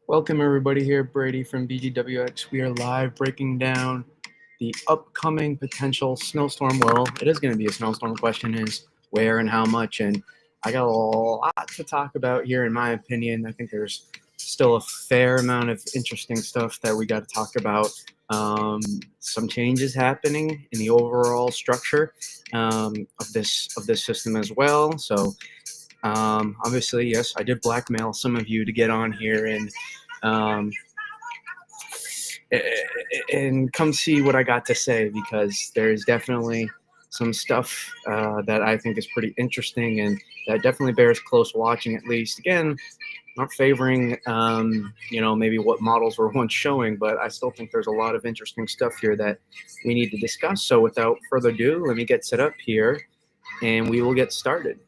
Welcome everybody here, Brady from BGWX. We are live breaking down the upcoming potential snowstorm. Well, it is going to be a snowstorm. The question is where and how much, and I got a lot to talk about here in my opinion. I think there's still a fair amount of interesting stuff that we got to talk about. Some changes happening in the overall structure of this system as well. So obviously, yes, I did blackmail some of you to get on here um, and come see what I got to say, because there's definitely some stuff that I think is pretty interesting and that definitely bears close watching. At least, again, not favoring maybe what models were once showing, but I still think there's a lot of interesting stuff here that we need to discuss. So without further ado, let me get set up here and we will get started.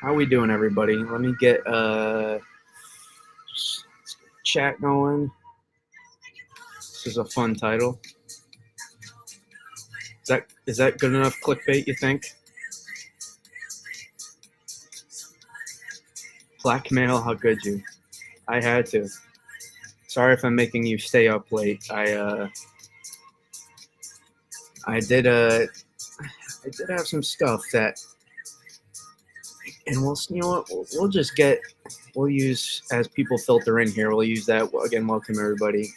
How we doing, everybody? Let me get chat going. This is a fun title. Is that good enough clickbait, you think? Blackmail, how could you? I had to. Sorry if I'm making you stay up late. I did have some stuff that, and we'll use as people filter in here. We'll use that. Again, welcome everybody.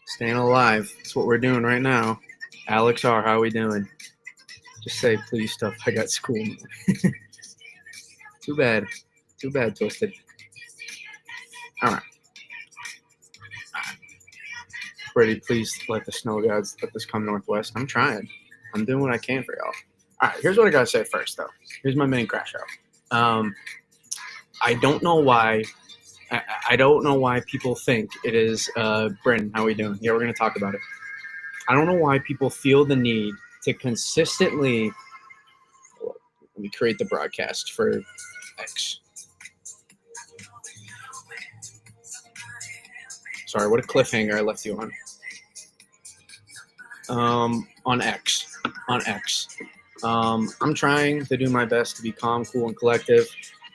Staying alive. That's what we're doing right now. Alex R, how we doing? Just say please stuff. I got school. Too bad, Twisted. All right. Brady, please let the snow gods let this come northwest. I'm trying. I'm doing what I can for y'all. All right, here's what I gotta say first, though. Here's my mini crash out. I don't know why. I don't know why people think it is. Brandon, how we doing? Yeah, we're gonna talk about it. I don't know why people feel the need to consistently. Let me create the broadcast for X. Sorry, what a cliffhanger I left you on. On X. I'm trying to do my best to be calm, cool, and collective.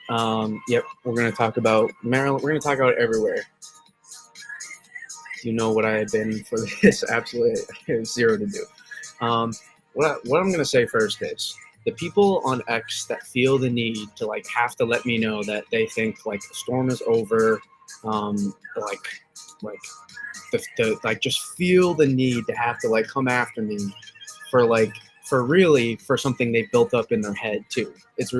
Yep, we're going to talk about Maryland. We're going to talk about everywhere. You know what I have been for this? Absolutely zero to do. What I'm going to say first is the people on X that feel the need to have to let me know that they think the storm is over, just feel the need to have to come after me for something they've built up in their head too. That's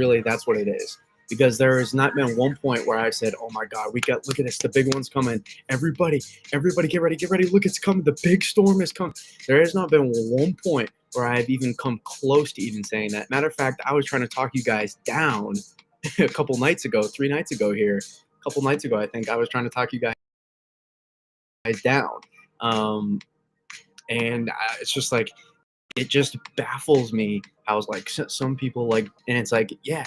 what it is. Because there has not been one point where I said, "Oh my God, look at this, the big one's coming. Everybody, get ready. Look, it's coming. The big storm is coming." There has not been one point where I've even come close to even saying that. Matter of fact, I was trying to talk you guys down a couple nights ago, 3 nights ago here. A couple nights ago, I think I was trying to talk you guys down. It's just it just baffles me how some people and it's yeah,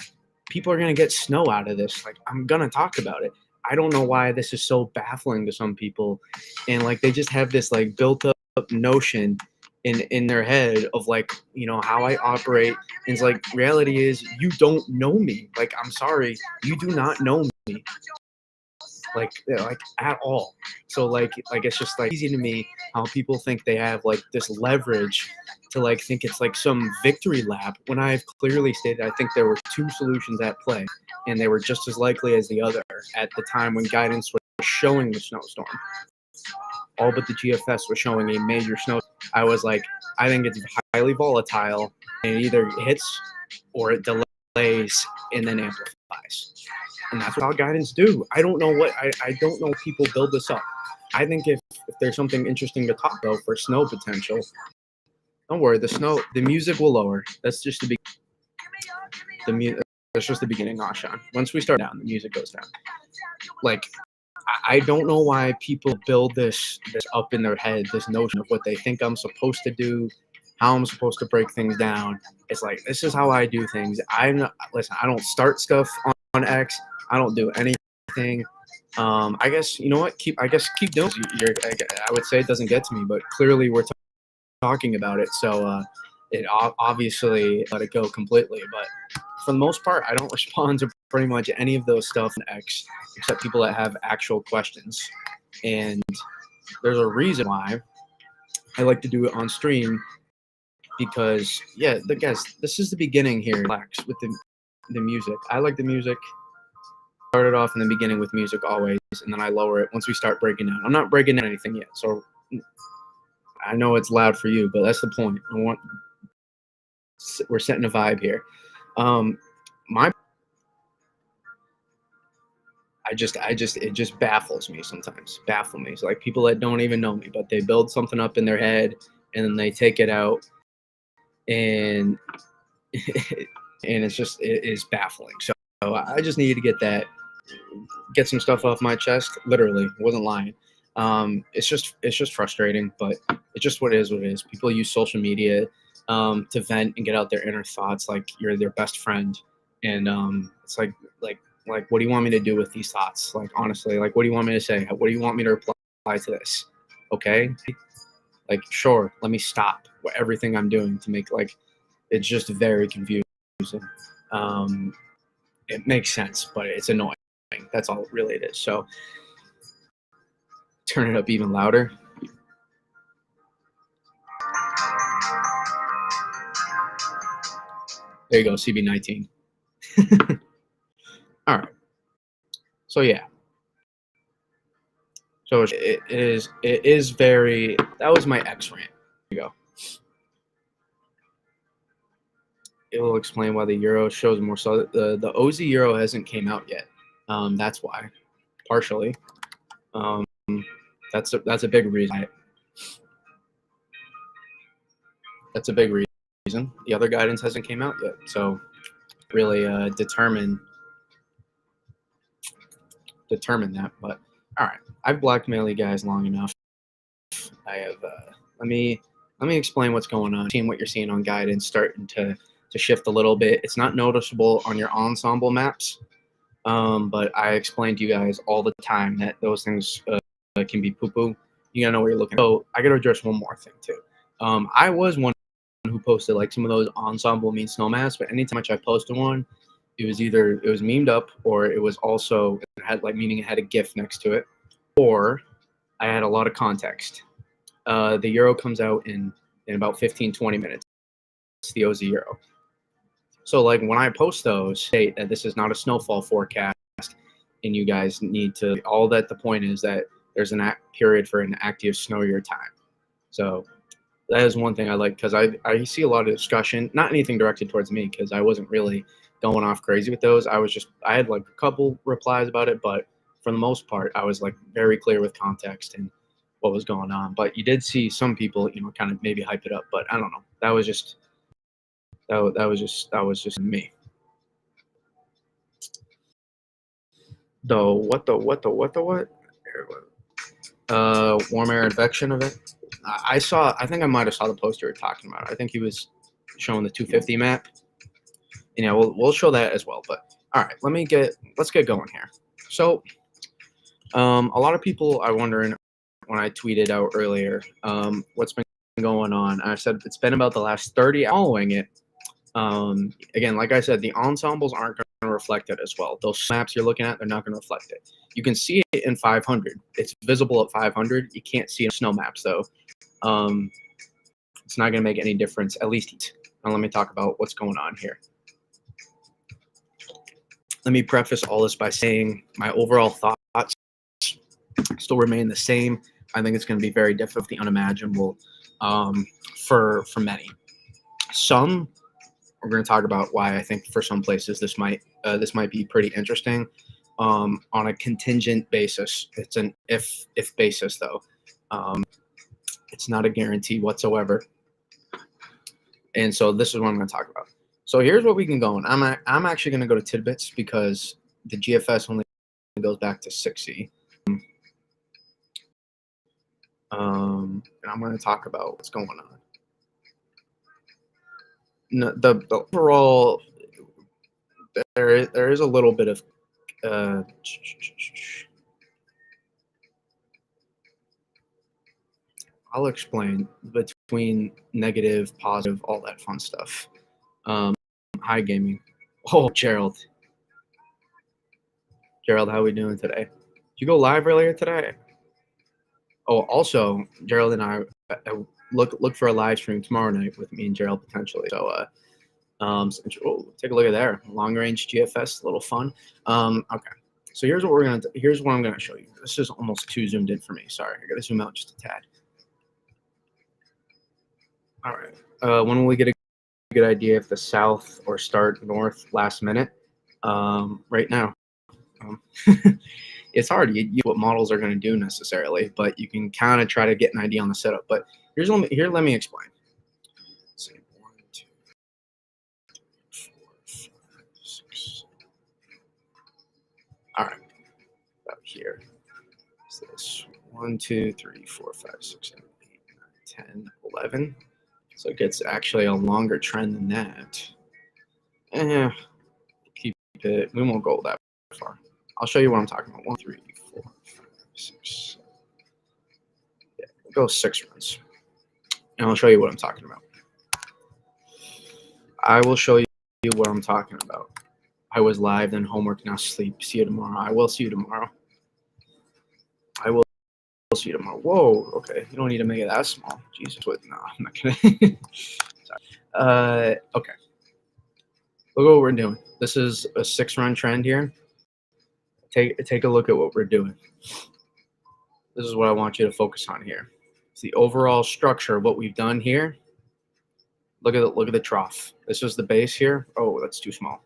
people are going to get snow out of this. I'm going to talk about it. I don't know why this is so baffling to some people. And they just have this built up notion in their head of how I operate. And it's reality is you don't know me. I'm sorry, you do not know me. At all. So it's just easy to me how people think they have this leverage to think it's some victory lap, when I've clearly stated I think there were 2 solutions at play and they were just as likely as the other at the time when guidance was showing the snowstorm. All but the GFS was showing a major snow. I was I think it's highly volatile and it either hits or it delays and then amplifies. And that's what all guidance do. I don't know I don't know people build this up. I think if there's something interesting to talk about for snow potential, don't worry, the music will lower. That's just the that's just the beginning, Ashan. Once we start down, the music goes down. I don't know why people build this up in their head, this notion of what they think I'm supposed to do, how I'm supposed to break things down. It's this is how I do things. I don't start stuff on X. I don't do anything. I guess you know what? Keep doing. I would say it doesn't get to me, but clearly we're talking about it. So it obviously let it go completely. But for the most part, I don't respond to pretty much any of those stuff in X except people that have actual questions. And there's a reason why I like to do it on stream because, yeah, guys, this is the beginning here. Relax with the music. I like the music. Started off in the beginning with music always, and then I lower it once we start breaking down. I'm not breaking down anything yet, so I know it's loud for you, but that's the point. We're setting a vibe here. My it just baffles me sometimes. Baffle me. It's like people that don't even know me, but they build something up in their head and then they take it out, and and it is baffling. So I just needed to get some stuff off my chest. Literally, wasn't lying. It's just frustrating, but it's just what it is. What it is. People use social media to vent and get out their inner thoughts, like you're their best friend, and it's like what do you want me to do with these thoughts? Like honestly, like what do you want me to say? What do you want me to reply to this? Okay, like sure, let me stop everything I'm doing to make it's just very confusing. It makes sense, but it's annoying. That's all really it is. So turn it up even louder. There you go, CB19. All right. So yeah. So it is very. That was my X rant. There you go. It will explain why the Euro shows more. So the OZ Euro hasn't came out yet. That's why, partially. That's a big reason. That's a big reason. The other guidance hasn't came out yet, so really determine that. But all right, I've blackmailed you guys long enough. I have. Let me explain what's going on. Seeing what you're seeing on guidance starting to shift a little bit. It's not noticeable on your ensemble maps, but I explain to you guys all the time that those things can be poo-poo. You gotta know where you're looking. So I gotta address one more thing too. I was one who posted like some of those ensemble mean snow maps, but anytime I posted one, it was memed up, or it was also meaning it had a GIF next to it, or I had a lot of context. The Euro comes out in about 15-20 minutes. It's the OZ Euro. So like when I post those, state that this is not a snowfall forecast, and you guys need to. All that the point is that there's an period for an active snow year time. So that is one thing I like, because I see a lot of discussion, not anything directed towards me, because I wasn't really going off crazy with those. I had like a couple replies about it, but for the most part, I was like very clear with context and what was going on. But you did see some people, kind of maybe hype it up, but I don't know. That was just me. What? Warm air advection event. I think I might have saw the poster you're talking about. I think he was showing the 250 map. We'll show that as well. But all right, let's get going here. So, a lot of people are wondering when I tweeted out earlier, what's been going on. I said it's been about the last 30 hours following it. Again, like I said, the ensembles aren't going to reflect it as well. Those maps you're looking at, they're not going to reflect it. You can see it in 500. It's visible at 500. You can't see it in snow maps, though. It's not going to make any difference, at least. Now let me talk about what's going on here. Let me preface all this by saying my overall thoughts still remain the same. I think it's going to be very difficult, the unimaginable, for many. Some, we're going to talk about why I think for some places this might be pretty interesting. On a contingent basis. It's an if basis, though. It's not a guarantee whatsoever. And so this is what I'm going to talk about. So here's what we can go on. I'm actually going to go to tidbits because the GFS only goes back to 60. And I'm going to talk about what's going on. No, the overall, there is a little bit of I'll explain between negative, positive, all that fun stuff. Hi, gaming. Oh, Gerald. Gerald, how are we doing today? Did you go live earlier today? Oh, also, Gerald and I look for a live stream tomorrow night with me and Gerald potentially. So, take a look at there. Long range GFS, a little fun. Okay. So here's what I'm gonna show you. This is almost too zoomed in for me. Sorry, I gotta zoom out just a tad. All right. When will we get a good idea if the south or start north last minute? Right now. It's hard. You what models are going to do necessarily, but you can kind of try to get an idea on the setup. But let me explain. Let's see, 1, 2, 3, 4, 5, 6. All right, about here. What's this? 1, 2, 3, 4, 5, 6, 7, 8, 9, 10, 11. So it gets actually a longer trend than that. Keep it. We won't go that far. I'll show you what I'm talking about. 1, 3, 4, 5, 6, 7. Yeah, we'll go 6 runs. And I'll show you what I'm talking about. I will show you what I'm talking about. I was live, then homework, now sleep. See you tomorrow. I will see you tomorrow. I will see you tomorrow. Whoa, okay. You don't need to make it that small. Jesus, what? No, I'm not kidding. Sorry. Okay. Look at what we're doing. This is a 6-run trend here. Take a look at what we're doing. This is what I want you to focus on here. It's the overall structure of what we've done here. Look at the trough. This is the base here. Oh, that's too small.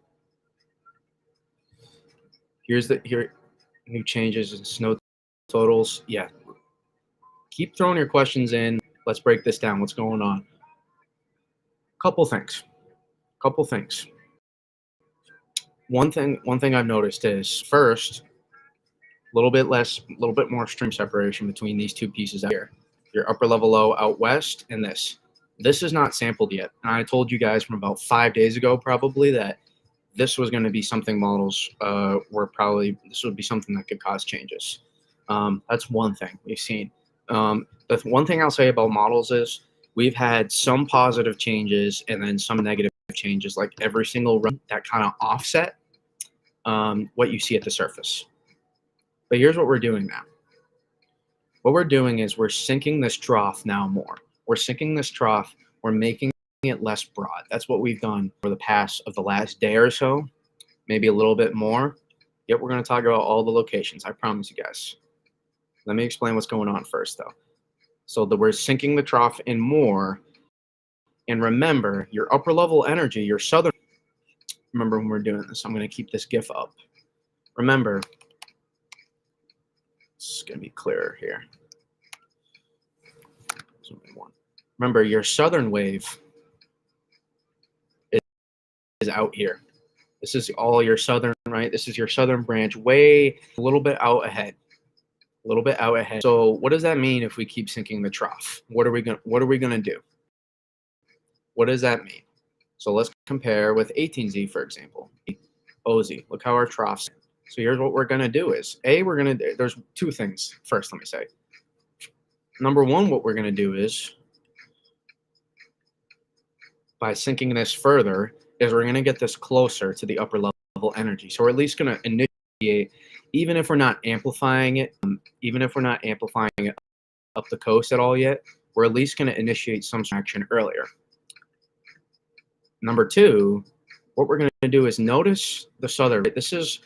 Here new changes in snow totals. Yeah. Keep throwing your questions in. Let's break this down. What's going on? Couple things. One thing I've noticed is first, a little bit more stream separation between these two pieces out here. Your upper level low out west and this. This is not sampled yet. And I told you guys from about 5 days ago probably that this was going to be something models this would be something that could cause changes. That's one thing we've seen. The one thing I'll say about models is we've had some positive changes and then some negative changes, like every single run that kind of offset what you see at the surface. But here's what we're doing now. What we're doing is we're sinking this trough now more. We're sinking this trough. We're making it less broad. That's what we've done for the last day or so, maybe a little bit more. Yet we're going to talk about all the locations. I promise you guys. Let me explain what's going on first, though. So we're sinking the trough in more. And remember, your upper level energy, your southern. Remember when we're doing this, I'm going to keep this GIF up. Remember, it's going to be clearer here. Remember, your southern wave is out here. This is all your southern, right? This is your southern branch, way a little bit out ahead. So what does that mean if we keep sinking the trough? What are we gonna do? What does that mean? So let's compare with 18Z, for example. OZ. Look how our troughs. So here's what we're gonna do is there's 2 things. First, let me say. Number 1, what we're gonna do is by sinking this further, is we're gonna get this closer to the upper level energy. So we're at least gonna initiate, even if we're not amplifying it up the coast at all yet, we're at least going to initiate some action earlier. Number 2, what we're going to do is notice the southern. This is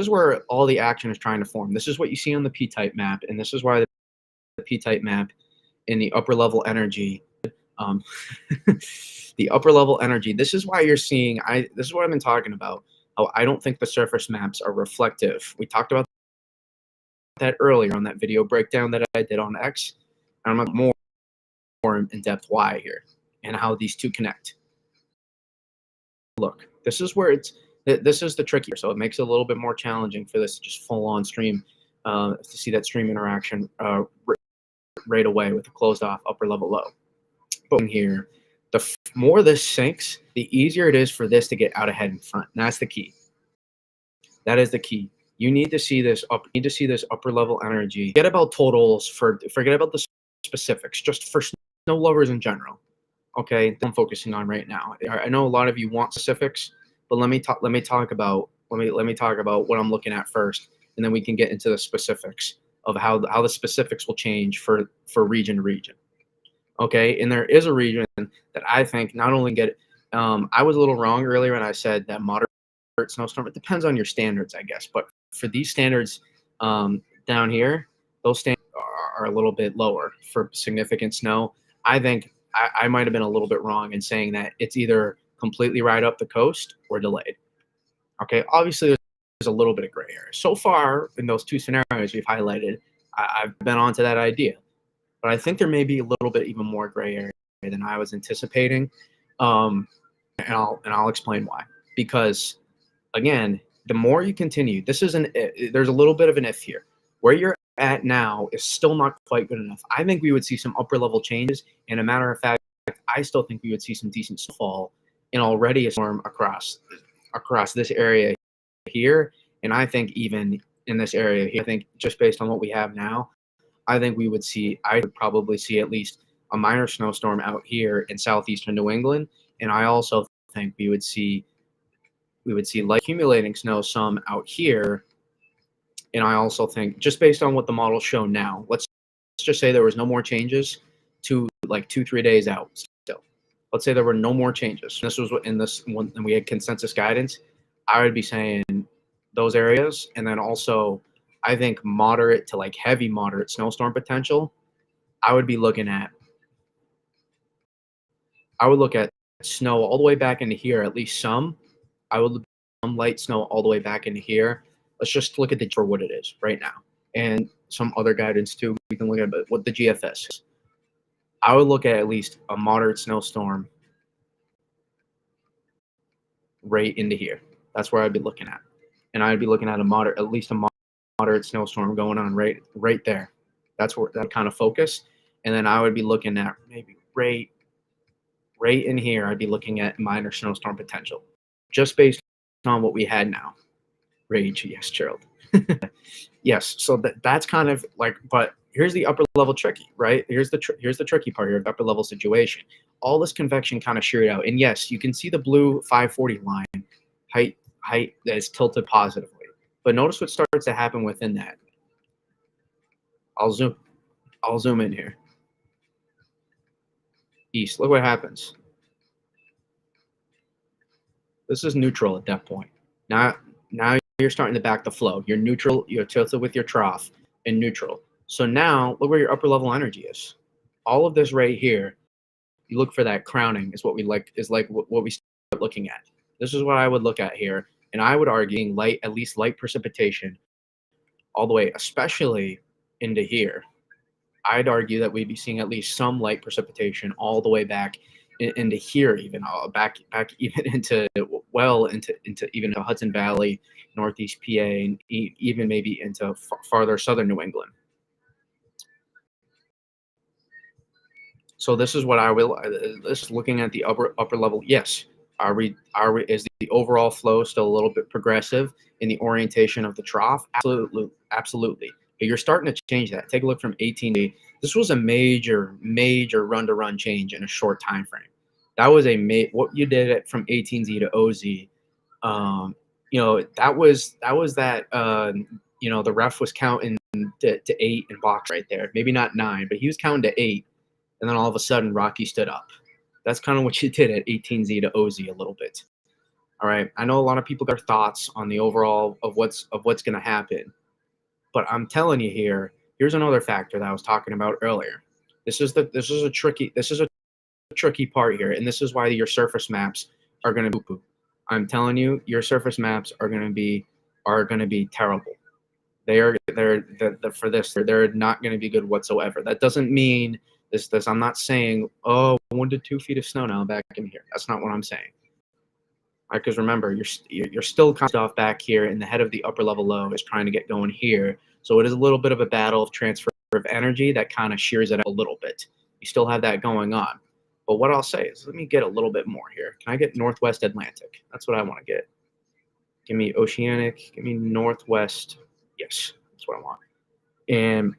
where all the action is trying to form. This is what you see on the P-type map, and this is why the P-type map in the upper level energy, the upper level energy. This is why you're seeing. This is what I've been talking about. How I don't think the surface maps are reflective. We talked about that earlier on that video breakdown that I did on X. And I'm more in depth why here and how these two connect. Look, this is the trick here. So it makes it a little bit more challenging for this just full on stream to see that stream interaction right away with the closed off upper level low. But here, the more this sinks, the easier it is for this to get out ahead in front. And that's the key. That is the key. You need to see this upper level energy. Forget about totals. Forget about the specifics. Just for snow lovers in general. Okay, that I'm focusing on right now. I know a lot of you want specifics, but let me talk about what I'm looking at first, and then we can get into the specifics of how the specifics will change for region to region. Okay, and there is a region that I think not only get. I was a little wrong earlier when I said that moderate snowstorm. It depends on your standards, I guess, but for these standards down here, those standards are a little bit lower for significant snow. I think I might have been a little bit wrong in saying that it's either completely right up the coast or delayed. Okay, obviously there's a little bit of gray area. So far in those two scenarios we've highlighted, I've been onto that idea, but I think there may be a little bit even more gray area than I was anticipating, and I'll explain why. Because again, the more you continue, there's a little bit of an if here. Where you're at now is still not quite good enough. I think we would see some upper level changes, and a matter of fact, I still think we would see some decent snowfall in already a storm across this area here, and I think even in this area here, I think just based on what we have now, I would probably see at least a minor snowstorm out here in southeastern New England, and I also think we would see light accumulating snow some out here. And I also think, just based on what the models show now, let's just say there was no more changes to like 2-3 days out still. Let's say there were no more changes. This was in this one, and we had consensus guidance. I would be saying those areas, and then also I think moderate to like heavy moderate snowstorm potential. I would be looking at I would look at snow all the way back into here, at least some. I would look at some light snow all the way back into here. Let's just look at the for what it is right now, and some other guidance too. We can look at what the GFS is. I would look at least a moderate snowstorm right into here. That's where I'd be looking at, and I'd be looking at at least a moderate snowstorm going on right there. That's where that kind of focus, and then I would be looking at maybe right in here. I'd be looking at minor snowstorm potential, just based on what we had now. Rage, yes, Gerald. Yes, so that's kind of like, but here's the upper level tricky, right? Here's the tricky part here, the upper level situation. All this convection kind of sheared out, and yes, you can see the blue 540 line height that is tilted positively. But notice what starts to happen within that. I'll zoom in here. East. Look what happens. This is neutral at that point. Now you're starting to back the flow. You're neutral. You're tilted with your trough in neutral. So now look where your upper level energy is. All of this right here, you look for that crowning is what we like, is like what we start looking at. This is what I would look at here, and I would argue light, at least light precipitation all the way, especially into here. I'd argue that we'd be seeing at least some light precipitation all the way back into here, even back even into even the Hudson Valley, Northeast PA, and even maybe into farther southern New England. So this is what I will. This is looking at the upper level. Yes, is the overall flow still a little bit progressive in the orientation of the trough? Absolutely. But you're starting to change that. Take a look from 18 to. This was a major run-to-run change in a short time frame. That was what you did from 18Z to OZ. That was that. The ref was counting to 8 in box right there. Maybe not 9, but he was counting to 8, and then all of a sudden Rocky stood up. That's kind of what you did at 18Z to OZ a little bit. All right. I know a lot of people got thoughts on the overall of what's going to happen. But I'm telling you here, here's another factor that I was talking about earlier. This is a tricky part here, and this is why your surface maps are going to poo-poo. I'm telling you, your surface maps are going to be terrible. They're not going to be good whatsoever. That doesn't mean this. I'm not saying 1 to 2 feet of snow now back in here. That's not what I'm saying. Because remember, you're still kind of off back here, and the head of the upper level low is trying to get going here. So it is a little bit of a battle of transfer of energy that kind of shears it out a little bit. You still have that going on. But what I'll say is, let me get a little bit more here. Can I get Northwest Atlantic? That's what I want to get. Give me Oceanic. Give me Northwest. Yes, that's what I want. And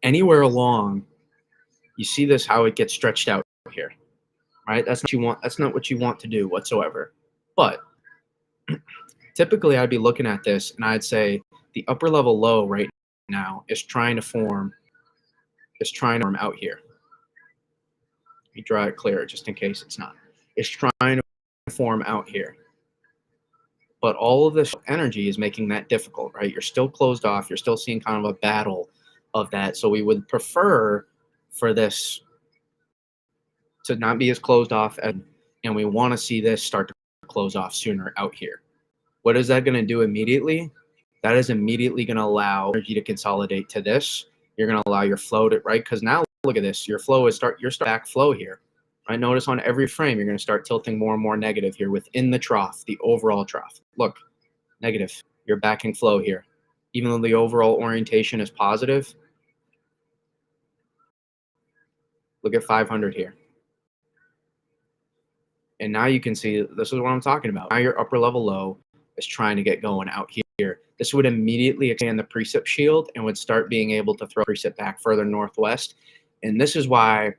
anywhere along You see this, how it gets stretched out here, right? That's not what you want. That's not what you want to do whatsoever. But typically I'd be looking at this and I'd say the upper level low right now is trying to form out here. Let me draw it clearer just in case it's not. It's trying to form out here. But all of this energy is making that difficult, right? You're still closed off. You're still seeing kind of a battle of that. So we would prefer for this to not be as closed off, and we want to see this start to close off sooner out here. What is that going to do immediately? That is immediately going to allow energy to consolidate to this. You're going to allow your flow to, right? Because now look at this. Your flow is your back flow here. Right? Notice on every frame, you're going to start tilting more and more negative here within the trough, the overall trough. Look, negative. You're backing flow here. Even though the overall orientation is positive, look at 500 here. And now you can see, this is what I'm talking about. Now your upper level low is trying to get going out here. This would immediately expand the precip shield and would start being able to throw precip back further northwest. And this is why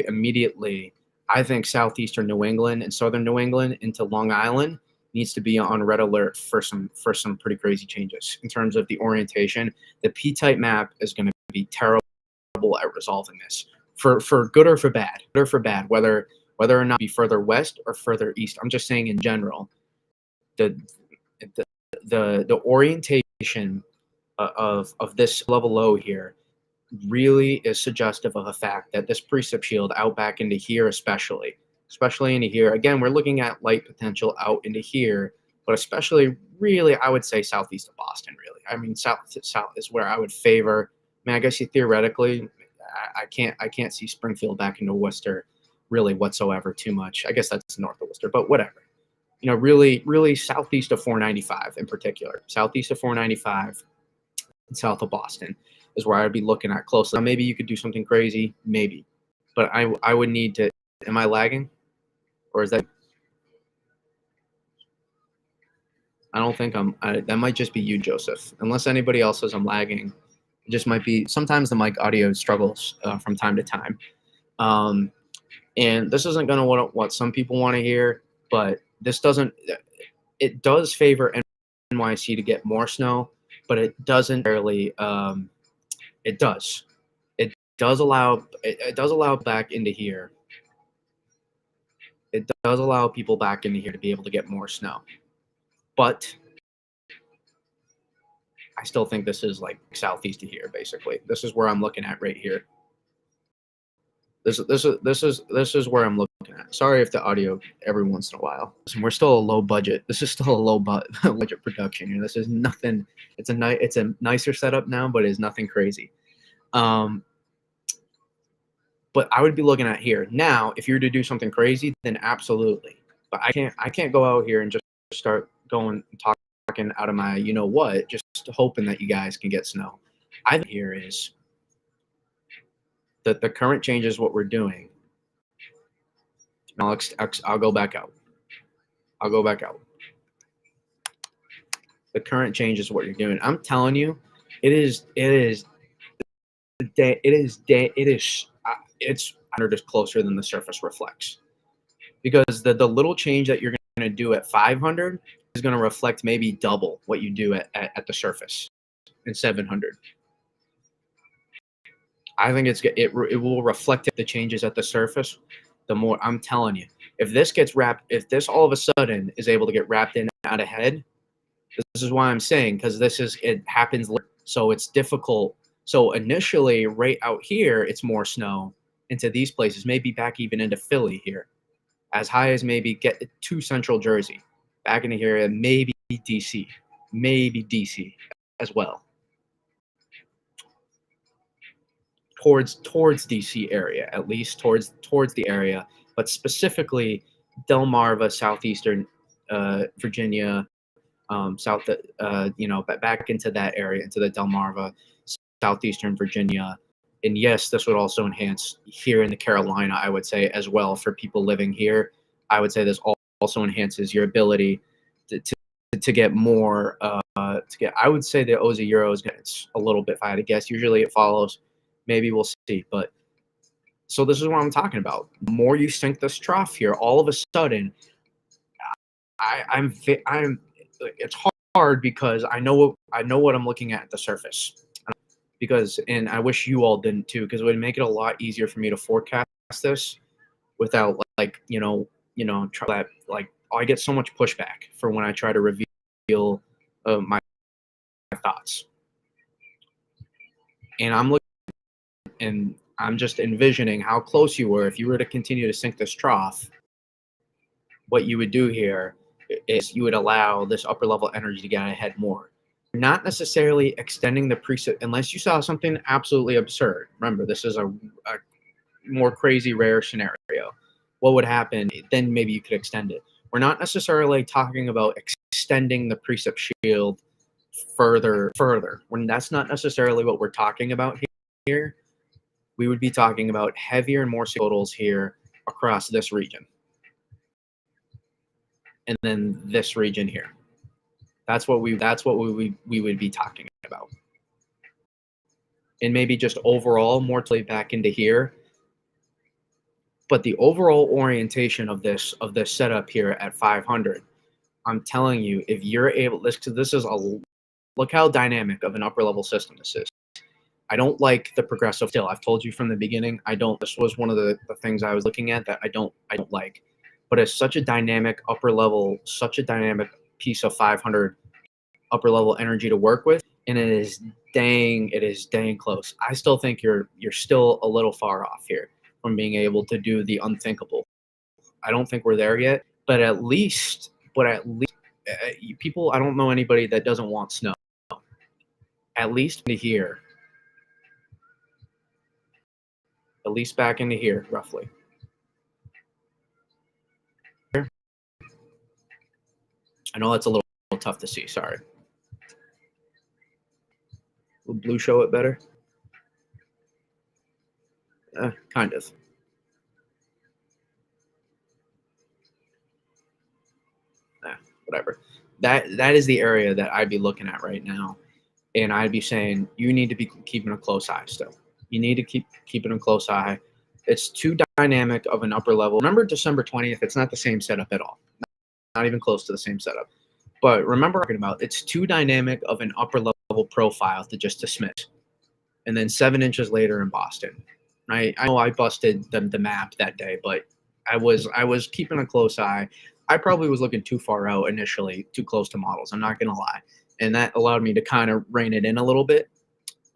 immediately I think southeastern New England and southern New England into Long Island needs to be on red alert for some pretty crazy changes in terms of the orientation. The P-type map is going to be terrible at resolving this for good or for bad. Whether or not be further west or further east. I'm just saying in general, the orientation of this level low here really is suggestive of the fact that this precip shield out back into here, especially into here. Again, we're looking at light potential out into here, but especially really, I would say southeast of Boston, really. I mean, south is where I would favor. I mean, I guess you theoretically, I can't see Springfield back into Worcester really whatsoever too much. I guess that's north of Worcester, but whatever. You know, really southeast of 495 in particular. Southeast of 495 and south of Boston is where I would be looking at closely. Now, maybe you could do something crazy, maybe. But I would need to, am I lagging? Or is that, I don't think that might just be you, Joseph. Unless anybody else says I'm lagging. It just might be, sometimes the mic audio struggles from time to time. And this isn't going to what some people want to hear, but this doesn't, it does favor NYC to get more snow, but it doesn't really, it does allow back into here. It does allow people back into here to be able to get more snow, but I still think this is like southeast of here. Basically, this is where I'm looking at right here. This is where I'm looking at. Sorry if the audio every once in a while. Listen, we're still a low budget. This is still a low budget production here. This is nothing. It's a nicer setup now, but it's nothing crazy. But I would be looking at here now. If you were to do something crazy, then absolutely. But I can't go out here and just start going talking out of my you know what, just hoping that you guys can get snow. I think here is that the current changes what we're doing. I'll go back out. I'll go back out. The current change is what you're doing. I'm telling you, it's just closer than the surface reflects, because the little change that you're going to do at 500 is going to reflect maybe double what you do at the surface in 700. I think it will reflect the changes at the surface. The more, I'm telling you, if this all of a sudden is able to get wrapped in out ahead, this is why I'm saying, because it happens later, so it's difficult. So initially, right out here, it's more snow into these places, maybe back even into Philly here, as high as maybe get to central Jersey, back into here, and maybe DC as well, towards DC area, at least towards the area, but specifically Delmarva, southeastern Virginia, back into that area, into the Delmarva, southeastern Virginia. And yes, this would also enhance here in the Carolina, I would say, as well, for people living here. I would say this also enhances your ability to get more, I would say the Oza Euro is a little bit, if I had to guess. Usually it follows. Maybe we'll see. But So this is what I'm talking about. The more you sink this trough here, all of a sudden, I'm. It's hard because I know what I'm looking at the surface. Because and I wish you all didn't too, because it would make it a lot easier for me to forecast this without like try that like I get so much pushback for when I try to reveal my thoughts, and I'm just envisioning how close you were if you were to continue to sink this trough. What you would do here is you would allow this upper level energy to get ahead more. Not necessarily extending the preset unless you saw something absolutely absurd. Remember, this is a more crazy, rare scenario. What would happen? Then maybe you could extend it. We're not necessarily talking about extending the precip shield further. When that's not necessarily what we're talking about here. We would be talking about heavier and more totals here across this region. And then this region here. That's what we would be talking about. And maybe just overall more play back into here. But the overall orientation of this setup here at 500, I'm telling you, if you're able, this is look how dynamic of an upper level system this is. I don't like the progressive still. I've told you from the beginning, this was one of the things I was looking at that I don't like. But it's such a dynamic upper level, such a dynamic piece of 500 upper level energy to work with, and it is dang close. I still think you're still a little far off here from being able to do the unthinkable. I don't think we're there yet, but at least people, I don't know anybody that doesn't want snow. At least into here. At least back into here, roughly. I know that's a little tough to see, sorry. Will blue show it better? Kind of. Whatever. That is the area that I'd be looking at right now, and I'd be saying you need to be keeping a close eye still. You need to keep keeping a close eye. It's too dynamic of an upper level. Remember December 20th, it's not the same setup at all. Not even close to the same setup. But remember talking about it's too dynamic of an upper level profile to just dismiss. And then 7 inches later in Boston. Right? I know I busted the map that day, but I was keeping a close eye. I probably was looking too far out initially, too close to models. I'm not going to lie. And that allowed me to kind of rein it in a little bit.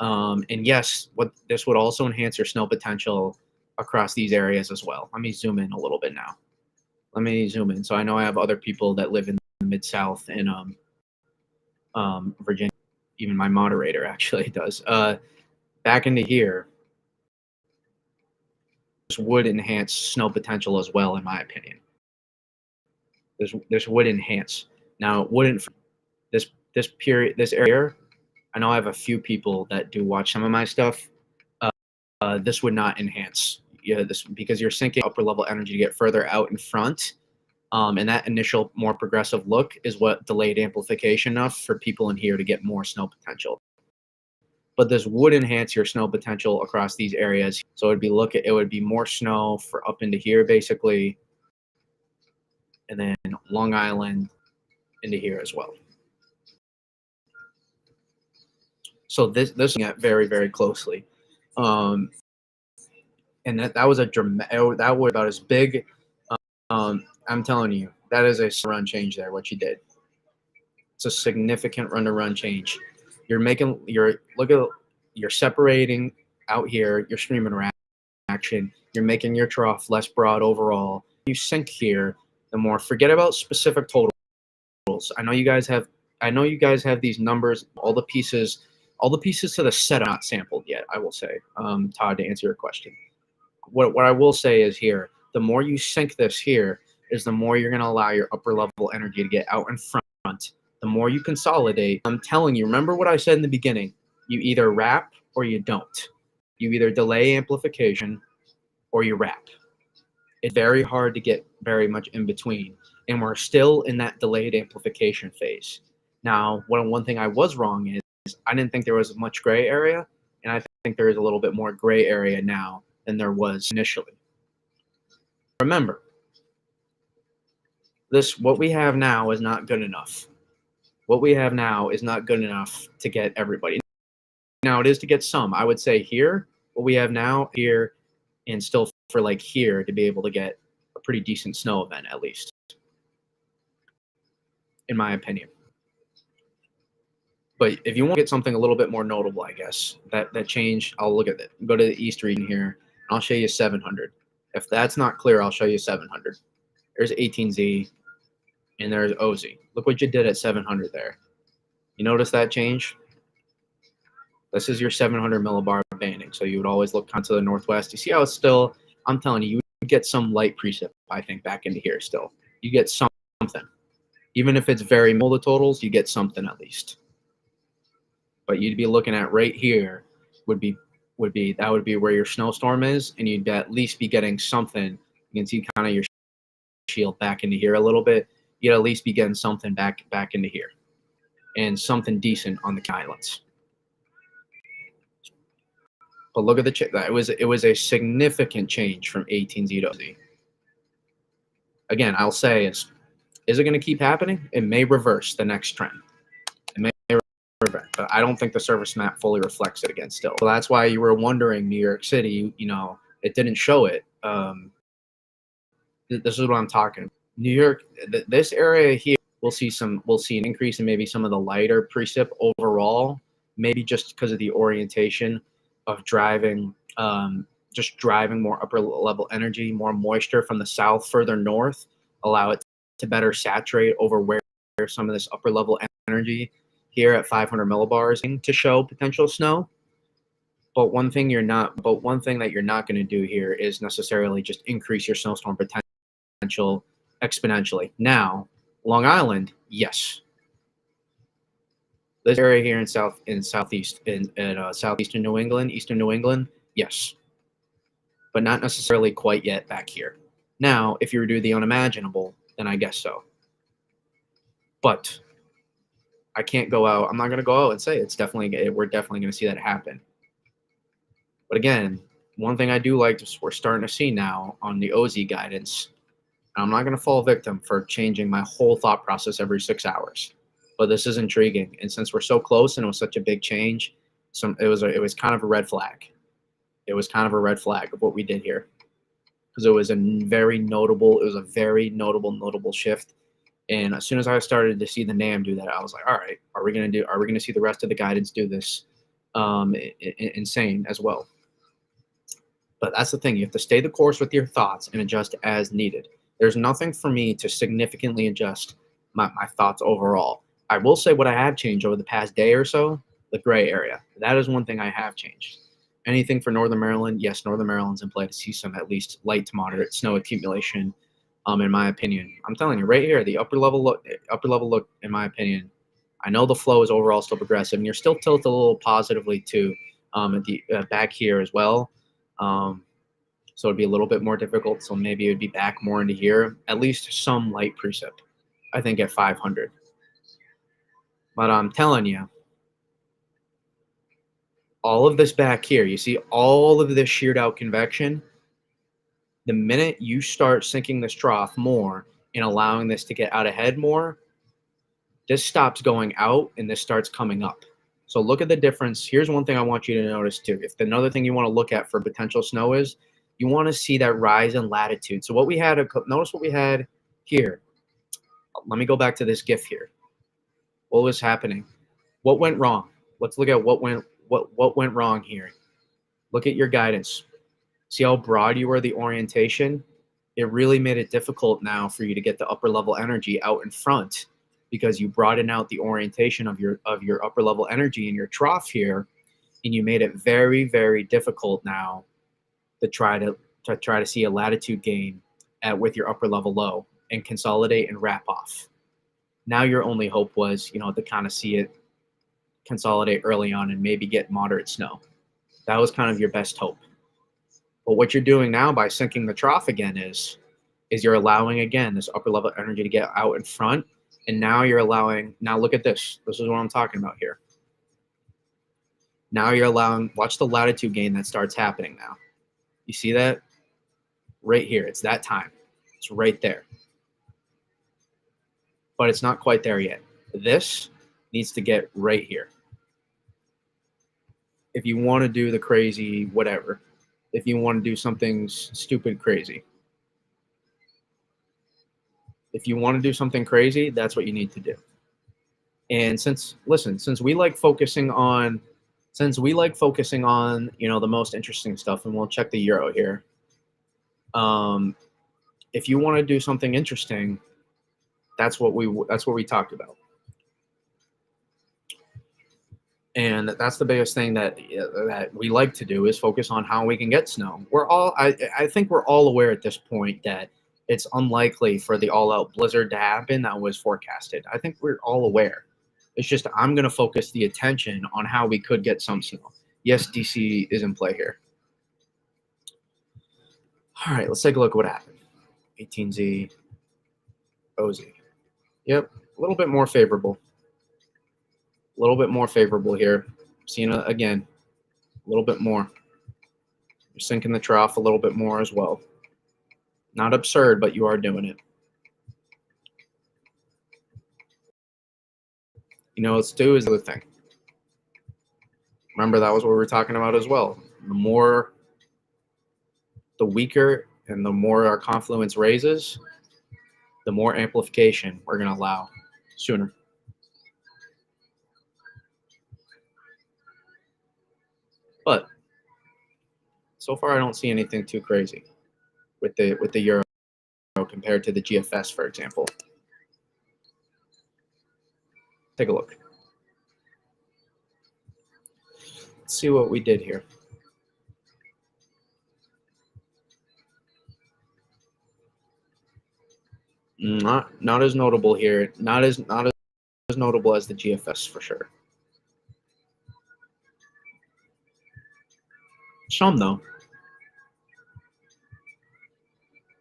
And yes, what this would also enhance your snow potential across these areas as well. Let me zoom in a little bit now. Let me zoom in. So I know I have other people that live in the Mid-South in Virginia. Even my moderator actually does. Back into here, this would enhance snow potential as well, in my opinion. This would enhance. Now, it wouldn't this area. I know I have a few people that do watch some of my stuff. This would not enhance. Yeah, this because you're sinking upper level energy to get further out in front. And that initial more progressive look is what delayed amplification enough for people in here to get more snow potential. But this would enhance your snow potential across these areas. So it would be more snow for up into here basically, and then Long Island into here as well. So this looking at very, very closely. And that was a dramatic, that was about as big. I'm telling you, that is a run change there, what you did. It's a significant run-to-run change. You're separating out here, you're streaming action, you're making your trough less broad overall. You sink here, the more forget about specific totals. I know you guys have these numbers, all the pieces to the set are not sampled yet, I will say, Todd, to answer your question. What I will say is here, the more you sink this here, is the more you're going to allow your upper level energy to get out in front. The more you consolidate, I'm telling you, remember what I said in the beginning, you either wrap or you don't. You either delay amplification or you wrap. It's very hard to get very much in between, and we're still in that delayed amplification phase. Now, one thing I was wrong is I didn't think there was much gray area, and I think there is a little bit more gray area now than there was initially. Remember, what we have now is not good enough. What we have now is not good enough to get everybody. Now it is to get some. I would say here, what we have now here, and still for like here to be able to get a pretty decent snow event at least, in my opinion. But if you want to get something a little bit more notable, I guess that change, I'll look at it. Go to the East region here, and I'll show you 700. If that's not clear, I'll show you 700. There's 18Z, and there's OZ. Look what you did at 700 there. You notice that change? This is your 700 millibar banding, so you would always look to the northwest. You see how it's still, I'm telling you, you would get some light precip, I think, back into here still. You get something. Even if it's very minimal, the totals, you get something at least. But you'd be looking at right here would be where your snowstorm is, and you'd at least be getting something. You can see kind of your shield back into here a little bit. You'd at least be getting something back into here, and something decent on the islands. But look at the it was a significant change from 18Z to OZ. Again, I'll say is it going to keep happening? It may reverse the next trend. It may reverse, but I don't think the surface map fully reflects it again still. So that's why you were wondering New York City, you know, it didn't show it. This is what I'm talking about. New York, this area here, we'll see an increase in maybe some of the lighter precip overall, maybe just because of the orientation of driving, just driving more upper level energy, more moisture from the south further north, allow it to better saturate over where some of this upper level energy here at 500 millibars to show potential snow. But one thing that you're not going to do here is necessarily just increase your snowstorm potential exponentially. Now, Long Island, yes. This area here in southeastern New England, eastern New England, yes, but not necessarily quite yet back here. Now, if you were to do the unimaginable, then I guess so. But I can't go out. I'm not going to go out and say we're definitely going to see that happen. But again, one thing I do like is we're starting to see now on the OZ guidance. And I'm not going to fall victim for changing my whole thought process every 6 hours. But this is intriguing, and since we're so close and it was such a big change, it was kind of a red flag. It was kind of a red flag of what we did here, because it was a very notable shift. And as soon as I started to see the NAM do that, I was like, all right, are we going to see the rest of the guidance do this insane as well? But that's the thing. You have to stay the course with your thoughts and adjust as needed. There's nothing for me to significantly adjust my thoughts overall. I will say what I have changed over the past day or so, the gray area. That is one thing I have changed. Anything for Northern Maryland, yes, Northern Maryland's in play to see some at least light to moderate snow accumulation, in my opinion. I'm telling you right here, the upper level look, in my opinion. I know the flow is overall still progressive, and you're still tilted a little positively too at the back here as well. So it'd be a little bit more difficult. So maybe it would be back more into here. At least some light precip, I think, at 500. But I'm telling you, all of this back here, you see all of this sheared out convection, the minute you start sinking this trough more and allowing this to get out ahead more, this stops going out and this starts coming up. So look at the difference. Here's one thing I want you to notice too. If another thing you want to look at for potential snow is, you want to see that rise in latitude. So what we had, notice what we had here. Let me go back to this GIF here. What was happening? What went wrong? Let's look at what went wrong here. Look at your guidance. See how broad you were, the orientation? It really made it difficult now for you to get the upper level energy out in front, because you broadened out the orientation of your upper level energy in your trough here, and you made it very, very difficult now to try to see a latitude gain with your upper level low and consolidate and wrap off. Now your only hope was, to kind of see it consolidate early on and maybe get moderate snow. That was kind of your best hope. But what you're doing now by sinking the trough again is you're allowing, again, this upper level energy to get out in front. And now you're allowing, now look at this. This is what I'm talking about here. Now you're allowing, watch the latitude gain that starts happening now. You see that? Right here. It's that time. It's right there. But it's not quite there yet. This needs to get right here. If you want to do the crazy whatever, if you want to do something stupid crazy, if you want to do something crazy, that's what you need to do. And since we like focusing on the most interesting stuff, and we'll check the euro here. If you want to do something interesting, that's what we talked about. And that's the biggest thing that we like to do is focus on how we can get snow. I think we're all aware at this point that it's unlikely for the all-out blizzard to happen that was forecasted. I think we're all aware. It's just I'm going to focus the attention on how we could get some snow. Yes, DC is in play here. All right, let's take a look at what happened. 18Z, OZ. Yep, a little bit more favorable. A little bit more favorable here. Seeing it again, a little bit more. You're sinking the trough a little bit more as well. Not absurd, but you are doing it. You know, let's do is the thing. Remember, that was what we were talking about as well. The weaker and the more our confluence raises, the more amplification we're going to allow sooner. But so far, I don't see anything too crazy with the euro compared to the GFS, for example. Take a look. Let's see what we did here. Not as notable here. Not as notable as the GFS for sure. Some though.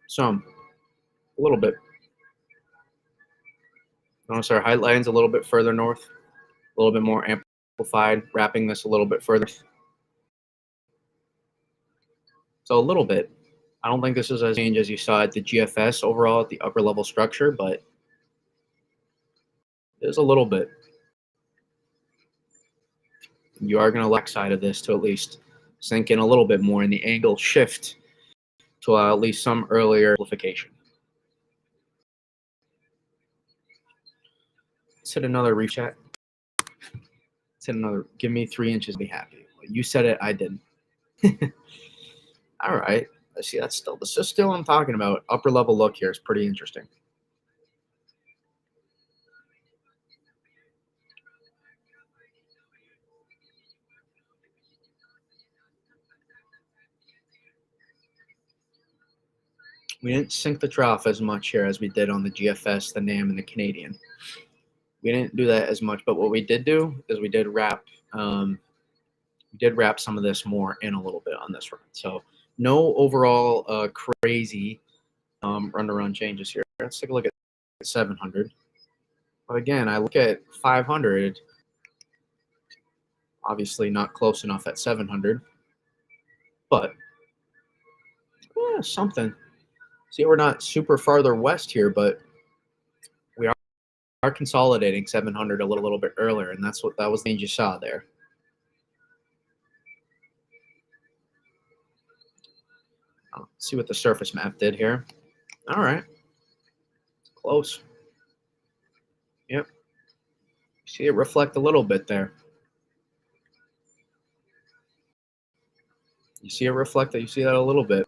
Some. A little bit. Notice our height line's a little bit further north. A little bit more amplified, wrapping this a little bit further. So a little bit. I don't think this is as change as you saw at the GFS overall at the upper level structure, but there's a little bit. You are going to lack side of this to at least sink in a little bit more, and the angle shift to allow at least some earlier amplification. Let's hit another rechat. Let's hit another. Give me 3 inches to be happy. You said it, I didn't. All right. I see this is still I'm talking about. Upper level look here is pretty interesting. We didn't sink the trough as much here as we did on the GFS, the NAM, and the Canadian. We didn't do that as much, but what we did do is we did wrap some of this more in a little bit on this run. So no overall crazy run-to-run changes here. Let's take a look at 700. But again, I look at 500. Obviously not close enough at 700, but something. See, we're not super farther west here, but we are consolidating 700 a little bit earlier, and that was the change you saw there. Let's see what the surface map did here. All right, close. Yep. See it reflect a little bit there. You see it reflect that. You see that a little bit.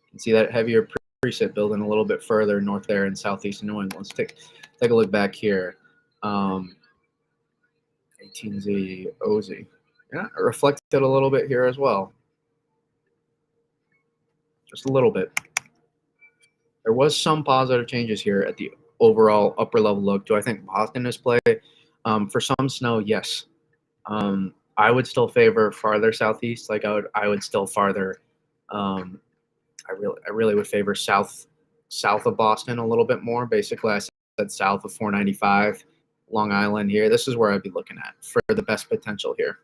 You can see that heavier precip building a little bit further north there in southeast New England. Let's take a look back here. 18Z, OZ. Yeah, it reflected a little bit here as well. Just a little bit. There was some positive changes here at the overall upper level look. Do I think Boston is play? For some snow, yes. I would still favor farther southeast. Like I would still farther. I really would favor south of Boston a little bit more. Basically, I said south of 495, Long Island here. This is where I'd be looking at for the best potential here.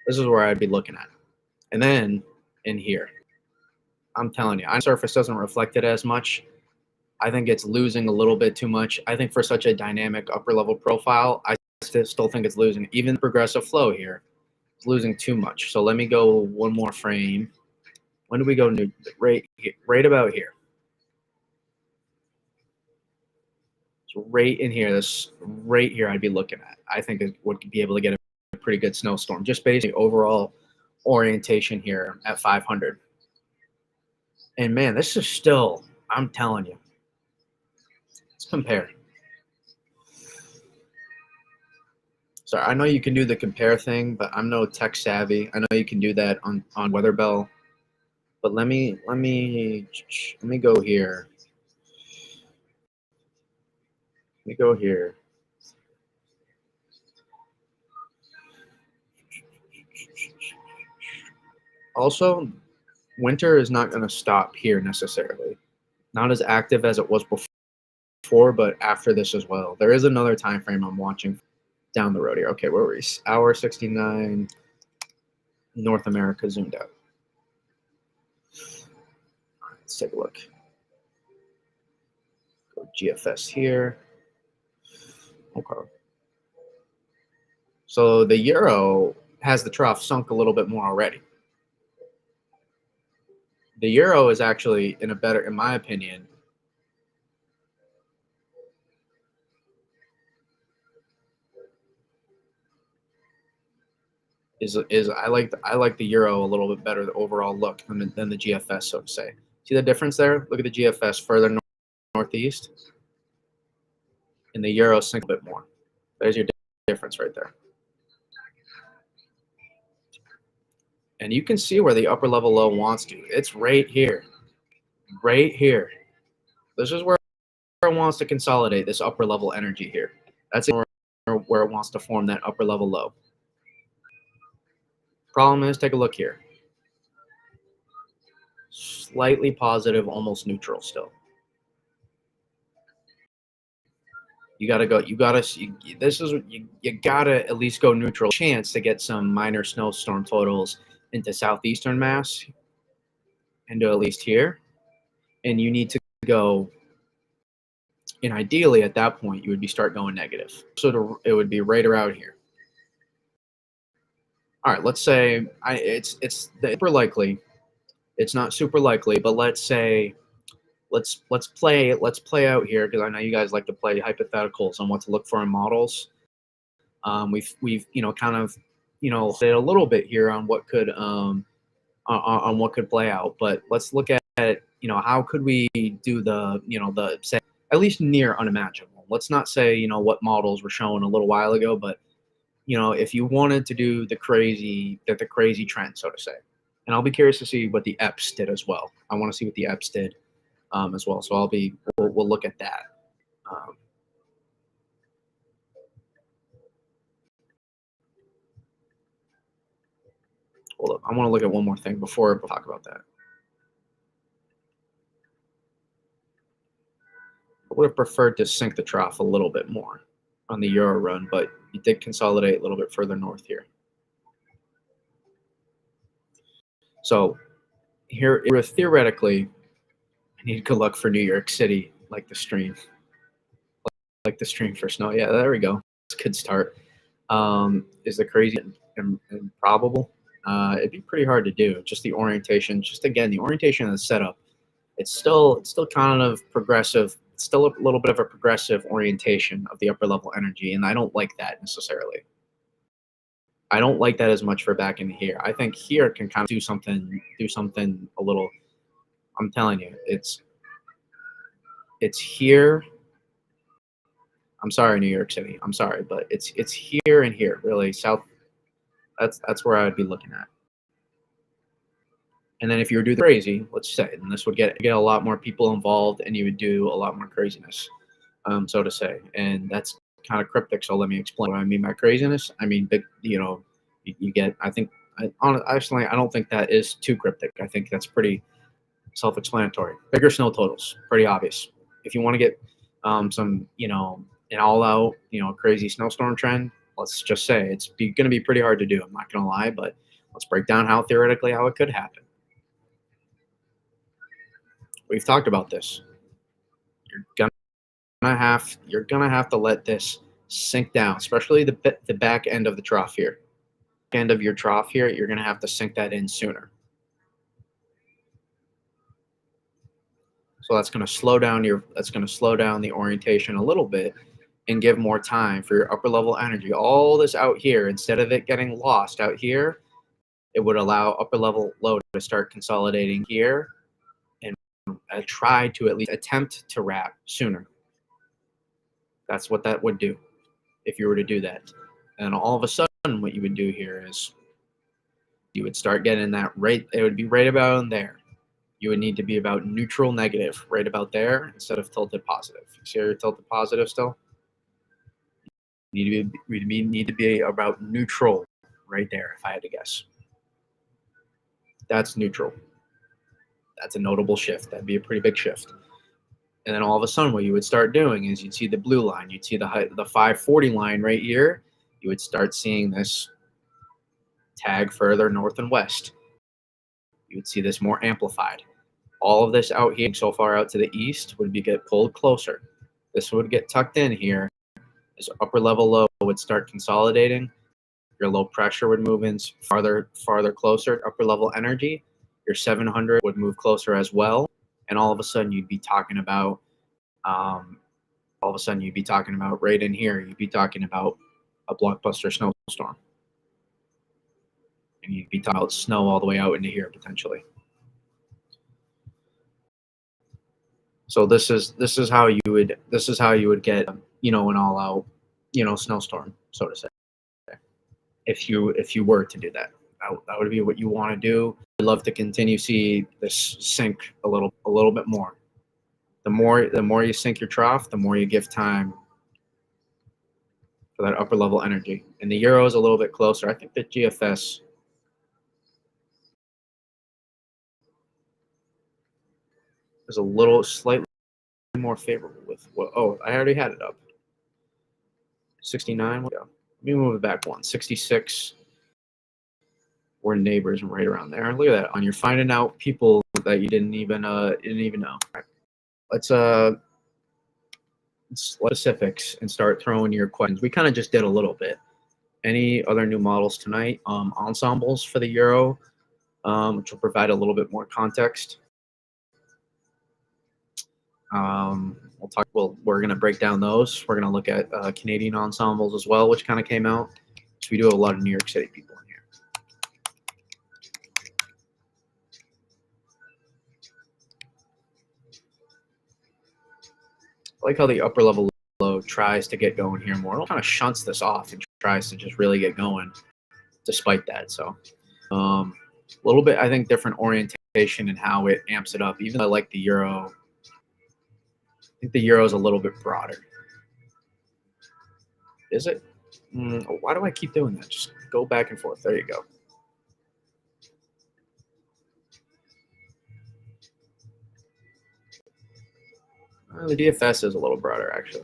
This is where I'd be looking at. And then in here, I'm telling you, on surface doesn't reflect it as much. I think it's losing a little bit too much. I think for such a dynamic upper level profile, I still think it's losing. Even progressive flow here, it's losing too much. So let me go one more frame. When do we go new? Right about here. So right in here, this right here, I'd be looking at. I think it would be able to get a pretty good snowstorm, just based on the overall orientation here at 500. And man, this is still, I'm telling you, let's compare. So I know you can do the compare thing, but I'm no tech savvy. I know you can do that on Weatherbell, but let me go here. Let me go here. Also, winter is not going to stop here necessarily. Not as active as it was before, but after this as well. There is another time frame I'm watching down the road here. Okay, where were we? Hour 69, North America zoomed out. All right, let's take a look. Go GFS here. Okay. So the euro has the trough sunk a little bit more already. The euro is actually in a better, in my opinion, is I like the euro a little bit better, the overall look than the GFS, so to say. See the difference there? Look at the GFS further northeast, and the euro sink a bit more. There's your difference right there. And you can see where the upper level low wants to. It's right here. Right here. This is where it wants to consolidate this upper level energy here. That's where it wants to form that upper level low. Problem is, take a look here. Slightly positive, almost neutral still. You gotta go. You gotta at least go neutral. Chance to get some minor snowstorm totals into southeastern Mass, into at least here, and you need to go. And ideally, at that point, you would start going negative. So it would be right around here. All right, let's say it's super likely. It's not super likely, but let's say let's play out here, because I know you guys like to play hypotheticals on what to look for in models. We've kind of said a little bit here on what could on what could play out, but let's look at how could we do the say at least near unimaginable. Let's not say what models were shown a little while ago, but if you wanted to do the crazy trend, so to say. And I'll be curious to see what the EPS did as well. I want to see what the EPS did as well. So we'll look at that. Hold up. I want to look at one more thing before we talk about that. I would have preferred to sink the trough a little bit more on the euro run, but you did consolidate a little bit further north here. So here, theoretically, I need good luck for New York City, like the stream for snow. Yeah, there we go. It's a good start. Is the crazy and improbable? It'd be pretty hard to do. Just the orientation, the orientation of the setup. It's still kind of progressive. It's still a little bit of a progressive orientation of the upper level energy, and I don't like that necessarily. I don't like that as much for back in here. I think here can kind of do something a little. I'm telling you, it's here. I'm sorry, New York City. I'm sorry, but it's here and here, really. South. That's where I would be looking at. And then if you were doing crazy, let's say, then this would get a lot more people involved, and you would do a lot more craziness, so to say. And that's kind of cryptic. So let me explain what I mean by craziness. I mean, big. You get. I think. Actually, I don't think that is too cryptic. I think that's pretty self-explanatory. Bigger snow totals, pretty obvious. If you want to get some, an all-out, crazy snowstorm trend, let's just say it's going to be pretty hard to do. I'm not going to lie, but Let's break down how theoretically how it could happen. We've talked about this. You're gonna have to let this sink down, especially the back end of the trough here. End of your trough here, you're gonna have to sink that in sooner. So that's gonna slow down the orientation a little bit and give more time for your upper level energy. All this out here, instead of it getting lost out here, it would allow upper level low to start consolidating here and try to at least attempt to wrap sooner. That's what that would do if you were to do that. And all of a sudden, what you would do here is you would start getting that right. It would be right about in there. You would need to be about neutral negative, right about there, instead of tilted positive. You see how you're tilted positive still? We need to be about neutral right there, if I had to guess. That's neutral. That's a notable shift. That'd be a pretty big shift. And then all of a sudden, what you would start doing is you'd see the blue line. You'd see the 540 line right here. You would start seeing this tag further north and west. You would see this more amplified. All of this out here, so far out to the east, would get pulled closer. This would get tucked in here. This upper level low would start consolidating. Your low pressure would move in farther closer. Upper level energy, your 700 would move closer as well. And all of a sudden, you'd be talking about, right in here, you'd be talking about a blockbuster snowstorm. And you'd be talking about snow all the way out into here potentially. So this is how you would get, an all out, snowstorm, so to say. If you were to do that, that would be what you want to do. I'd love to continue see this sink a little bit more. The more you sink your trough, the more you give time for that upper level energy. And the euro is a little bit closer. I think the GFS is a little slightly more favorable with what. Oh, I already had it up. 69. Let me move it back one. 66. We're neighbors and right around there. Look at that. You're finding out people that you didn't even know. Right. Let's specifics and start throwing your questions. We kind of just did a little bit. Any other new models tonight? Ensembles for the euro, which will provide a little bit more context. We're going to break down those. We're going to look at Canadian ensembles as well, which kind of came out. So we do have a lot of New York City people in here. I like how the upper level low tries to get going here more. It kind of shunts this off and tries to just really get going despite that. So a little bit, I think, different orientation and how it amps it up. Even though I like the euro, I think the euro is a little bit broader. Is it? Why do I keep doing that? Just go back and forth. There you go. The DFS is a little broader, actually.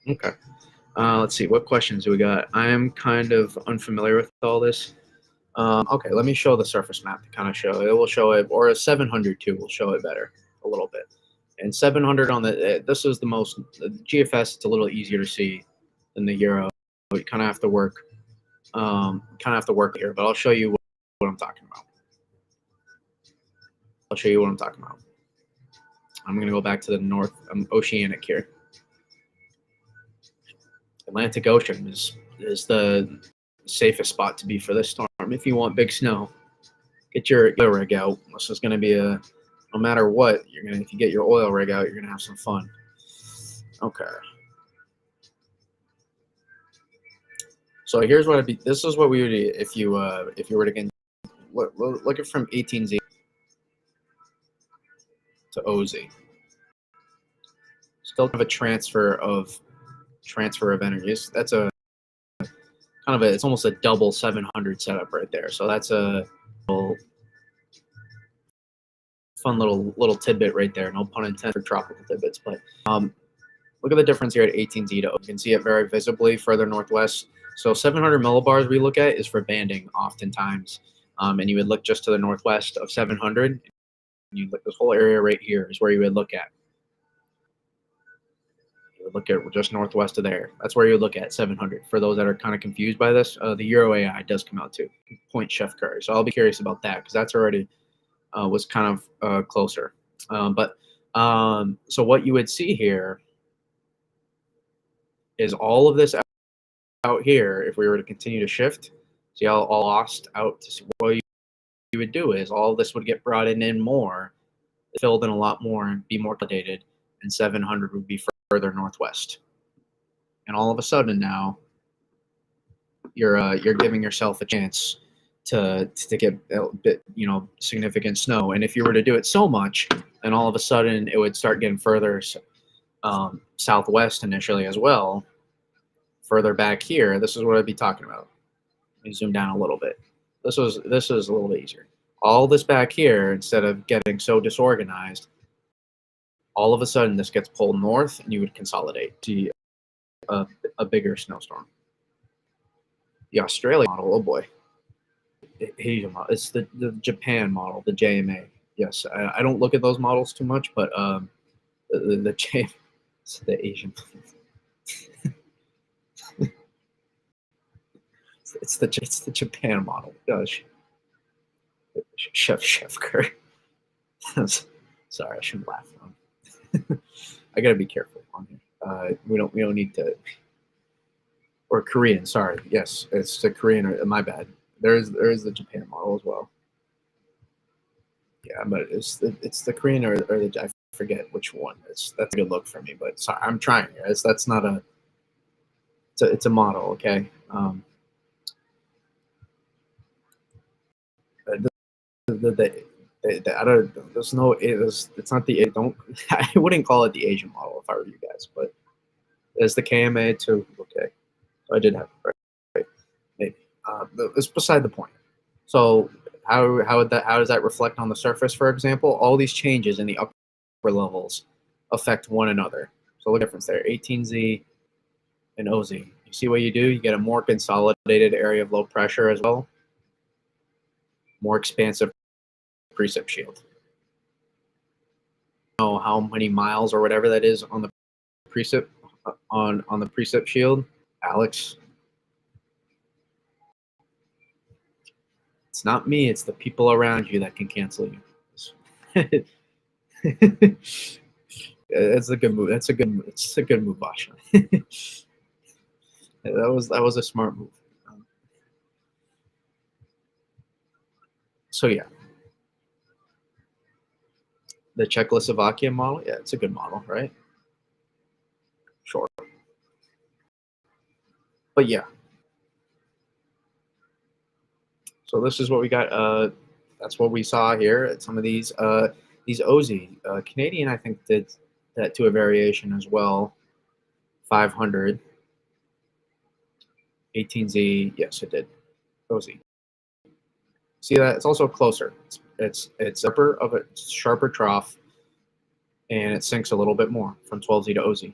Okay. Let's see. What questions do we got? I am kind of unfamiliar with all this. Okay, let me show the surface map to kind of show it. It will show it, or a 700 too will show it better a little bit. And 700 on this is the GFS. It's a little easier to see than the euro. You kind of have to work. Here, but I'll show you what I'm talking about. I'm going to go back to the north. Oceanic here. Atlantic Ocean is the safest spot to be for this storm. If you want big snow, get your oil rig out. This is going to be no matter what, if you get your oil rig out, you're going to have some fun. Okay. So here's what this is what we would do if you were to get look at from 18Z to OZ. Still have a transfer of energy. That's a kind of it's almost a double 700 setup right there. So that's a fun little tidbit right there. No pun intended for tropical tidbits, but look at the difference here at 18Z to O. You can see it very visibly further northwest. So 700 millibars we look at is for banding oftentimes. And you would look just to the northwest of 700. And you look, this whole area right here is where you would look at. You would look at just northwest of there. That's where you would look at 700. For those that are kind of confused by this, the Euro AI does come out too. Point Chef Curry. So I'll be curious about that because that's already was kind of closer. So what you would see here is all of this out here. If we were to continue to shift, see how all lost out. What you would do is all of this would get brought in more, filled in a lot more, and be more consolidated, and 700 would be further northwest. And all of a sudden now, you're giving yourself a chance to get a bit, significant snow. And if you were to do it so much, then all of a sudden it would start getting further southwest initially as well. Further back here, this is what I'd be talking about. Let me zoom down a little bit. This is a little bit easier. All this back here, instead of getting so disorganized, all of a sudden this gets pulled north, and you would consolidate to a bigger snowstorm. The Australia model, oh boy. Asian model. It's the Japan model, the JMA. Yes, I don't look at those models too much, but the Asian. it's the Japan model. Gosh, Chef Curry. Sorry, I shouldn't laugh. I gotta be careful on here. We don't need to. Or Korean. Sorry. Yes, it's the Korean. My bad. There is the Japan model as well. Yeah, but it's the Korean or the, I forget which one. That's a good look for me. But sorry, I'm trying here. That's not a. It's a model, okay. I don't. There's no. It's not the. Don't. I wouldn't call it the Asian model if I were you guys. But there's the KMA too. Okay, so I did have it right. Maybe. It's beside the point. So how does that reflect on the surface? For example, all these changes in the upper levels affect one another. So look at the difference there. 18Z and OZ. You see what you do? You get a more consolidated area of low pressure as well. More expansive precip shield. Know how many miles or whatever that is on the precip on the precip shield, Alex? It's not me. It's the people around you that can cancel you. That's a good move. It's a good move, Basha. that was a smart move. So yeah, the Czechoslovakia model. Yeah, it's a good model, right? Sure. But yeah. So this is what we got. That's what we saw here at some of these OZ. Canadian, I think, did that to a variation as well. 500. 18Z, yes, it did. OZ. See that? It's also closer. It's sharper trough, and it sinks a little bit more from 12Z to OZ.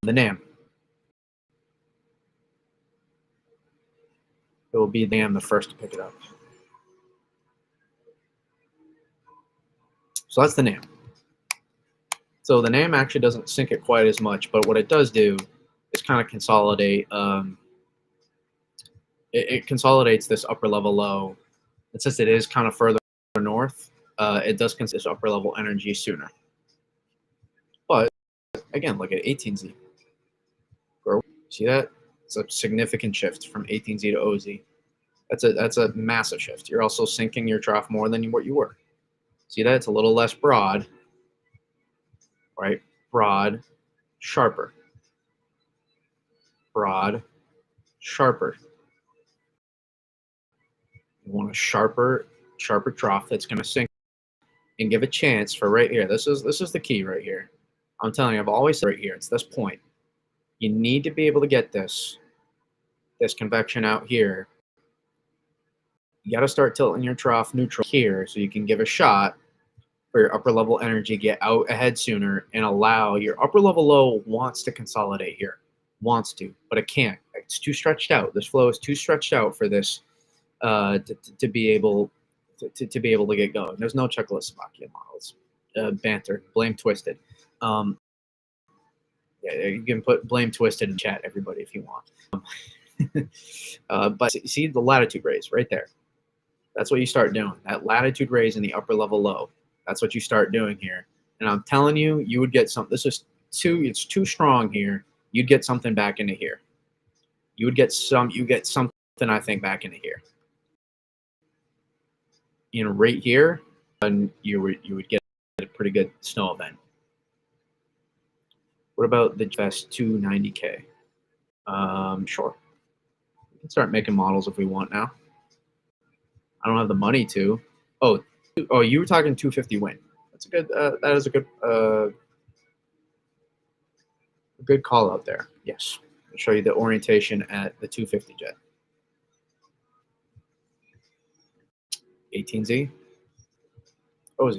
The NAM. It will be the first to pick it up. So that's the NAM. So the NAM actually doesn't sink it quite as much, but what it does do is kind of consolidate. It consolidates this upper level low. And since it is kind of further north, it does consider this upper level energy sooner. But again, look at 18Z. See that? It's a significant shift from 18Z to OZ. That's a massive shift. You're also sinking your trough more than what you were. See that? It's a little less broad, right? Broad, sharper. Broad, sharper. You want a sharper trough that's going to sink and give a chance for right here. This is the key right here. I'm telling you, I've always said right here. It's this point. You need to be able to get this convection out here You got to start tilting your trough neutral here so you can give a shot for your upper level energy, get out ahead sooner, and allow your upper level low wants to consolidate here. Wants to, but it can't. It's too stretched out. This flow is too stretched out for this to be able to be able to get going. There's no Czechoslovakian models. Banter, blame Twisted. Yeah, you can put blame Twisted in chat, everybody, if you want. But see the latitude raise right there. That's what you start doing. That latitude raise in the upper level low. That's what you start doing here. And I'm telling you, you would get something. This is it's too strong here. You'd get something back into here. You get something, I think, back into here. You know, right here, and you would get a pretty good snow event. What about the Fest 290K? Sure. We can start making models if we want now. I don't have the money to. Oh, you were talking 250 wind. That's a good. That is a good call out there. Yes, I'll show you the orientation at the 250 jet. 18Z. OZ.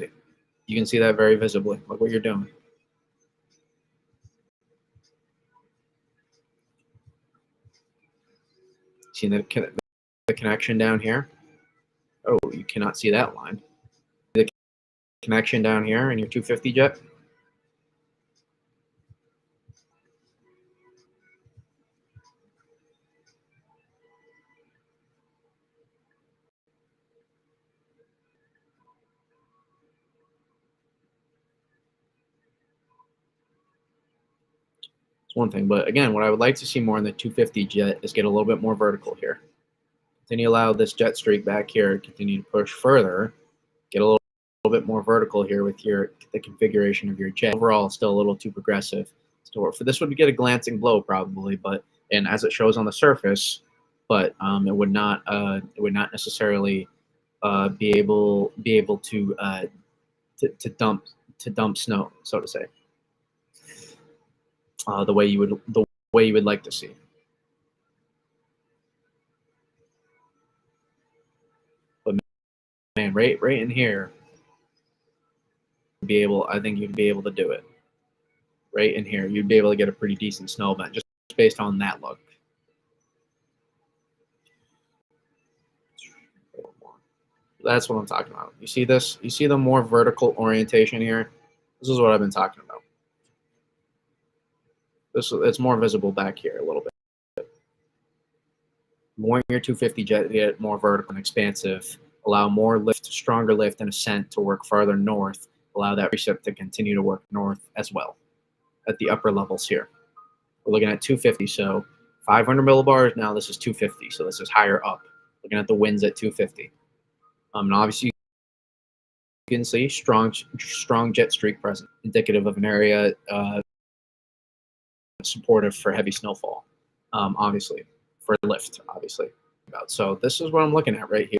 You can see that very visibly. Look what you're doing. See the connection down here? Oh, you cannot see that line. The connection down here in your 250 jet. It's one thing, but again, what I would like to see more in the 250 jet is get a little bit more vertical here. Continue to allow this jet streak back here, continue to push further, get a little bit more vertical here with the configuration of your jet. Overall, still a little too progressive. For this would get a glancing blow probably, and as it shows on the surface, but it would not necessarily be able to dump snow, so to say, the way you would like to see. But man, right in here, I think you'd be able to do it. Right in here, you'd be able to get a pretty decent snow event just based on that look. That's what I'm talking about. You see this? You see the more vertical orientation here? This is what I've been talking about. It's more visible back here a little bit. More your 250 jet to get more vertical and expansive, allow more lift, stronger lift and ascent to work farther north, allow that precip to continue to work north as well at the upper levels here. We're looking at 250, so 500 millibars. Now this is 250, so this is higher up. Looking at the winds at 250. And obviously you can see strong jet streak present, indicative of an area supportive for heavy snowfall, obviously, for lift, obviously. So this is what I'm looking at right here.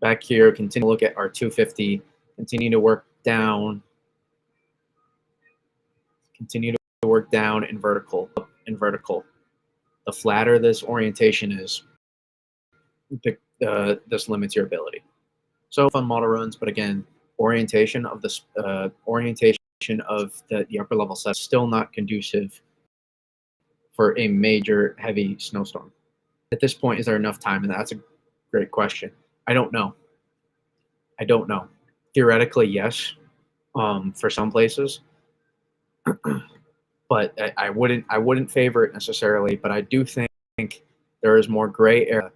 Back here, continue to look at our 250, continue to work down, continue to work down in vertical, up in vertical. The flatter this orientation is, this limits your ability. So fun model runs, but again, orientation of the upper level set is still not conducive for a major heavy snowstorm. At this point, is there enough time? And that's a great question. I don't know. Theoretically, yes, for some places, but I wouldn't favor it necessarily. But I do think there is more gray area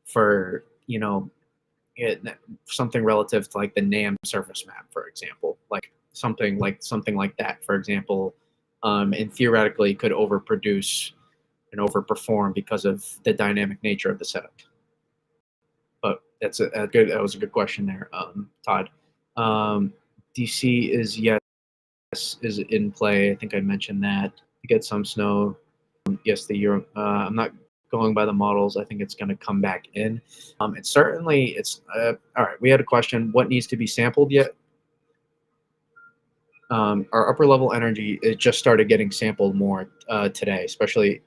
for something relative to like the NAM surface map, for example, like something like that, for example, and theoretically could overproduce and overperform because of the dynamic nature of the setup. But that was a good question there, Todd. DC is in play. I think I mentioned that. To get some snow. Yes, the Euro. I'm not going by the models. I think it's going to come back in. All right. We had a question. What needs to be sampled yet? Our upper level energy, it just started getting sampled more today, especially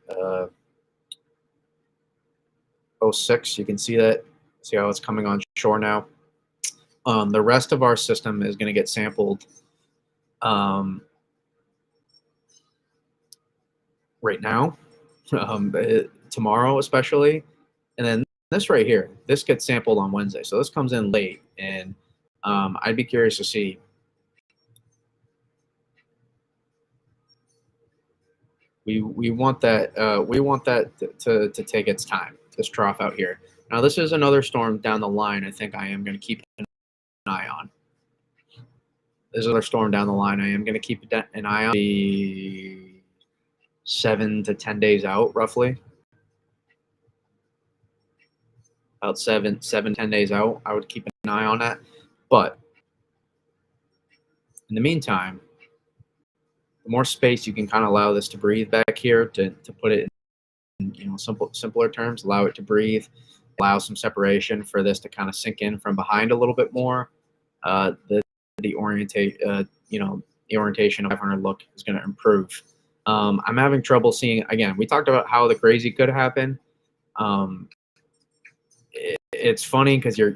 06. You can see that See how it's coming on shore now. The rest of our system is going to get sampled um, right now, tomorrow especially, and then this right here, this gets sampled on Wednesday. So this comes in late, and I'd be curious to see. We want that to take its time. This trough out here. Now this is another storm down the line. I think I am going to keep an eye on. There's another storm down the line. I am going to keep an eye on. The 7 to 10 days out, roughly. About 10 days out, I would keep an eye on that. But in the meantime, the more space you can kind of allow this to breathe back here, to put it in simpler terms, allow it to breathe, allow some separation for this to kind of sink in from behind a little bit more. The orientation of 500 look is going to improve. I'm having trouble seeing. Again, we talked about how the crazy could happen. It's funny because you're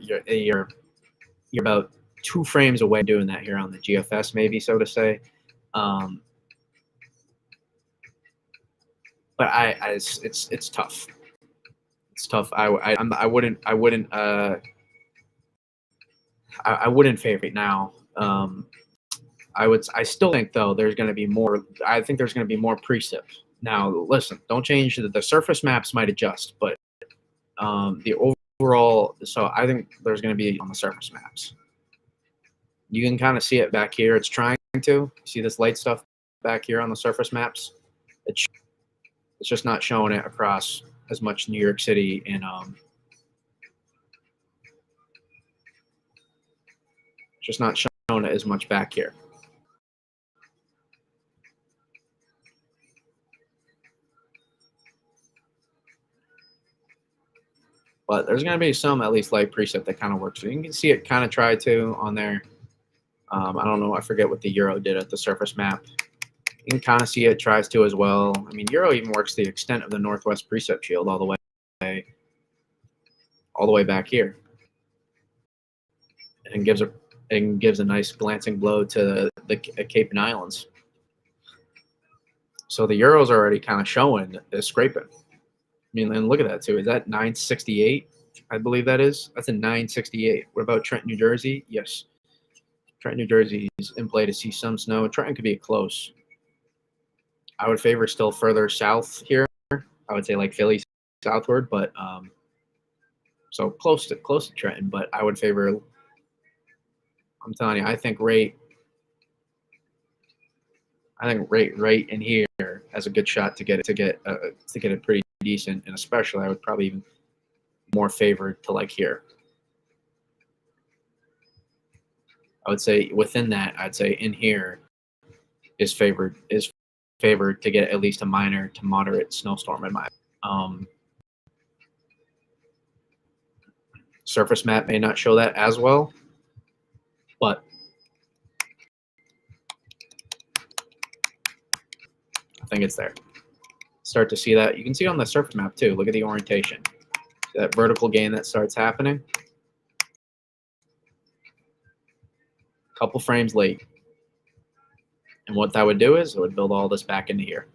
about 2 frames away doing that here on the GFS, maybe so to say. But it's tough. It's tough. I wouldn't favor it now. I still think though there's going to be more. I think there's going to be more precip. Now listen, don't change the surface maps might adjust, but the overall. So I think there's going to be on the surface maps. You can kind of see it back here. It's trying to see this light stuff back here on the surface maps. It's just not showing it across as much New York City and just not showing it as much back here. But there's going to be some at least light precip that kind of works. So you can see it kind of try to on there. I don't know. I forget what the Euro did at the surface map. You can kind of see it tries to as well. I mean, Euro even works the extent of the Northwest precip shield all the way back here, and gives a nice glancing blow to the Cape and Islands. So the Euro's already kind of showing is scraping. I mean, and look at that too. Is that 968? I believe that is. That's a 968. What about Trenton, New Jersey? Yes. Trenton, New Jersey is in play to see some snow. Trenton could be close. I would favor still further south here. I would say like Philly southward, but so close to Trenton. But I would favor. I'm telling you, I think right in here has a good shot to get it pretty decent, and especially I would probably even more favored to like here. I would say within that, I'd say in here is favored to get at least a minor to moderate snowstorm in my surface map may not show that as well, but I think it's there. Start to see that. You can see on the surface map too. Look at the orientation. See that vertical gain that starts happening. Couple frames late. And what that would do is it would build all this back into here.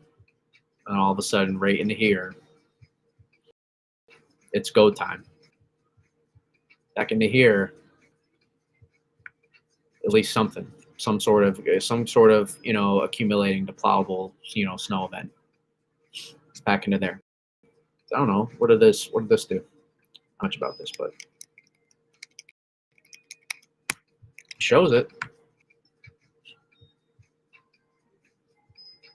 And all of a sudden, right into here, it's go time. Back into here, at least something. Some sort of accumulating to plowable, snow event. It's back into there. I don't know. What did this do? Not much about this, but shows it.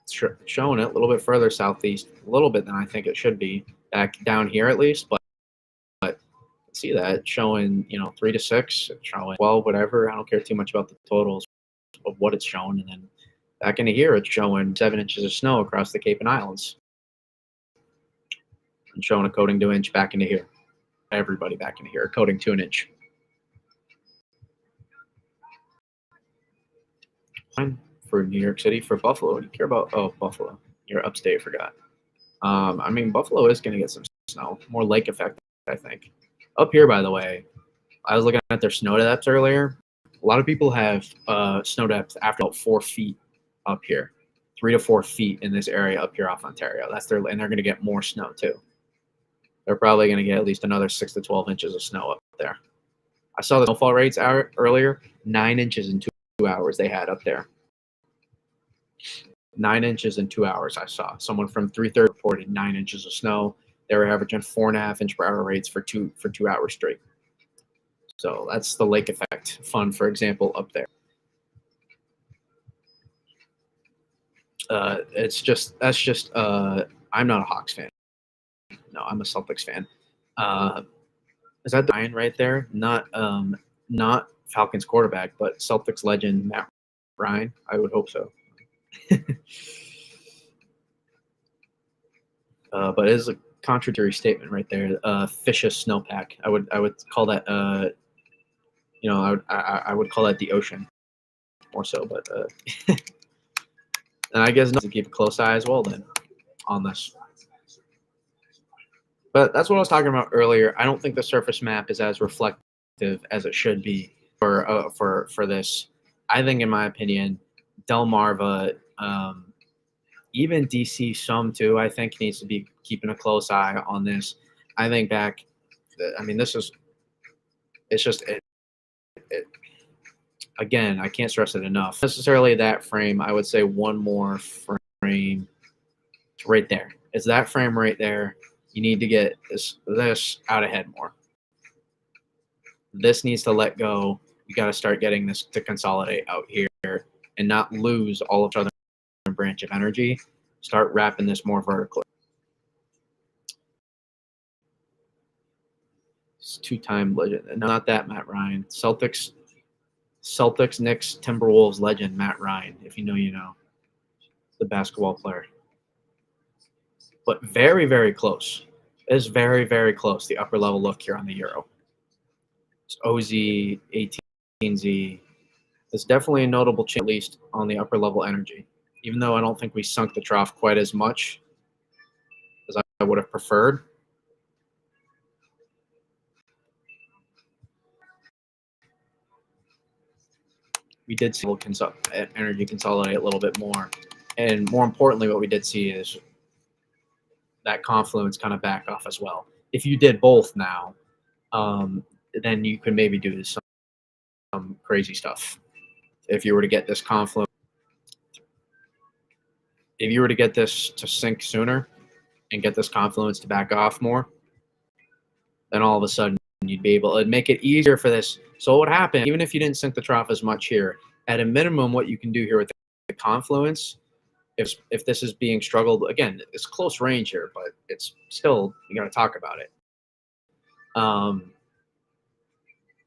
It's showing it a little bit further southeast, a little bit than I think it should be. Back down here at least, but see that it's showing 3 to 6, it's showing 12, whatever. I don't care too much about the totals of what it's showing, and then back into here it's showing 7 inches of snow across the Cape and Islands, and showing a coating 2 inch back into here. Everybody back into here, a coating 2 inch. For New York City, for Buffalo, what do you care about? Oh, Buffalo, you're upstate. Forgot. I mean, Buffalo is going to get some snow, more lake effect, I think. Up here, by the way, I was looking at their snow depths earlier. A lot of people have snow depth after about 4 feet up here, 3 to 4 feet in this area up here off Ontario. And they're going to get more snow too. They're probably going to get at least another 6 to 12 inches of snow up there. I saw the snowfall rates out earlier, 9 inches in 2 hours they had up there. 9 inches in 2 hours I saw. Someone from 3:30 reported 9 inches of snow. They were averaging 4.5 inch per hour rates for 2 hours straight. So that's the lake effect fun, for example, up there. I'm not a Hawks fan. No, I'm a Celtics fan. Is that Ryan right there? Not Falcons quarterback, but Celtics legend Matt Ryan. I would hope so. But it is a contradictory statement right there. Fishes snowpack. I would call that. I would call that the ocean more so. But and I guess to keep a close eye as well then on this. But that's what I was talking about earlier. I don't think the surface map is as reflective as it should be for this. I think, in my opinion, Delmarva, even DC some too, I think needs to be keeping a close eye on this. I think again, I can't stress it enough. Necessarily that frame, I would say one more frame right there. It's that frame right there. You need to get this out ahead more. This needs to let go. You got to start getting this to consolidate out here and not lose all of the other branch of energy. Start wrapping this more vertically. It's 2-time legend. Not that Matt Ryan. Celtics, Knicks, Timberwolves legend Matt Ryan. If you know, you know. The basketball player. But very, very close. It's very, very close. The upper level look here on the Euro. It's OZ, 18Z. It's definitely a notable change, at least on the upper level energy. Even though I don't think we sunk the trough quite as much as I would have preferred. We did see energy consolidate a little bit more. And more importantly, what we did see is that confluence kind of back off as well. If you did both now, then you could maybe do some crazy stuff. If you were to get this confluence, if you were to get this to sink sooner and get this confluence to back off more, then all of a sudden you'd be able to make it easier for this. So what would happen, even if you didn't sink the trough as much here, at a minimum, what you can do here with the confluence, if this is being struggled, again, it's close range here, but it's still, you got to talk about it.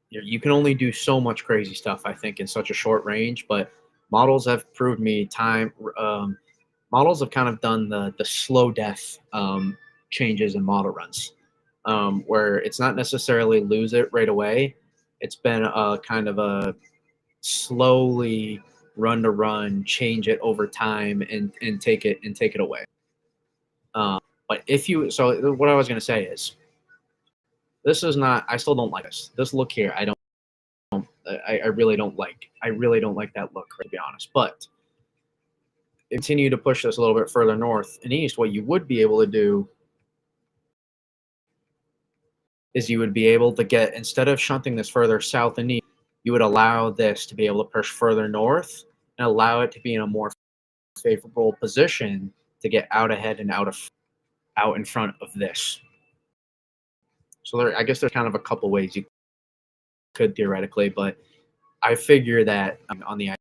You can only do so much crazy stuff, I think, in such a short range, but models have proved me models have kind of done the slow death changes in model runs, where it's not necessarily lose it right away. It's been a kind of a slowly run to run, change it over time, and take it away. But so what I was going to say is, this is not. I still don't like this. This look here, I really don't like. I really don't like that look, to be honest. But continue to push this a little bit further north and east. What you would be able to do is you would be able to get, instead of shunting this further south and east, you would allow this to be able to push further north and allow it to be in a more favorable position to get out ahead and out in front of this. So I guess there's kind of a couple ways you could theoretically, but I figure that on the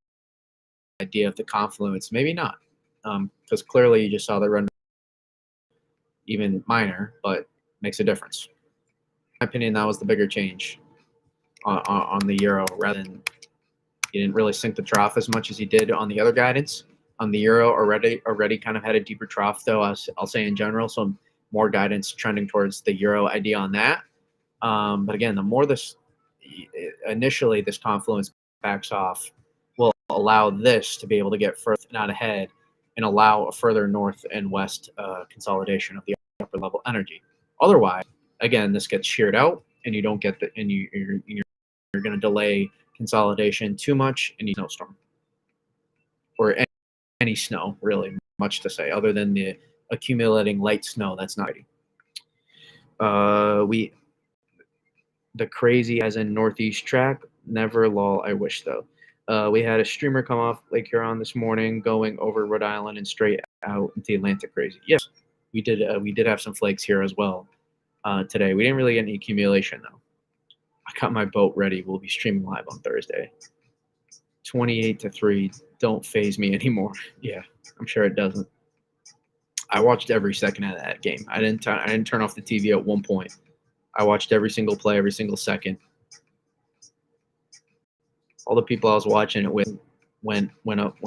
idea of the confluence, maybe not, because clearly you just saw the run even minor, but makes a difference. In my opinion, that was the bigger change on the Euro, rather than you didn't really sink the trough as much as you did on the other guidance. On the Euro already kind of had a deeper trough, though, I'll say in general, so more guidance trending towards the Euro idea on that. But again, the more initially this confluence backs off, will allow this to be able to get further and out ahead and allow a further north and west consolidation of the upper level energy. Otherwise, again, this gets sheared out and you don't get the and you're going to delay consolidation too much and you snowstorm or any snow really much to say other than the accumulating light snow that's not ready. We the crazy as in northeast track never lol. I wish though. We had a streamer come off Lake Huron this morning, going over Rhode Island and straight out into the Atlantic. Crazy. Yes, we did. We did have some flakes here as well today. We didn't really get any accumulation though. I got my boat ready. We'll be streaming live on Thursday. 28-3. Don't phase me anymore. Yeah, I'm sure it doesn't. I watched every second of that game. I didn't turn off the TV at one point. I watched every single play, every single second. All the people I was watching it with went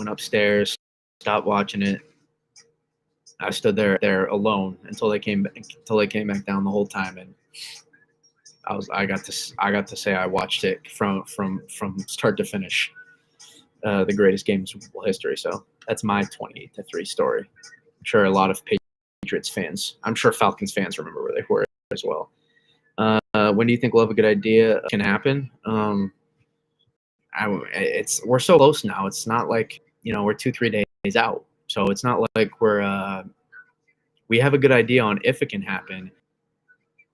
upstairs, stopped watching it. I stood there alone until they came back down the whole time, and I got to say I watched it from start to finish. The greatest game in Super Bowl history. So that's my 28-3 story. I'm sure a lot of Patriots fans, I'm sure Falcons fans remember where they were as well. When do you think Love a Good Idea can happen? We're so close now. It's not like we're 2-3 days out, so it's not like we have a good idea on if it can happen.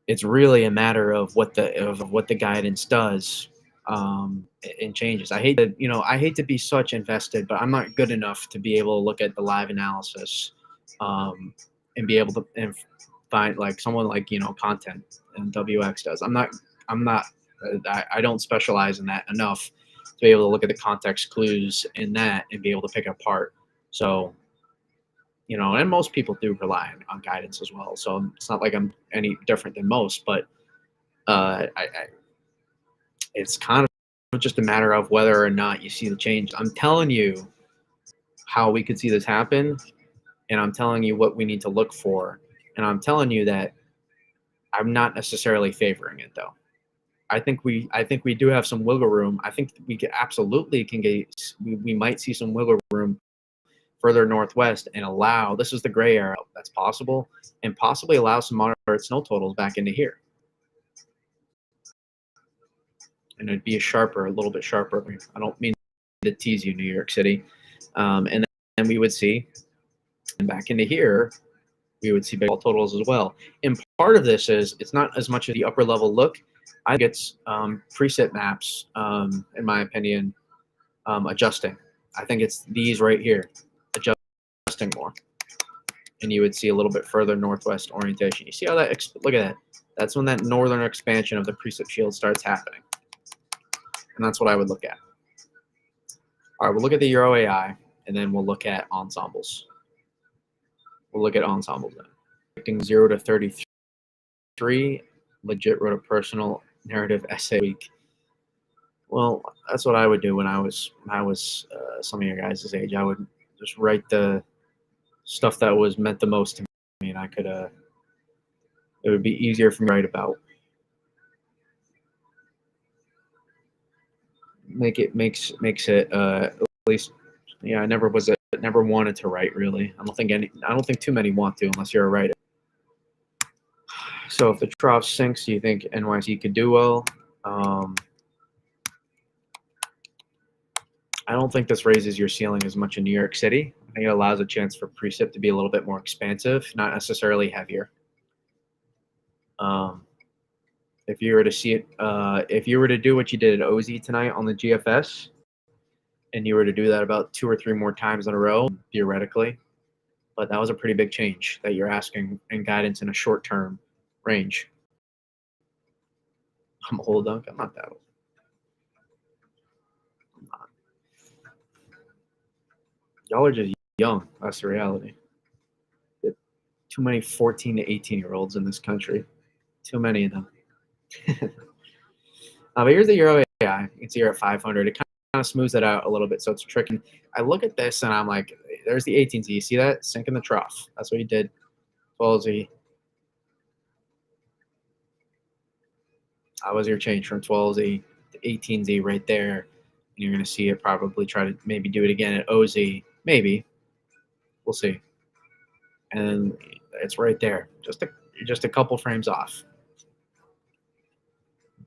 It's really a matter of what the guidance does and changes. I hate to be such invested, but I'm not good enough to be able to look at the live analysis and be able to find like someone like content and WX does. I don't specialize in that enough to be able to look at the context clues in that and be able to pick it apart. So, and most people do rely on guidance as well. So it's not like I'm any different than most, but it's kind of just a matter of whether or not you see the change. I'm telling you how we could see this happen, and I'm telling you what we need to look for, and I'm telling you that I'm not necessarily favoring it though. I think we do have some wiggle room. I think we absolutely can get. We might see some wiggle room further northwest and allow. This is the gray area that's possible, and possibly allow some moderate snow totals back into here. And it'd be a little bit sharper. I don't mean to tease you, New York City. And then we would see, and back into here, we would see big totals as well. And part of this is it's not as much of the upper level look. I think it's preset maps, in my opinion, adjusting. I think it's these right here, adjusting more. And you would see a little bit further northwest orientation. You see how that, look at that. That's when that northern expansion of the precip shield starts happening. And that's what I would look at. All right, we'll look at the Euro AI, and then we'll look at ensembles. We'll look at ensembles then. Predicting 0 to 33, legit wrote a personal narrative essay week. Well, that's what I would do when I was some of your guys' age. I would just write the stuff that was meant the most to me, and I could it would be easier for me to write about. Makes it at least, yeah. I never wanted to write really. I don't think too many want to unless you're a writer. So if the trough sinks, do you think NYC could do well? I don't think this raises your ceiling as much in New York City. I think it allows a chance for precip to be a little bit more expansive, not necessarily heavier. If you were to see it, if you were to do what you did at OZ tonight on the GFS, and you were to do that about 2 or 3 more times in a row, theoretically, but that was a pretty big change that you're asking in guidance in a short-term range. I'm old, Dunk. I'm not that old. I'm not. Y'all are just young. That's the reality. Too many 14 to 18-year-olds in this country. Too many of them. But here's the Euro AI. You can see here at 500. It kind of smooths it out a little bit, so it's tricky. I look at this and I'm like, there's the 18Z. You see that? Sink in the trough. That's what he did. 12Z. That was your change from 12Z to 18Z right there. And you're going to see it probably try to maybe do it again at OZ. Maybe. We'll see. And it's right there. Just a couple frames off.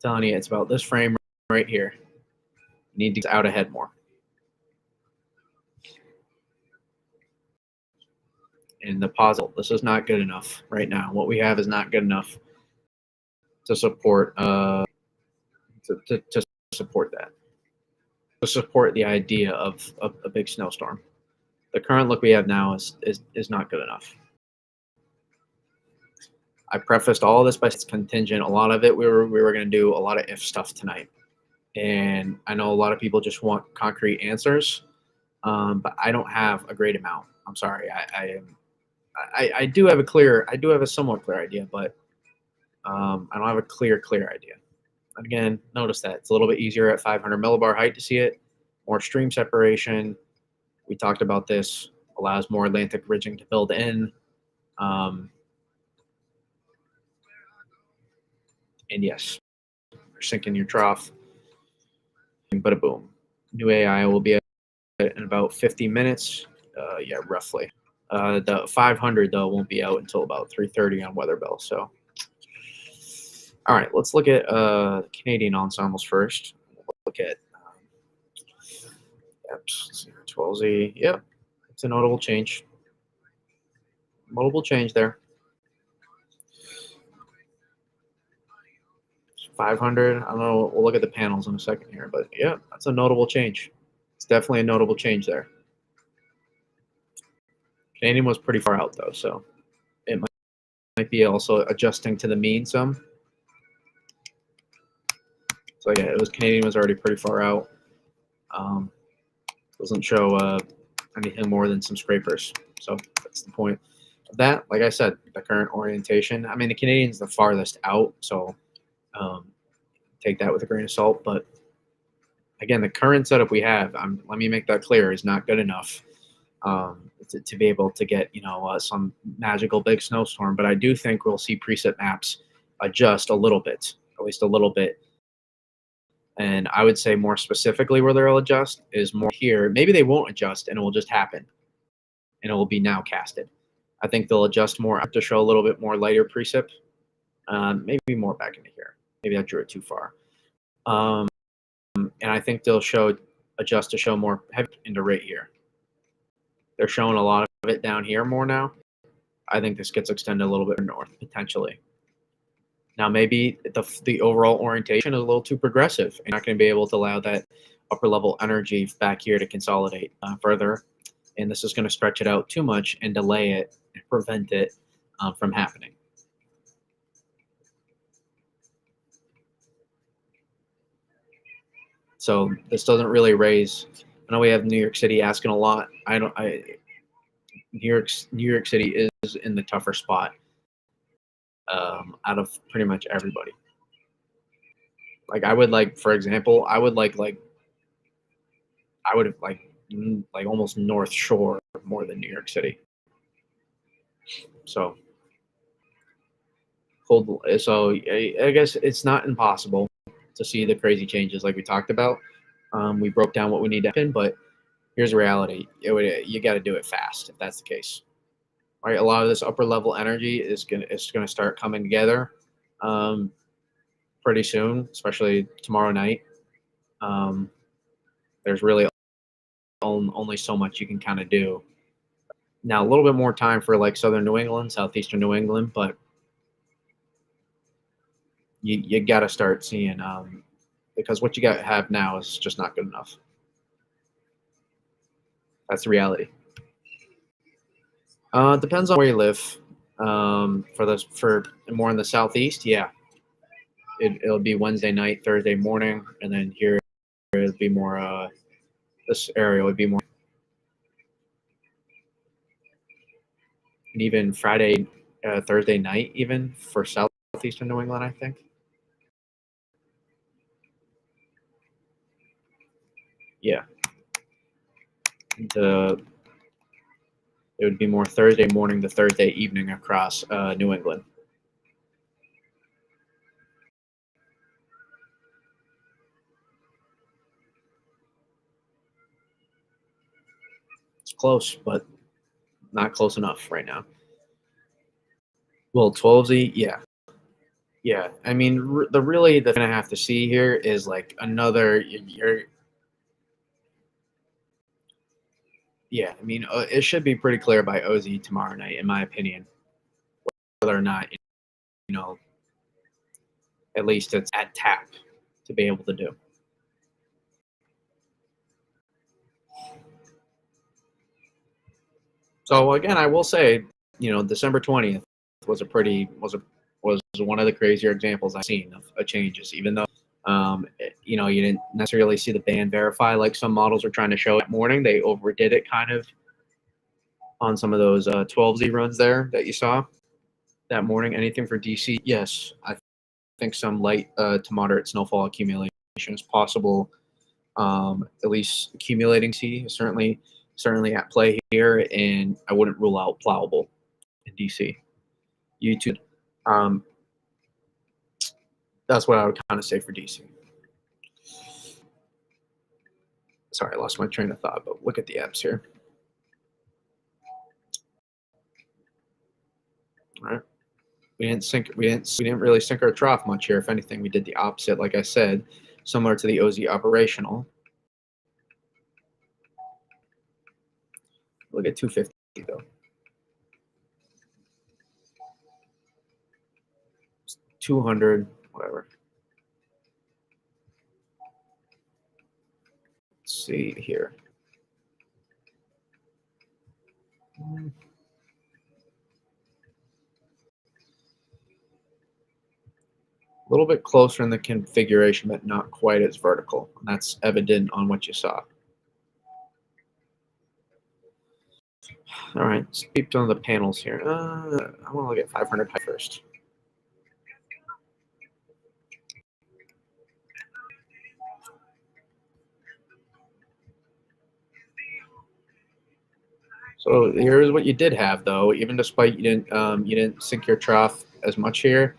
telling you, it's about this frame right here. You need to get out ahead more. And the positive, this is not good enough right now. What we have is not good enough to support to support that. To support the idea of a big snowstorm. The current look we have now is not good enough. I prefaced all of this by it's contingent. A lot of it we were going to do a lot of if stuff tonight, and I know a lot of people just want concrete answers, but I don't have a great amount. I'm sorry. I do have a somewhat clear idea, but I don't have a clear idea. Again, notice that it's a little bit easier at 500 millibar height to see it. More stream separation. We talked about this. Allows more Atlantic ridging to build in. And yes, you're sinking your trough. But a boom. New AI will be in about 50 minutes. Yeah, roughly. The 500 though won't be out until about 3:30 on Weather Bell. So, all right, let's look at Canadian ensembles first. We'll look at 12Z. Yep, it's a notable change. Notable change there. 500. I don't know. We'll look at the panels in a second here, but yeah, that's a notable change. It's definitely a notable change there. Canadian was pretty far out though, so it might be also adjusting to the mean some. So yeah, it was Canadian was already pretty far out. Doesn't show anything more than some scrapers. So that's the point of that. Like I said, the current orientation. I mean, the Canadian's the farthest out, so take that with a grain of salt. But again, the current setup we have, let me make that clear, is not good enough to be able to get some magical big snowstorm. But I do think we'll see preset maps adjust a little bit, at least a little bit. And I would say more specifically where they'll adjust is more here. Maybe they won't adjust and it will just happen and it will be now casted. I think they'll adjust more to show a little bit more lighter precip. Maybe more back into here. Maybe I drew it too far. And I think they'll adjust to show more heavy into right here. They're showing a lot of it down here more now. I think this gets extended a little bit north potentially. Now, maybe the overall orientation is a little too progressive. You're not going to be able to allow that upper level energy back here to consolidate further. And this is going to stretch it out too much and delay it and prevent it from happening. So this doesn't really raise. I know we have New York City asking a lot. New York City is in the tougher spot out of pretty much everybody. Like I would like, for example, I would like almost North Shore more than New York City. So I guess it's not impossible to see the crazy changes like we talked about. We broke down what we need to happen, but here's the reality. You got to do it fast if that's the case. Right? A lot of this upper level energy is gonna start coming together pretty soon, especially tomorrow night. There's really only so much you can kind of do. Now a little bit more time for like southern New England, southeastern New England, but you got to start seeing because what you have now is just not good enough. That's the reality. Depends on where you live. For more in the southeast, yeah, it'll be Wednesday night, Thursday morning, and then here it'll be more. This area would be more, and even Friday, Thursday night, even for southeastern New England, I think. Yeah. It would be more Thursday morning to Thursday evening across New England. It's close, but not close enough right now. Well, 12Z, yeah. Yeah, I mean, the really the thing I have to see here is like another. You're Yeah, I mean, it should be pretty clear by OZ tomorrow night, in my opinion, whether or not you know at least it's at tap to be able to do. So again, I will say, December 20th was a pretty was one of the crazier examples I've seen of changes. Even though you didn't necessarily see the band verify like some models are trying to show that morning. They overdid it kind of on some of those 12Z runs there that you saw that morning. Anything for DC? Yes, I think some light to moderate snowfall accumulation is possible. At least accumulating C is certainly at play here, and I wouldn't rule out plowable in DC. YouTube, um, that's what I would kind of say for DC. Sorry, I lost my train of thought, but look at the apps here. All right. We didn't really sink our trough much here. If anything, we did the opposite, like I said, similar to the OZ operational. Look at 250 though. 200, whatever. Let's see here. A little bit closer in the configuration, but not quite as vertical. And that's evident on what you saw. All right, let's peep down the panels here. I want to look at 500 high first. So here's what you did have, though. Even despite you didn't sink your trough as much here,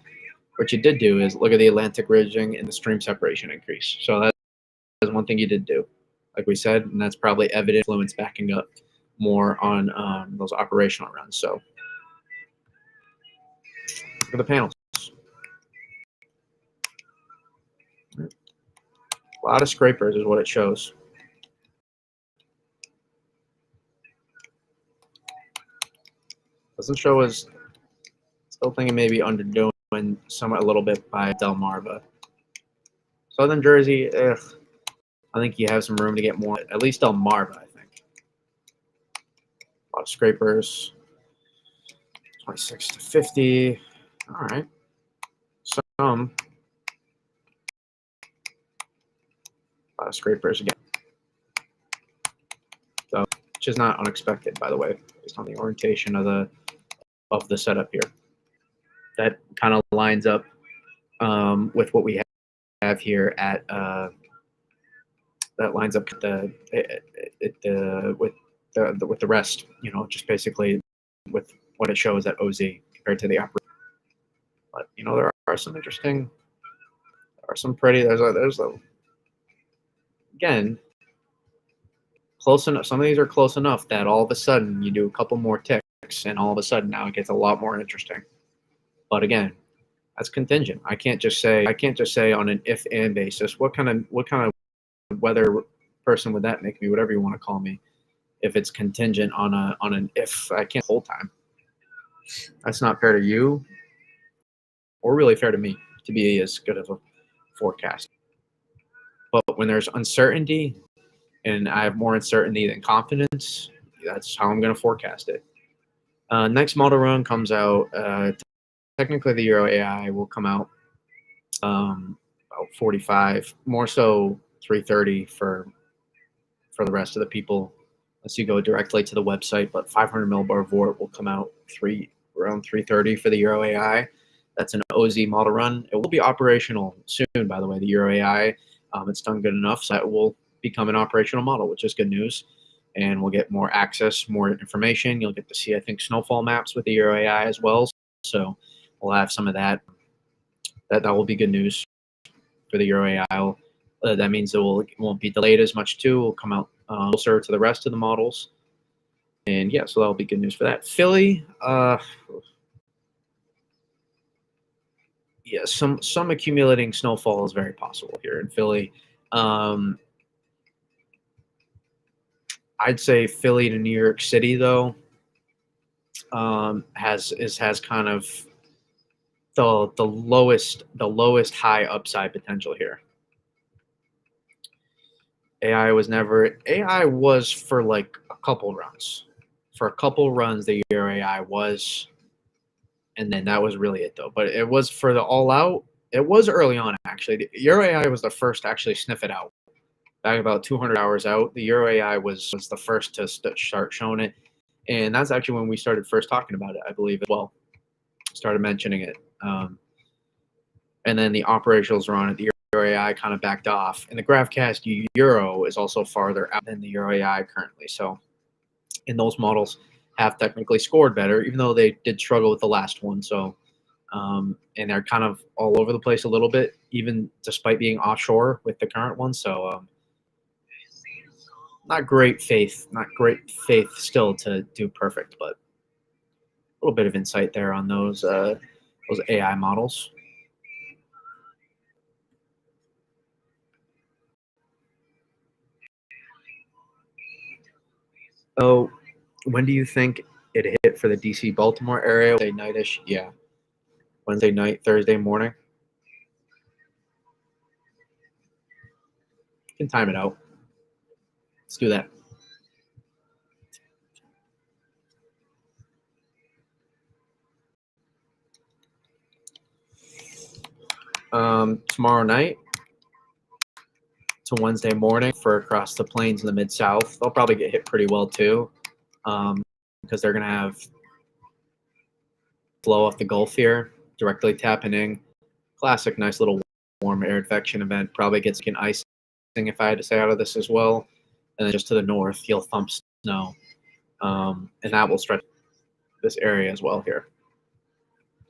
what you did do is look at the Atlantic ridging and the stream separation increase. So that's one thing you did do, like we said, and that's probably evident influence backing up more on those operational runs. So look at the panels. A lot of scrapers is what it shows. Doesn't show as still thinking maybe underdoing somewhat a little bit by Delmarva. Southern Jersey, I think you have some room to get more. At least Delmarva, I think. A lot of scrapers. 26 to 50. All right. Some. A lot of scrapers again. So, which is not unexpected, by the way, based on the orientation of the setup here. That kind of lines up with what we have here at that lines up with the rest. Just basically with what it shows at OZ compared to the opera. But there are some interesting, there are some pretty. There's a again close enough. Some of these are close enough that all of a sudden you do a couple more ticks, and all of a sudden now it gets a lot more interesting. But again, that's contingent. I can't just say on an if and basis. What kind of weather person would that make me? Whatever you want to call me. If it's contingent on an if, I can't hold time. That's not fair to you, or really fair to me to be as good of a forecast. But when there's uncertainty, and I have more uncertainty than confidence, that's how I'm going to forecast it. Next model run comes out. Technically, the Euro AI will come out about 45, more so 330 for the rest of the people. Unless you go directly to the website, but 500 millibar Vort will come out around 330 for the Euro AI. That's an OZ model run. It will be operational soon, by the way. The Euro AI, it's done good enough, so it will become an operational model, which is good news. And we'll get more access, more information. You'll get to see, I think, snowfall maps with the Euro AI as well. So we'll have some of that. That will be good news for the Euro AI. That means it won't be delayed as much too. It will come out closer to the rest of the models. And yeah, so that'll be good news for that. Philly, yeah, yeah, some accumulating snowfall is very possible here in Philly. Um, I'd say Philly to New York City though has kind of the lowest high upside potential here. AI was for like a couple runs. For a couple runs the year AI was, and then that was really it though. But it was for the all out. It was early on actually. The Euro AI was the first to actually sniff it out. Back about 200 hours out, the Euro AI was the first to start showing it, and that's actually when we started first talking about it, I believe as well. Started mentioning it, and then the operationals were on it. The Euro AI kind of backed off, and the GraphCast Euro is also farther out than the Euro AI currently. So, and those models have technically scored better, even though they did struggle with the last one. So, and they're kind of all over the place a little bit, even despite being offshore with the current one. So, not great faith still to do perfect, but a little bit of insight there on those AI models. Oh, when do you think it hit for the DC Baltimore area? Wednesday nightish, yeah. Wednesday night, Thursday morning. You can time it out. Let's do that. Tomorrow night to Wednesday morning for across the plains in the mid South. They'll probably get hit pretty well too, because they're gonna have flow off the Gulf here, directly tapping in. Classic, nice little warm air advection event. Probably gets an icing if I had to say out of this as well. And then just to the north, you'll thump snow, and that will stretch this area as well here.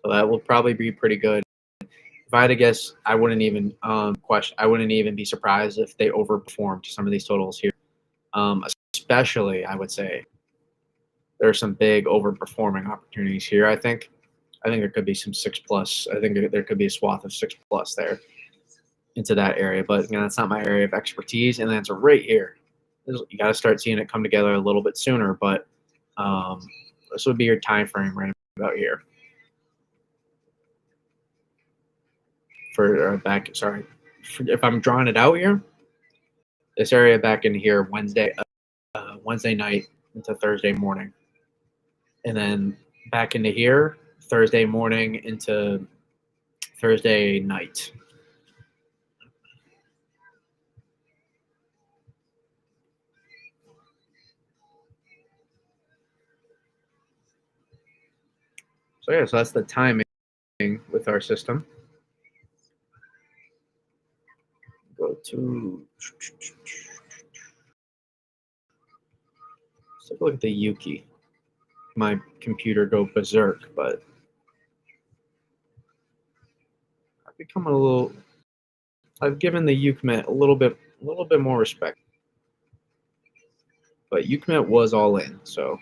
So that will probably be pretty good. If I had to guess, I wouldn't even question. I wouldn't even be surprised if they overperformed some of these totals here. Especially, I would say there are some big overperforming opportunities here. I think there could be some 6+. I think there could be a swath of 6+ there into that area, but that's not my area of expertise. And then it's right here. You got to start seeing it come together a little bit sooner, but this would be your time frame right about here. For back, sorry, if I'm drawing it out here, this area back in here Wednesday night into Thursday morning, and then back into here Thursday morning into Thursday night. So yeah, so that's the timing with our system. Go to, let's take a look at the Yuki. My computer go berserk, but I've given the UCMET a little bit more respect. But UCMET was all in, so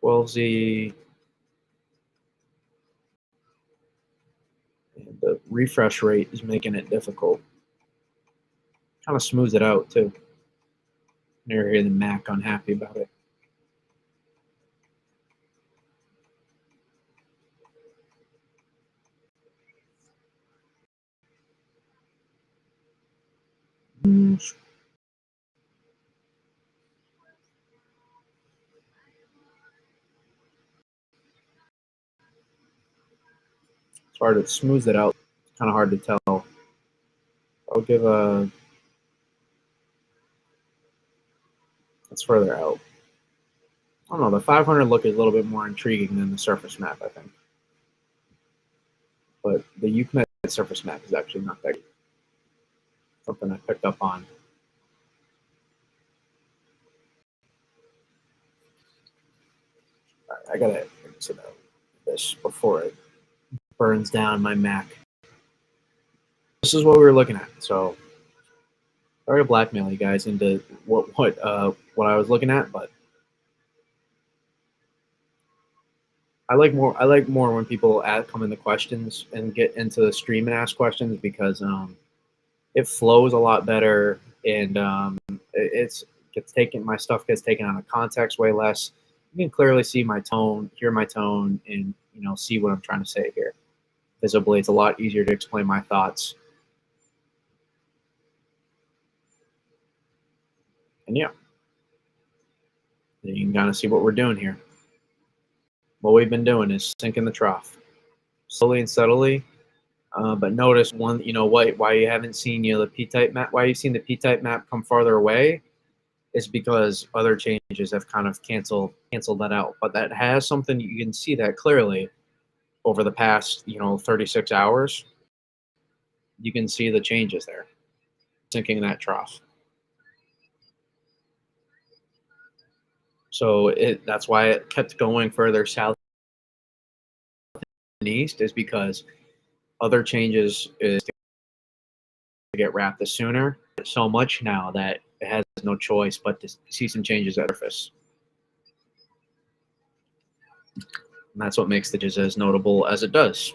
$12Z. And the refresh rate is making it difficult. Kind of smooths it out too. Never hear the Mac unhappy about it. It's hard. It smooths it out. It's kind of hard to tell. I'll give a. It's further out. I don't know. The 500 look is a little bit more intriguing than the surface map, I think. But the UCMET surface map is actually not that good. Something I picked up on. All right, I gotta exit out this before it burns down my Mac. This is what we were looking at. So sorry to blackmail you guys into what I was looking at, but I like more when people come into questions and get into the stream and ask questions, because it flows a lot better, and my stuff gets taken out of context way less. You can clearly see my tone, hear my tone, and see what I'm trying to say here visibly. It's a lot easier to explain my thoughts. And yeah, you can kind of see what we're doing here. What we've been doing is sinking the trough slowly and steadily. But notice why you haven't seen the P-type map. Why you've seen the P-type map come farther away is because other changes have kind of canceled that out. But that has something, you can see that clearly over the past 36 hours. You can see the changes there, sinking that trough. So that's why it kept going further south and east, is because other changes is to get wrapped sooner. So much now that it has no choice but to see some changes at the surface. And that's what makes the just as notable as it does.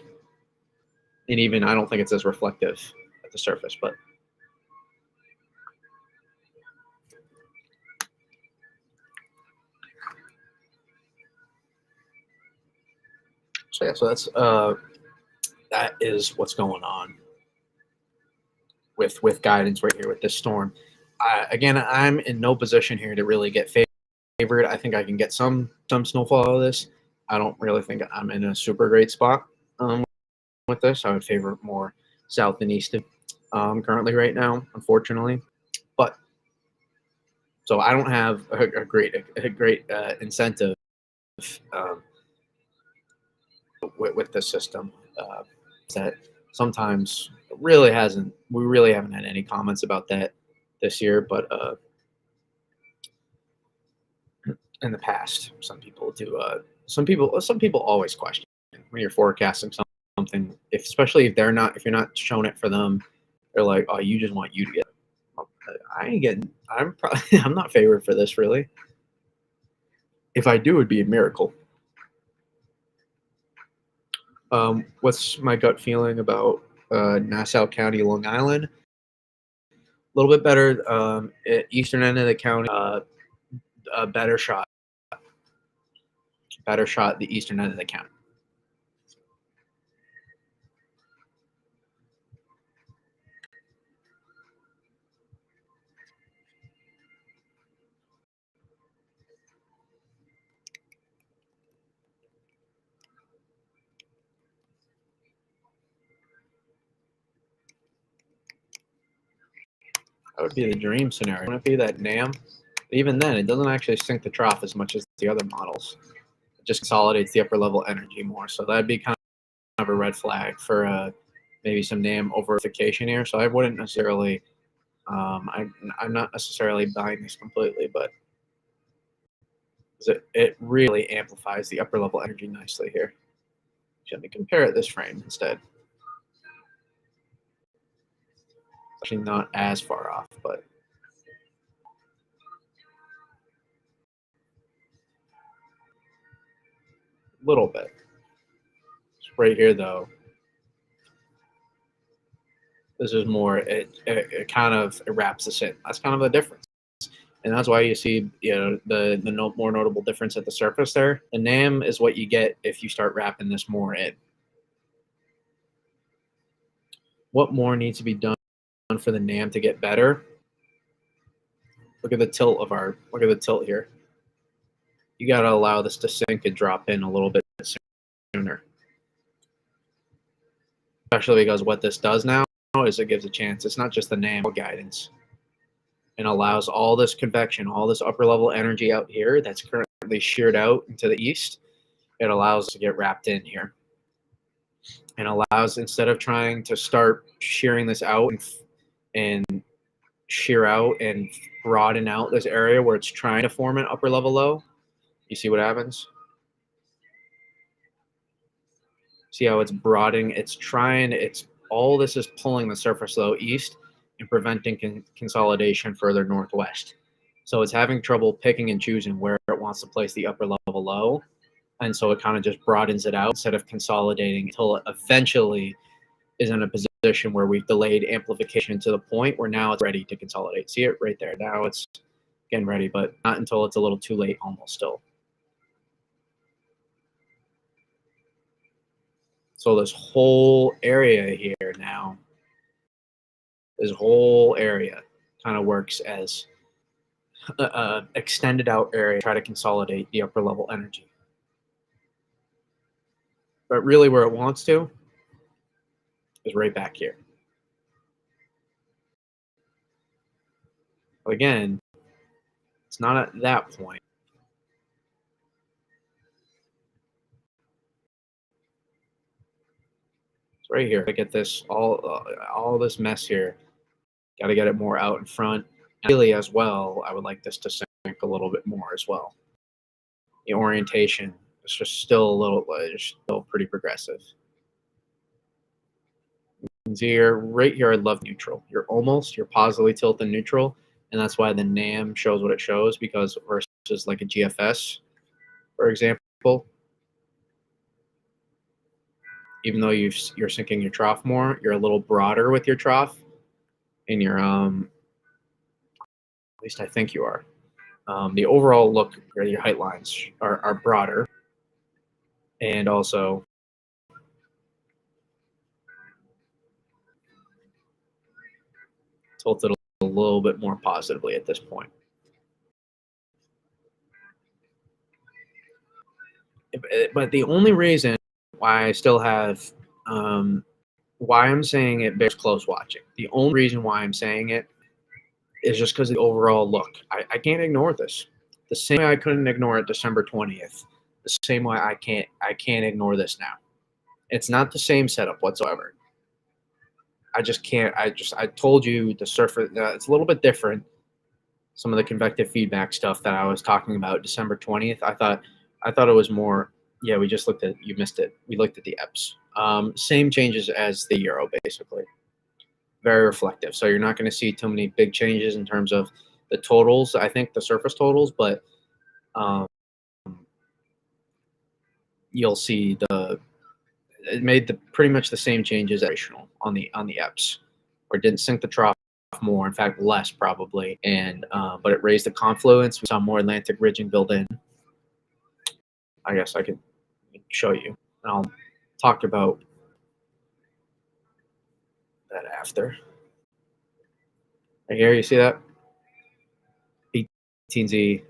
And even I don't think it's as reflective at the surface, but so yeah, so that is what's going on with guidance right here with this storm. Again, I'm in no position here to really get favored. I think I can get some snowfall out of this. I don't really think I'm in a super great spot with this. I would favor more south and east currently right now, unfortunately. But so I don't have a great incentive with this system. That sometimes we really haven't had any comments about that this year, but in the past, some people do. Some people always question when you're forecasting something, especially if you're not showing it for them. They're like, "Oh, you just want you to get." I ain't getting. I'm not favored for this really. If I do, it'd be a miracle. What's my gut feeling about Nassau County, Long Island? A little bit better. Eastern end of the county, a better shot. The eastern end of the county. That would be the dream scenario. Wouldn't it be that NAM? Even then, it doesn't actually sink the trough as much as the other models. It just consolidates the upper level energy more. So that'd be kind of a red flag for maybe some NAM overification here. So I wouldn't necessarily. I'm not necessarily buying this completely, but it really amplifies the upper level energy nicely here. Let me compare it this frame instead. Actually, not as far off, but a little bit. Right here, though, this is more. It kind of wraps this in. That's kind of the difference, and that's why you see the more notable difference at the surface there. The NAM is what you get if you start wrapping this more in. What more needs to be done for the NAM to get better? Look at the tilt here. You got to allow this to sink and drop in a little bit sooner. Especially because what this does now is it gives a chance. It's not just the NAM guidance. And allows all this convection, all this upper level energy out here that's currently sheared out into the east. It allows to get wrapped in here. And allows, instead of trying to start shearing this out and shear out and broaden out this area where it's trying to form an upper level low, you see what happens? See how it's broadening? It's all this is pulling the surface low east and preventing consolidation further northwest. So it's having trouble picking and choosing where it wants to place the upper level low. And so it kind of just broadens it out instead of consolidating until it eventually is in a position where we've delayed amplification to the point where now it's ready to consolidate. See it right there. Now it's getting ready, but not until it's a little too late almost still. So this whole area here now, this whole area kind of works as a extended out area to try to consolidate the upper level energy. But really where it wants to is right back here. Again, it's not at that point. It's right here. I get this all this mess here. Got to get it more out in front. And really, as well, I would like this to sink a little bit more as well. The orientation is just still a little, still pretty progressive. You can see here, right here, I love neutral. You're positively tilted neutral, and that's why the NAM shows what it shows, because versus like a GFS, for example, even though you're sinking your trough more, you're a little broader with your trough, and you're at least I think you are. The overall look, or your height lines are broader, and also tilted a little bit more positively at this point. But the only reason why I still have why I'm saying it bears close watching. The only reason why I'm saying it is just because of the overall look. I can't ignore this. The same way I couldn't ignore it December 20th. The same way I can't ignore this now. It's not the same setup whatsoever. I just can't. I told you the surface. It's a little bit different. Some of the convective feedback stuff that I was talking about December 20th. I thought it was more. Yeah, we just looked at. You missed it. We looked at the EPS. Same changes as the Euro, basically. Very reflective. So you're not going to see too many big changes in terms of the totals. I think the surface totals, but you'll see it made pretty much the same changes on the EPS, or didn't sink the trough more, in fact less probably, and but it raised the confluence. We saw more Atlantic ridging build in. I guess I could show you, and I'll talk about that after. Right here, you see that? 18Z,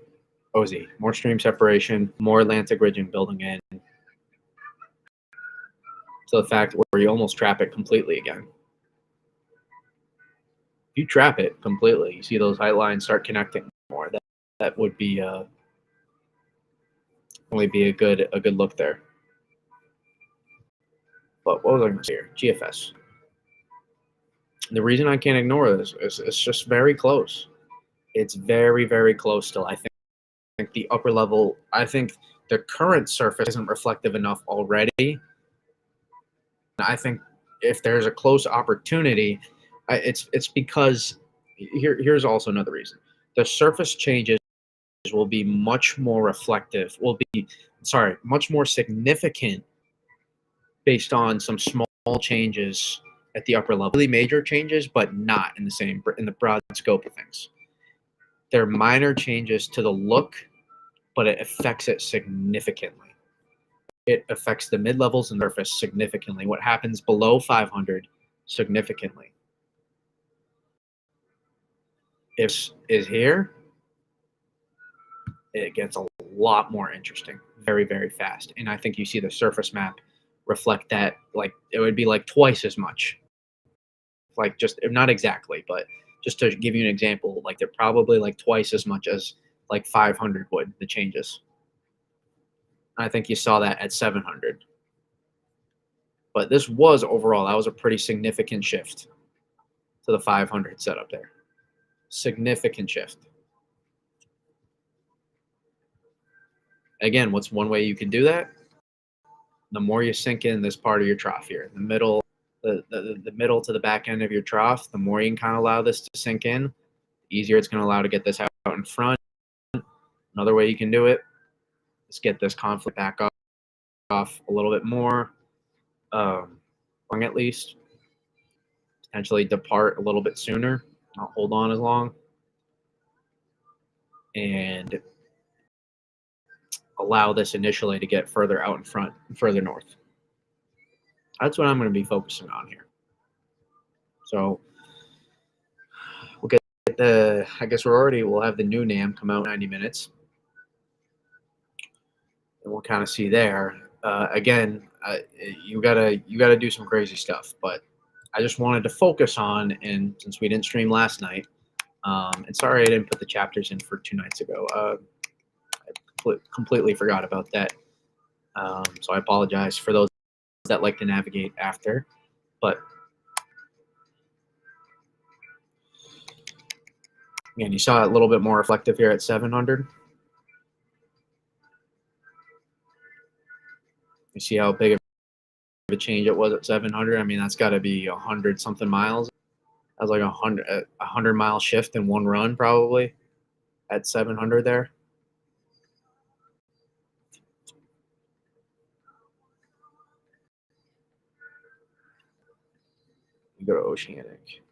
OZ, more stream separation, more Atlantic ridging building in, to the fact where you almost trap it completely again. If you trap it completely, you see those height lines start connecting more. That would be only be a good look there. But what was I going to say here? GFS. The reason I can't ignore this is it's just very close. It's very, very close still. I think the upper level, I think the current surface isn't reflective enough already. I think if there's a close opportunity, it's because here's also another reason. The surface changes will be much more reflective, much more significant based on some small changes at the upper level. Really major changes, but not in the broad scope of things. They're minor changes to the look, but it affects it significantly. It affects the mid-levels and surface significantly. What happens below 500 significantly. If is here, it gets a lot more interesting very, very fast. And I think you see the surface map reflect that. Like it would be like twice as much. Like just not exactly, but just to give you an example, like they're probably like twice as much as like 500 would, the changes. I think you saw that at 700. But this was overall, that was a pretty significant shift to the 500 setup there. Significant shift. Again, what's one way you can do that? the more you sink in this part of your trough here, the middle, the middle to the back end of your trough, the more you can kind of allow this to sink in, the easier it's going to allow to get this out in front. Another way you can do it is get this conflict back off a little bit more, at least, potentially depart a little bit sooner, not hold on as long, and allow this initially to get further out in front, further north. That's what I'm going to be focusing on here. So we'll get I guess we'll have the new NAM come out in 90 minutes. And we'll kind of see there. Again, you gotta do some crazy stuff, but I just wanted to focus on, and since we didn't stream last night, and sorry I didn't put the chapters in for 2 nights ago. I completely forgot about that. So I apologize for those that like to navigate after, but again, you saw it a little bit more reflective here at 700. You see how big of a change it was at 700. I mean, that's got to be 100 something miles. That was like a 100-mile shift in one run, probably at 700 there. You go to oceanic.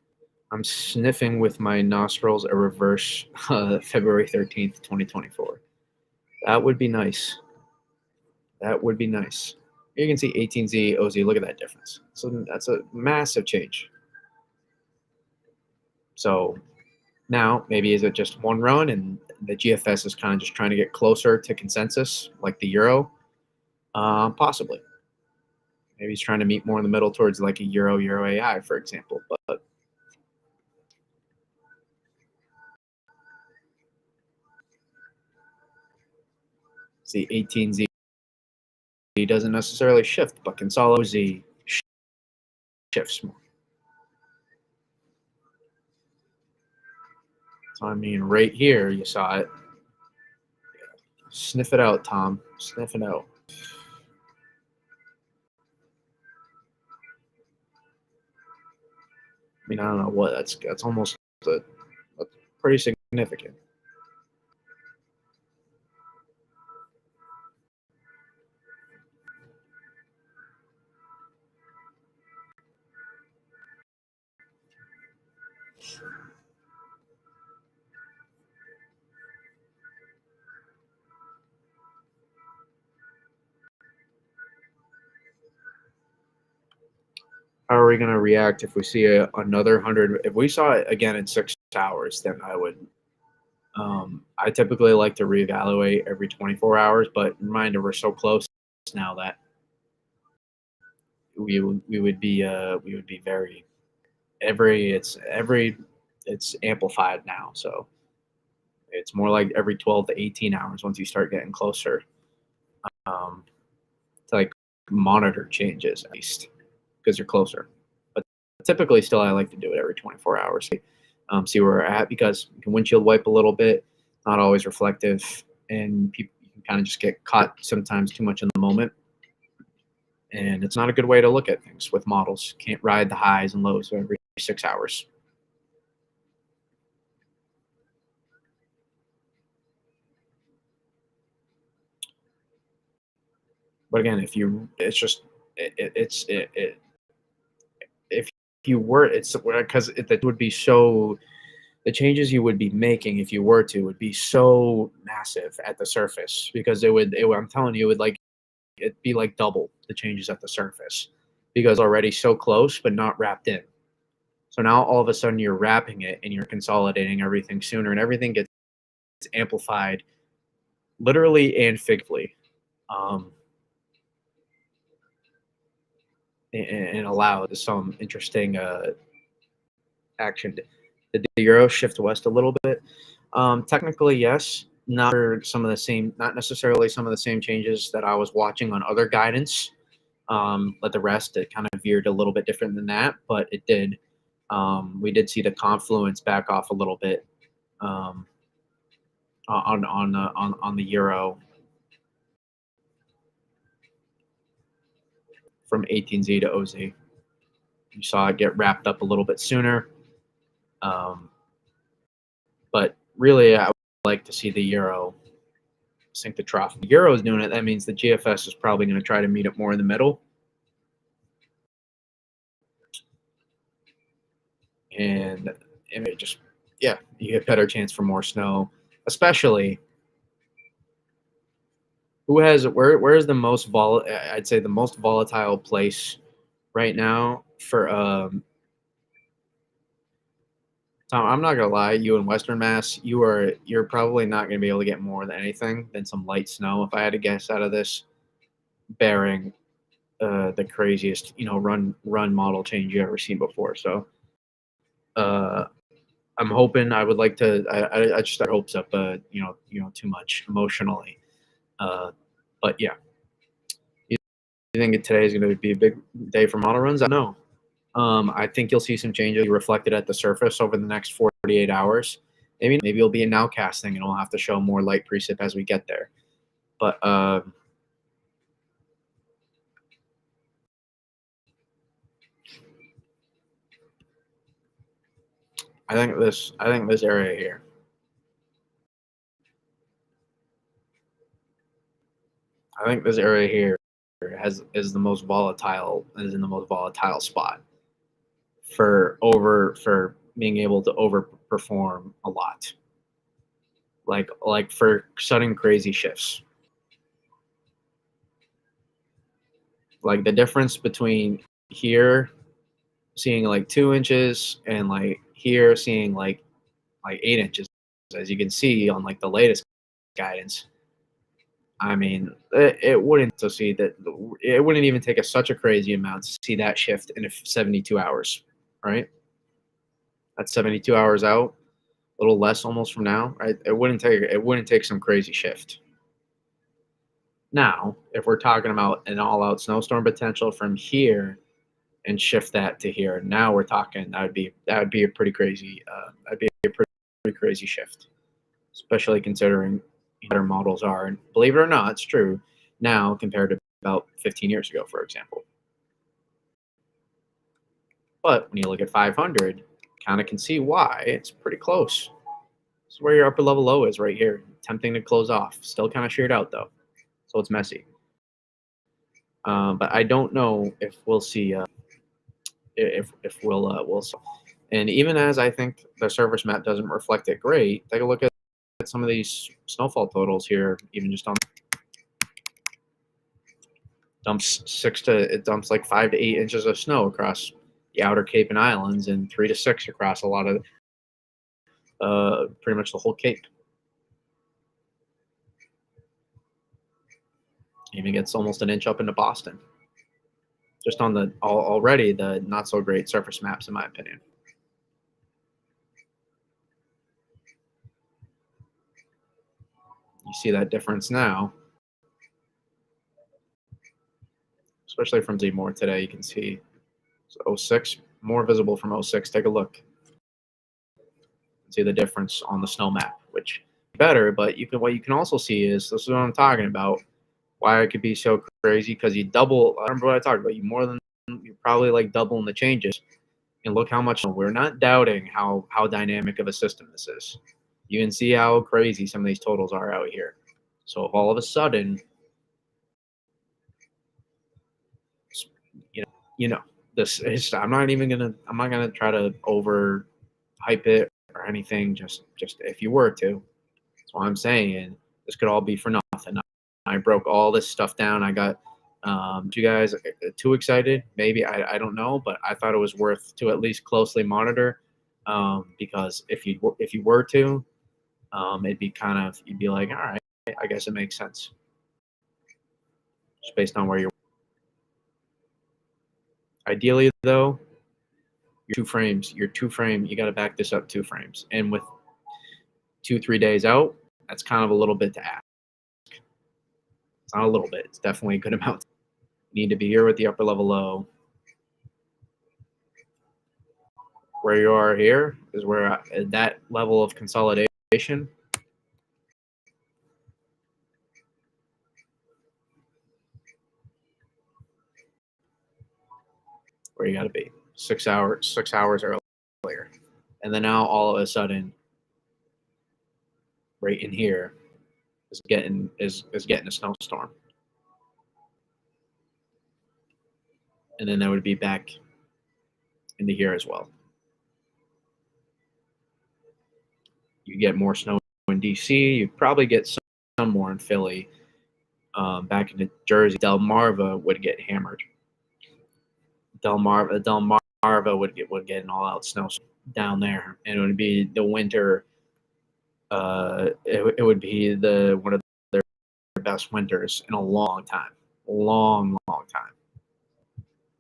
I'm sniffing with my nostrils a reverse February 13th, 2024. That would be nice. That would be nice. You can see 18Z, OZ. Look at that difference. So that's a massive change. So now maybe is it just one run and the GFS is kind of just trying to get closer to consensus like the Euro? Possibly. Maybe he's trying to meet more in the middle towards like a Euro AI, for example. But see, 18Z doesn't necessarily shift, but Consolo Z shifts more. So I mean, right here you saw it. Sniff it out, Tom. Sniff it out. I mean, I don't know what that's almost that's pretty significant. How are we going to react if we see another 100? If we saw it again in 6 hours, then I would. I typically like to reevaluate every 24 hours, but reminder, we're so close now that we would be very it's amplified now, so it's more like every 12 to 18 hours once you start getting closer to like monitor changes at least because you're closer. But typically, still, I like to do it every 24 hours. See where we're at because you can windshield wipe a little bit, not always reflective, and people you can kind of just get caught sometimes too much in the moment. And it's not a good way to look at things with models. Can't ride the highs and lows every 6 hours. But again, if you, it's just, if you were, it's because it would be so, the changes you would be making if you were to would be so massive at the surface because I'm telling you, it'd be like double the changes at the surface because already so close, but not wrapped in. So now all of a sudden you're wrapping it and you're consolidating everything sooner and everything gets amplified literally and figuratively. And allow some interesting action. Did the Euro shift west a little bit? Technically, yes. Not necessarily some of the same changes that I was watching on other guidance. But the rest, it kind of veered a little bit different than that, but it did. We did see the confluence back off a little bit on the Euro. from 18Z to OZ. You saw it get wrapped up a little bit sooner. But really, I would like to see the euro sink the trough. The euro is doing it. That means the GFS is probably going to try to meet it more in the middle. And it just, yeah, you get better chance for more snow, especially where is the most I'd say the most volatile place right now for Tom, I'm not gonna lie, you in Western Mass, you're probably not gonna be able to get more than anything than some light snow if I had to guess out of this, bearing the craziest, run model change you ever seen before. So uh I'm hoping, I would like to, I just got hopes up, too much emotionally. But yeah, you think today is going to be a big day for model runs? I don't know. I think you'll see some changes reflected at the surface over the next 48 hours. Maybe it'll be a nowcasting and we'll have to show more light precip as we get there. But I think this area here. I think this area here is the most volatile, is in the most volatile spot for being able to overperform a lot. Like for sudden crazy shifts. Like the difference between here seeing like 2 inches and like here seeing like 8 inches, as you can see on like the latest guidance. I mean, it wouldn't to see that, it wouldn't even take us such a crazy amount to see that shift in 72 hours, right? That's 72 hours out, a little less almost from now, right? It wouldn't take some crazy shift. Now, if we're talking about an all-out snowstorm potential from here and shift that to here, now we're talking, that would be a pretty crazy that'd be a pretty crazy shift, especially considering better models are, and believe it or not, it's true now compared to about 15 years ago, for example. But when you look at 500, kind of can see why it's pretty close. This is where your upper level low is right here, tempting to close off. Still kind of sheared out though, so it's messy. But I don't know if we'll see if we'll see. And even as I think the surface map doesn't reflect it great, take a look at some of these snowfall totals here. Even just on it dumps like 5 to 8 inches of snow across the outer Cape and Islands, and 3 to 6 across a lot of pretty much the whole Cape. Even gets almost an inch up into Boston, just on the already the not so great surface maps, in my opinion. You see that difference now, especially from Z more today. You can see 06 more visible from 06. Take a look. See the difference on the snow map, which better, but what you can also see is, this is what I'm talking about, why it could be so crazy, because you double, I remember what I talked about, you're probably like doubling the changes, and look how much, we're not doubting how dynamic of a system this is. You can see how crazy some of these totals are out here. So if all of a sudden, this is, I'm not gonna try to over hype it or anything. Just if you were to, that's what I'm saying. This could all be for nothing. I broke all this stuff down. I got you guys too excited. Maybe I don't know, but I thought it was worth to at least closely monitor, because if you were to, it'd be you'd be like, all right, I guess it makes sense, just based on where you're. Ideally, though, your two frame, you got to back this up 2 frames, and with 2-3 days out, that's kind of a little bit to ask. It's not a little bit, it's definitely a good amount. You need to be here with the upper level low. Where you are here is where that level of consolidation where you got to be 6 hours earlier, and then now all of a sudden, right in here, is getting a snowstorm, and then that would be back into here as well. You get more snow in DC. You'd probably get some more in Philly. Back in Jersey, Delmarva would get hammered. Delmarva would get an all-out snow down there, and it would be the winter. It would be one of their best winters in a long time, long time.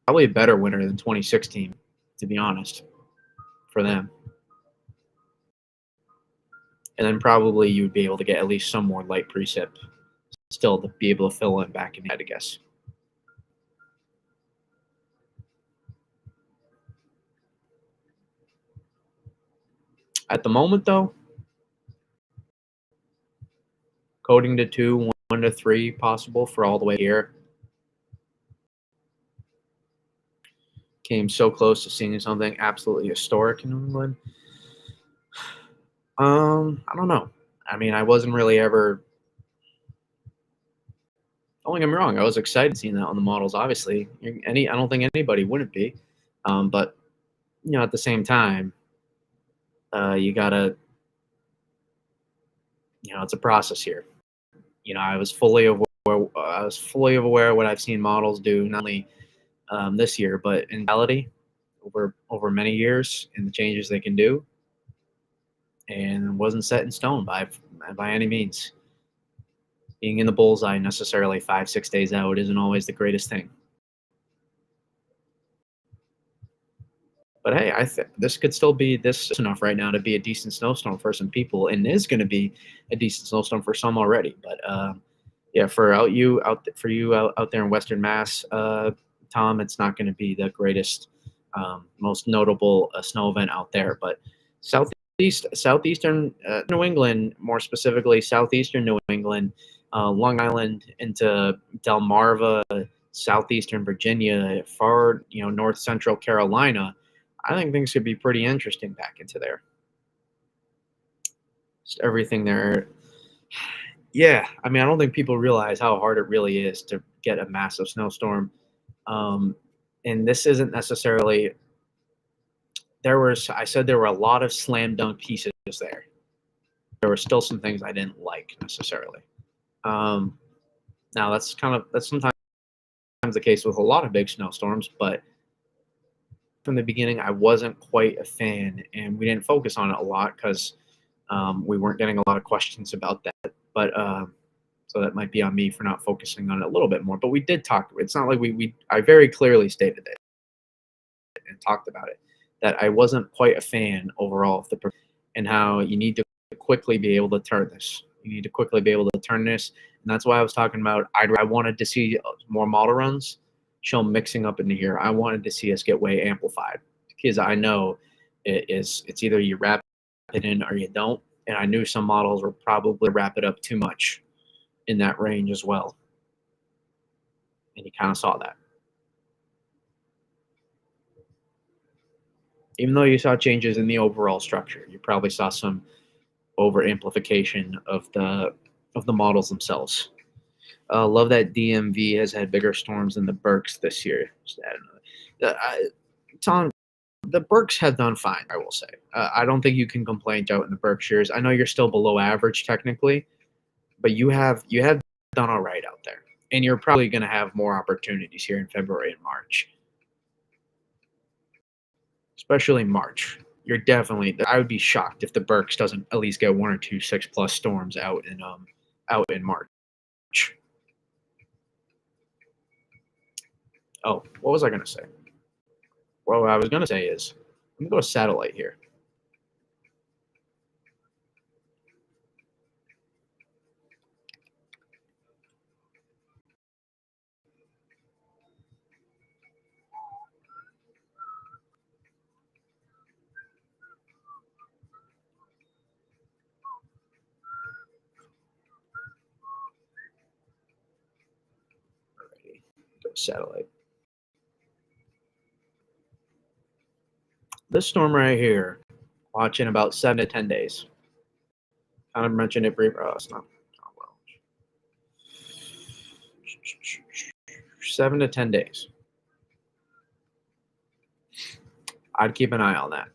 Probably a better winter than 2016, to be honest, for them. And then probably you'd be able to get at least some more light precip still to be able to fill in back in the head, I guess. At the moment, though, coding to 2, 1 to 3 possible for all the way here. Came so close to seeing something absolutely historic in New England. I don't know. I mean, I wasn't really ever. Don't get me wrong. I was excited seeing that on the models. Obviously, I don't think anybody wouldn't be. But at the same time, you gotta. It's a process here. I was fully aware. I was fully aware of what I've seen models do, not only this year, but in reality, over many years, and the changes they can do, and wasn't set in stone by any means. Being in the bullseye necessarily 5-6 days out isn't always the greatest thing. But hey, I think this could still be this enough right now to be a decent snowstorm for some people, and is going to be a decent snowstorm for some already. But yeah, for you out there in Western Mass, Tom, it's not going to be the greatest, most notable snow event out there. But southeastern New England, more specifically southeastern New England, Long Island into Delmarva, southeastern Virginia, far north central Carolina. I think things could be pretty interesting back into there. Just everything there. Yeah, I mean, I don't think people realize how hard it really is to get a massive snowstorm. And this isn't necessarily. I said there were a lot of slam dunk pieces there. There were still some things I didn't like necessarily. Now that's sometimes the case with a lot of big snowstorms, but from the beginning, I wasn't quite a fan, and we didn't focus on it a lot because we weren't getting a lot of questions about that. But so that might be on me for not focusing on it a little bit more. But we did talk. It's not like I very clearly stated it and talked about it, that I wasn't quite a fan overall of and how you need to quickly be able to turn this. You need to quickly be able to turn this, and that's why I was talking about. I wanted to see more model runs, show mixing up into here. I wanted to see us get way amplified because I know it's either you wrap it in or you don't, and I knew some models will probably wrap it up too much in that range as well, and you kind of saw that. Even though you saw changes in the overall structure, you probably saw some over amplification of the models themselves. Love that DMV has had bigger storms than the Berks this year. Tom, the Berks have done fine, I will say. I don't think you can complain out in the Berkshires. I know you're still below average technically, but you have done all right out there, and you're probably going to have more opportunities here in February and March, especially March. You're definitely. I would be shocked if the Berks doesn't at least get 1 or 2 6+ storms out in March. Oh, what was I going to say? Well, what I was going to say is, let me go to satellite here. Alrighty, go to satellite. This storm right here, watch in about 7 to 10 days. Kind of mentioned it briefly. Oh, it's not well. 7 to 10 days. I'd keep an eye on that.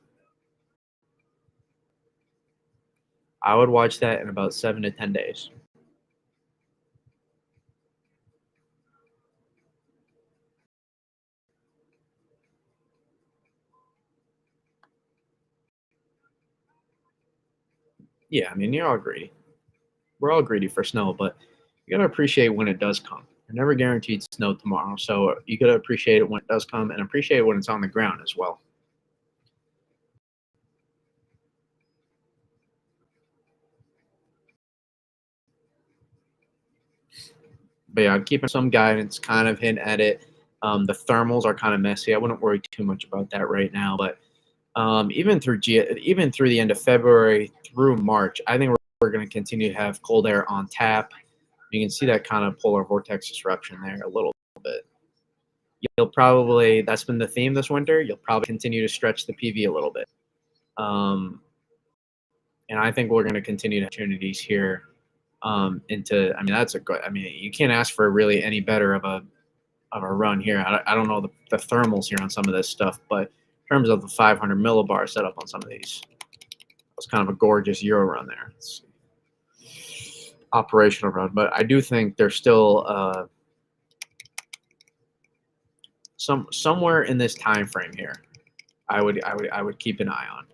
I would watch that in about 7 to 10 days. Yeah, I mean, you're all greedy. We're all greedy for snow, but you gotta appreciate when it does come. You're never guaranteed snow tomorrow, so you gotta appreciate it when it does come, and appreciate it when it's on the ground as well. But yeah, I'd keep some guidance, kind of hint at it. The thermals are kind of messy. I wouldn't worry too much about that right now, but even through the end of February through March, I think we're going to continue to have cold air on tap. You can see that kind of polar vortex disruption there a little bit. You'll probably, that's been the theme this winter. You'll probably continue to stretch the PV a little bit. And I think we're going to continue opportunities here into. I mean, that's a good. I mean, you can't ask for really any better of a run here. I don't know the thermals here on some of this stuff, but in terms of the 500 millibar setup on some of these, it was kind of a gorgeous Euro run there. Operational run, but I do think there's still somewhere in this time frame here. I would keep an eye on.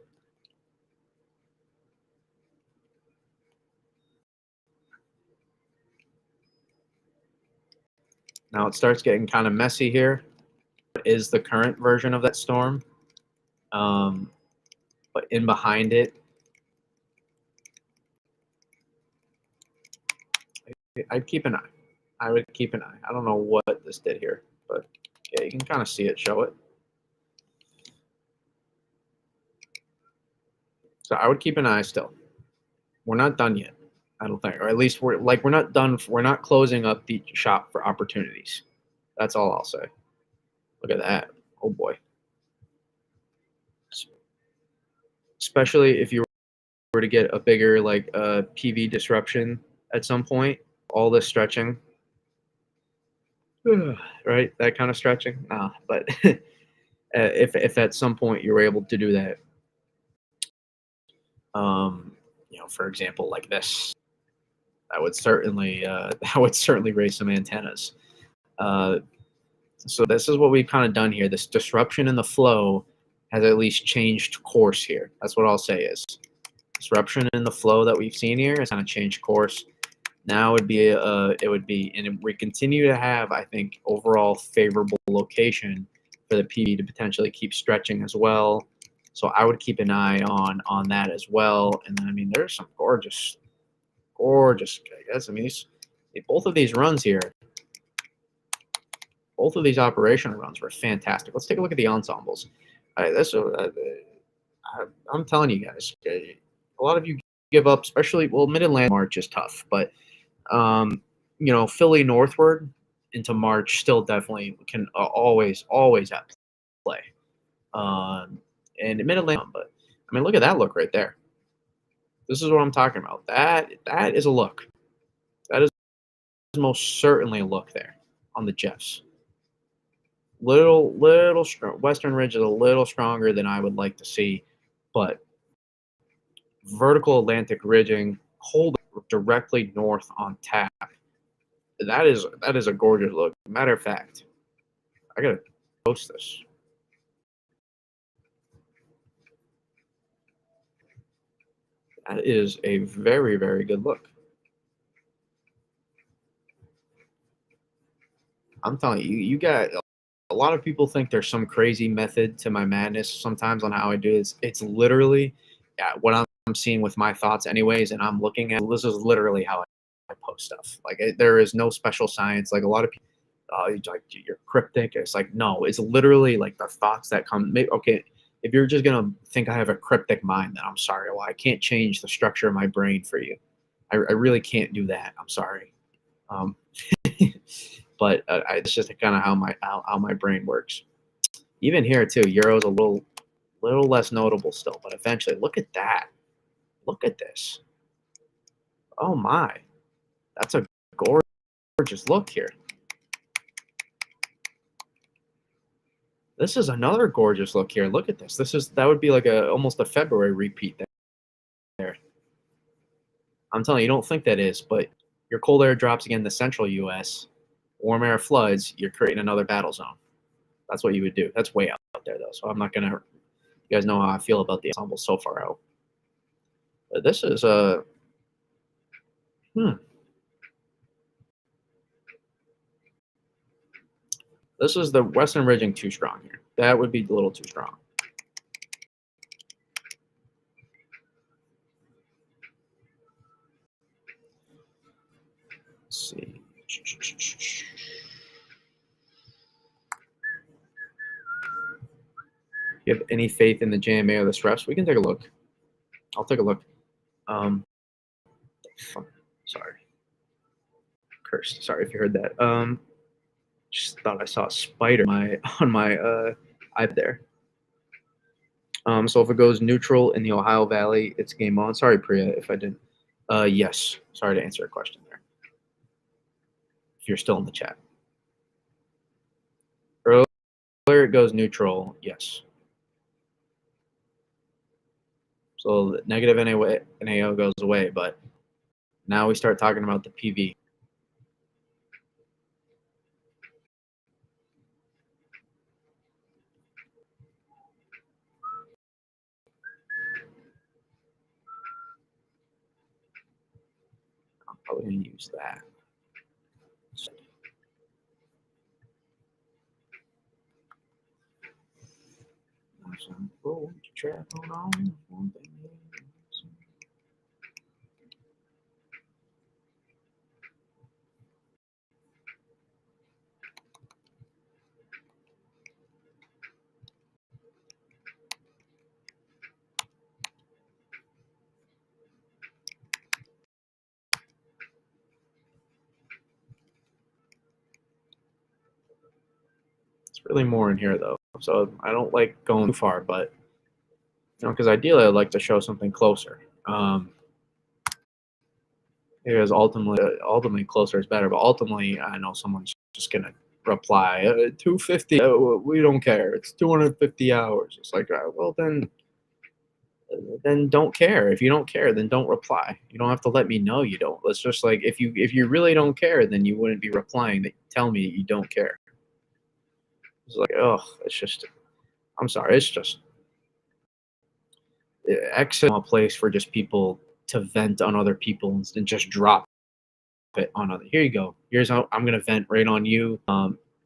Now it starts getting kind of messy here. What is the current version of that storm? But in behind it, I'd keep an eye. I would keep an eye. I don't know what this did here, but yeah, you can kind of see it, show it. So I would keep an eye still. We're not done yet, I don't think, or at least we're not done. We're not closing up the shop for opportunities. That's all I'll say. Look at that. Oh boy. Especially if you were to get a bigger PV disruption at some point, all this stretching, right? That kind of stretching. Nah, but if at some point you were able to do that, for example, like this, that would certainly raise some antennas. So this is what we've kind of done here. This disruption in the flow has at least changed course here. That's what I'll say is disruption in the flow that we've seen here has kind of changed course. Now and we continue to have, I think, overall favorable location for the PV to potentially keep stretching as well. So I would keep an eye on that as well. And then, I mean, there's some gorgeous, I guess. I mean, both of these runs here, both of these operational runs were fantastic. Let's take a look at the ensembles. I'm telling you guys, a lot of you give up, especially, well, Mid-Atlantic March is tough, but Philly northward into March still definitely can always have play. And Mid-Atlantic, but I mean, look at that look right there. This is what I'm talking about. That is a look. That is most certainly a look there on the Jeffs. Little strong. Western Ridge is a little stronger than I would like to see, but vertical Atlantic ridging, cold directly north on tap. That is a gorgeous look. Matter of fact, I gotta post this. That is a very, very good look. I'm telling you, you got a lot of people think there's some crazy method to my madness sometimes on how I do this. It's literally what I'm seeing with my thoughts anyways, and I'm looking at this is literally how I post stuff. Like there is no special science. Like a lot of people, like you're cryptic. It's like no, it's literally like the thoughts that come. Okay, if you're just gonna think I have a cryptic mind, then I'm sorry. Well, I can't change the structure of my brain for you. I really can't do that. I'm sorry. But it's just kind of how my brain works. Even here too, Euro's a little little less notable still, but eventually, look at that. Look at this. Oh my, that's a gorgeous look here. This is another gorgeous look here. Look at this. That would be like almost a February repeat there. I'm telling you, you don't think that is, but your cold air drops again in the central U.S. Warm air floods. You're creating another battle zone. That's what you would do. That's way out there though, so I'm not gonna. You guys know how I feel about the ensemble so far out. But this is This is the Western ridging too strong here. That would be a little too strong. Let's see. You have any faith in the JMA or the SREFS? We can take a look. I'll take a look. Sorry. Cursed. Sorry if you heard that. Just thought I saw a spider on my iPad there. So if it goes neutral in the Ohio Valley, it's game on. Sorry, Priya, if I didn't. Yes. Sorry to answer a question there. If you're still in the chat. Earlier it goes neutral, yes. So the negative NAO goes away, but now we start talking about the PV. I'm probably going to use that. Really more in here though, so I don't like going too far, but because ideally I'd like to show something closer. Because ultimately closer is better, but ultimately I know someone's just gonna reply 250. We don't care. It's 250 hours. It's like, well then don't care. If you don't care, then don't reply. You don't have to let me know you don't. It's just like if you really don't care, then you wouldn't be replying. That tell me you don't care. It's like, oh, it's just, I'm sorry, it's just excellent place for just people to vent on other people and just drop it on other. Here you go. Here's how I'm gonna vent right on you.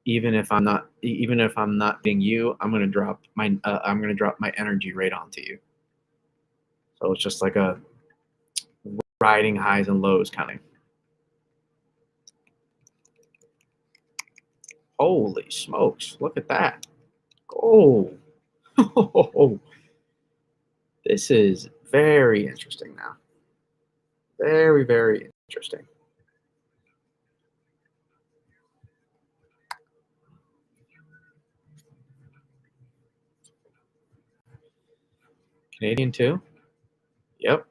Even if I'm not being you, I'm gonna drop my energy right onto you. So it's just like a riding highs and lows kind of. Holy smokes! Look at that. Oh. This is very interesting now. Very, very interesting. Canadian too? Yep.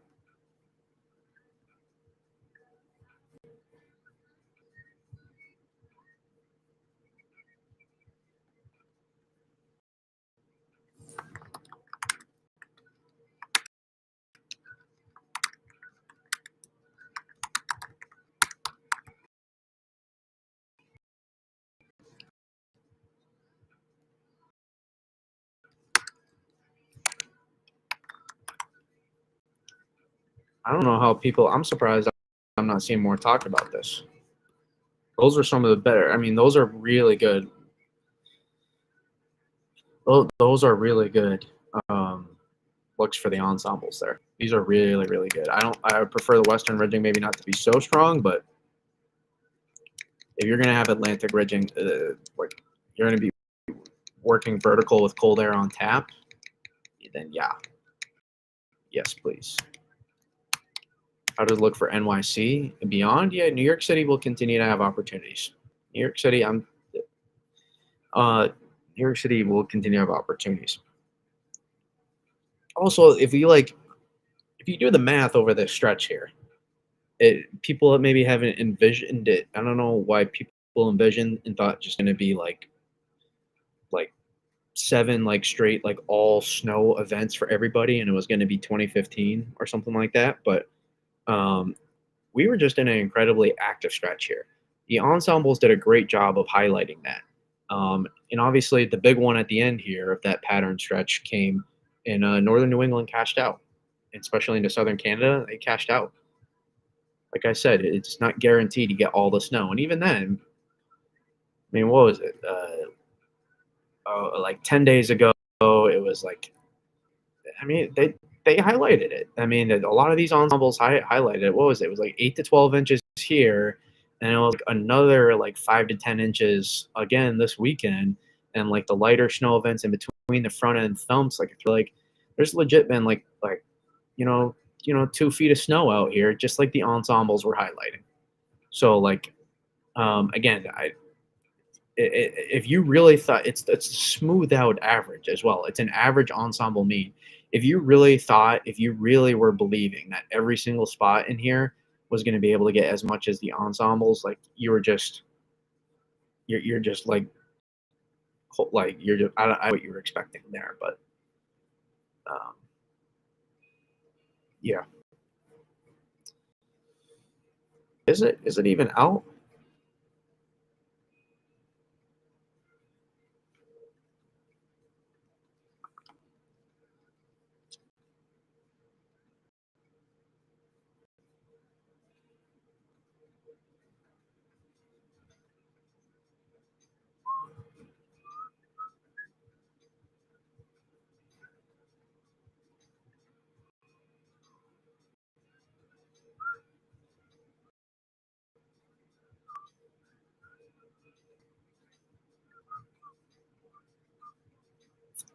I don't know how people, I'm surprised I'm not seeing more talk about this. Those are some of the better, I mean, those are really good. Those are really good looks for the ensembles there. These are really, really good. I would prefer the Western ridging maybe not to be so strong, but if you're going to have Atlantic ridging, like you're going to be working vertical with cold air on tap, then yeah. Yes, please. How does it look for NYC and beyond? Yeah, New York City will continue to have opportunities. New York City, New York City will continue to have opportunities. Also, if you do the math over this stretch here, people maybe haven't envisioned it. I don't know why people envisioned and thought just going to be like 7 like straight like all snow events for everybody, and it was going to be 2015 or something like that. But um, we were just in an incredibly active stretch here. The ensembles did a great job of highlighting that. And obviously, the big one at the end here of that pattern stretch came in northern New England cashed out, especially into southern Canada. They cashed out. Like I said, it's not guaranteed to get all the snow. And even then, I mean, what was it? Like 10 days ago, it was like, I mean, they highlighted it. I mean, a lot of these ensembles highlighted it. What was it? It was like 8 to 12 inches here, and it was like another like 5 to 10 inches again this weekend, and like the lighter snow events in between the front end thumps. Like there's legit been you know 2 feet of snow out here, just like the ensembles were highlighting. So like again, if you really thought it's a smooth out average as well, it's an average ensemble mean. If you really were believing that every single spot in here was going to be able to get as much as the ensembles, like you were just you're just like you're just I don't know what you were expecting there, but um, yeah, is it even out?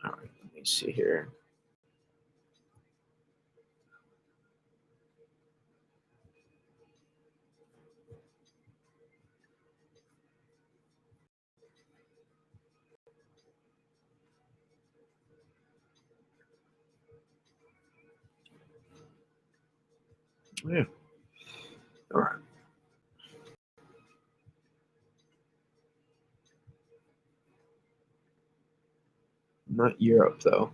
All right, let me see here. Yeah, all right, not Europe though.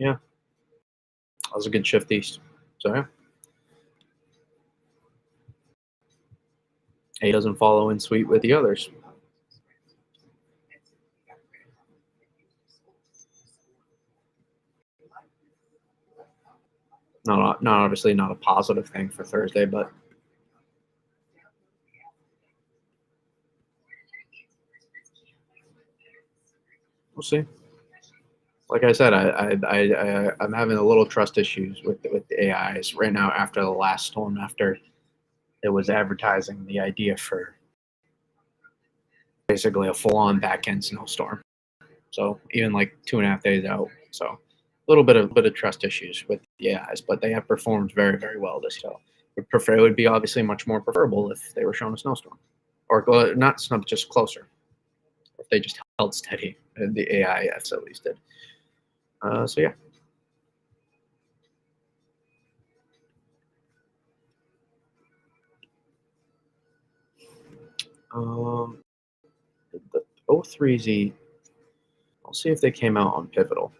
Yeah, that was a good shift east. So yeah, A doesn't follow in suite with the others. Not obviously not a positive thing for Thursday, but we'll see. Like I said, I'm having a little trust issues with the AIs right now after the last storm. After it was advertising the idea for basically a full on back end snowstorm. So even like 2.5 days out. So a little bit of trust issues with the AIs, but they have performed very well this year. It would be obviously much more preferable if they were shown a snowstorm, or not snow, just closer. If they just held steady, the AIS at least did. So yeah. Um, the O3Z. I'll see if they came out on Pivotal.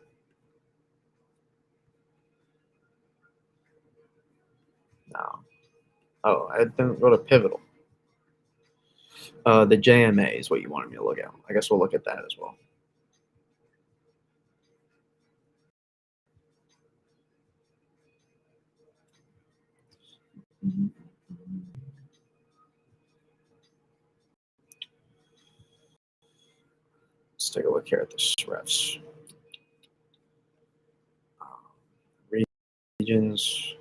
No. Oh, I didn't go to Pivotal. The JMA is what you wanted me to look at. I guess we'll look at that as well. Mhm. Let's take a look here at the SREFS. regions.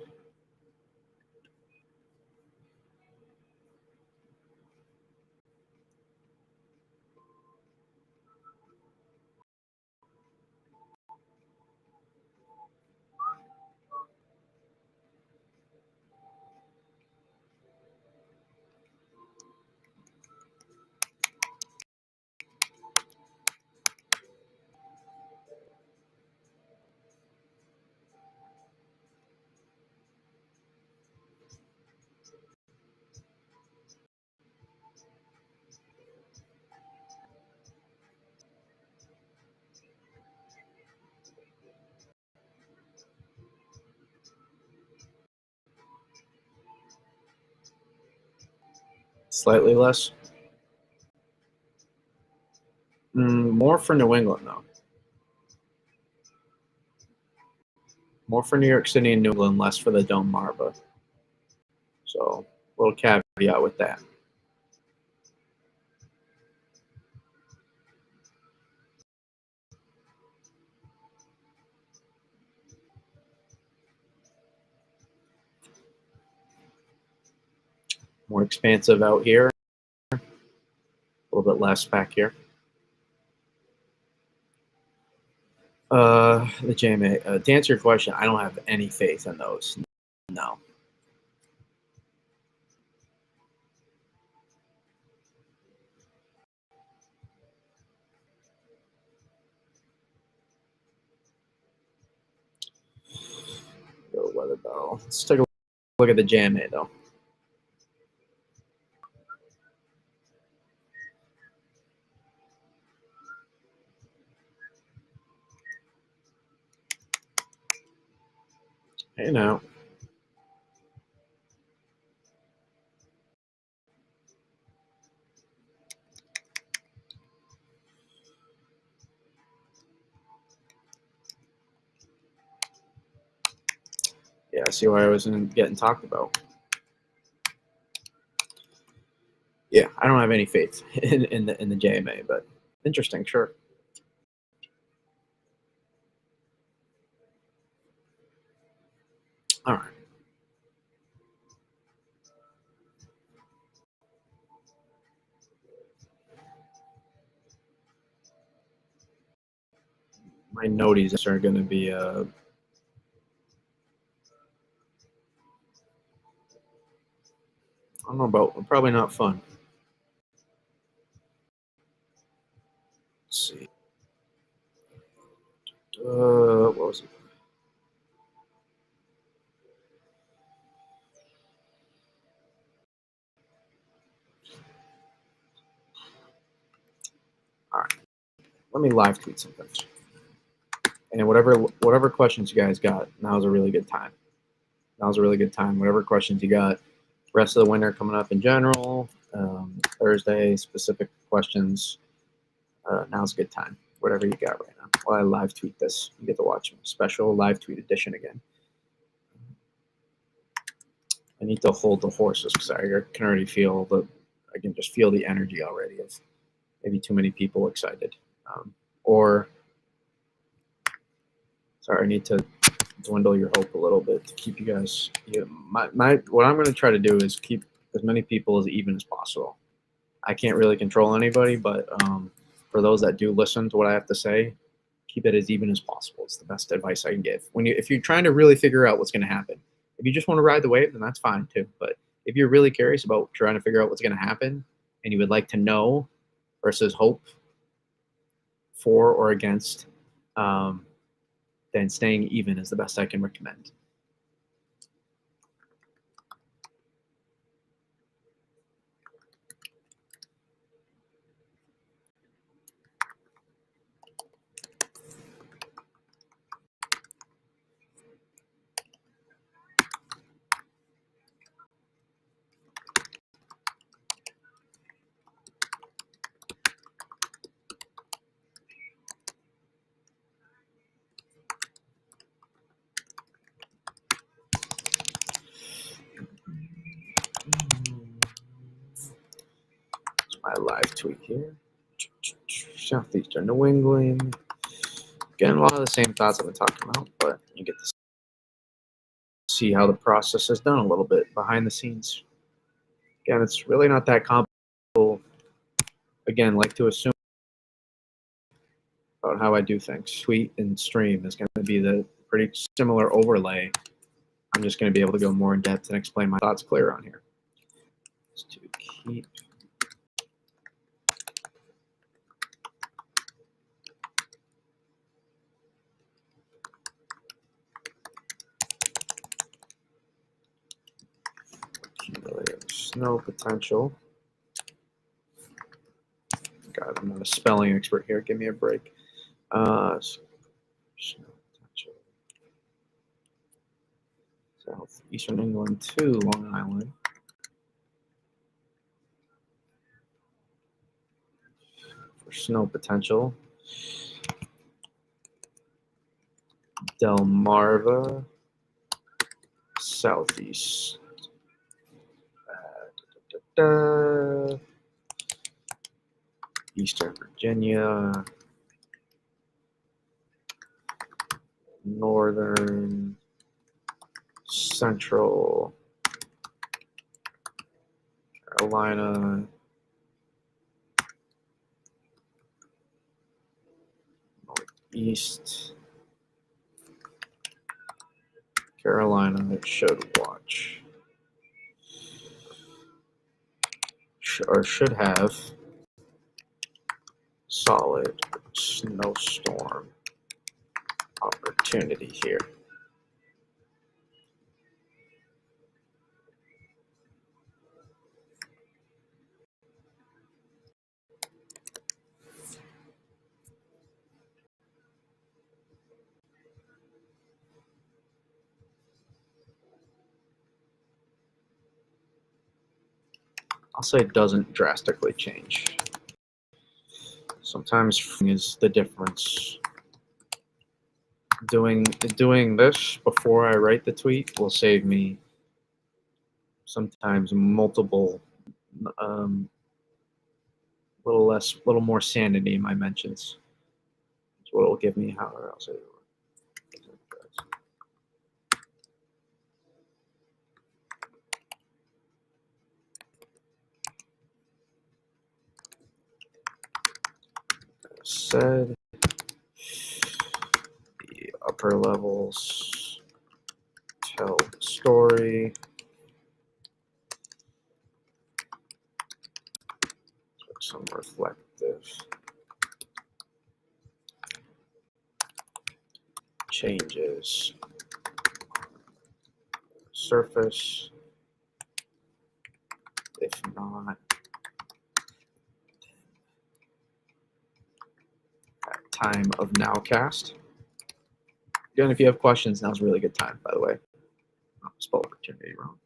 Slightly less. More for New England, though. More for New York City and New England, less for the Dome Marva. So, little caveat with that. More expansive out here. A little bit less back here. The JMA. To answer your question, I don't have any faith in those. No. Go weather barrel. Let's take a look at the JMA though. Hey now. Yeah, I see why I wasn't getting talked about. Yeah, I don't have any faith in the JMA, but interesting, sure. All right. My noties are going to be I don't know about, probably not fun. Let's see. What was it? All right. Let me live tweet something. And whatever questions you guys got, now's a really good time. Now's a really good time. Whatever questions you got, rest of the winter coming up in general, Thursday specific questions. Now's a good time. Whatever you got right now. While I live tweet this, you get to watch me. Special live tweet edition again. I need to hold the horses because I can already feel I can just feel the energy already of maybe too many people excited. Or sorry, I need to dwindle your hope a little bit to keep you guys. What I'm going to try to do is keep as many people as even as possible. I can't really control anybody, but for those that do listen to what I have to say, keep it as even as possible. It's the best advice I can give. If you're trying to really figure out what's going to happen, if you just want to ride the wave, then that's fine too. But if you're really curious about trying to figure out what's going to happen, and you would like to know versus hope for or against, then staying even is the best I can recommend. My live tweet here. Southeastern New England. Again, a lot of the same thoughts I've been talking about, but you get the see how the process is done a little bit behind the scenes. Again, it's really not that complicated. Again, like to assume about how I do things. Tweet and stream is going to be the pretty similar overlay. I'm just going to be able to go more in depth and explain my thoughts clear on here. Just to keep cumulative snow potential. God, I'm not a spelling expert here. Give me a break. Snow potential. Southeastern England to Long Island. For snow potential. Delmarva, southeast. Eastern Virginia, northern, central Carolina, northeast Carolina. It should watch or should have solid snowstorm opportunity here. I'll say it doesn't drastically change. Sometimes is the difference. Doing this before I write the tweet will save me sometimes multiple, little more sanity in my mentions. That's what it'll give me. However, I'll say it. Said the upper levels tell the story. Some reflective changes surface. If not, at time of nowcast. Again, if you have questions, now's a really good time, by the way. I'll spell opportunity wrong.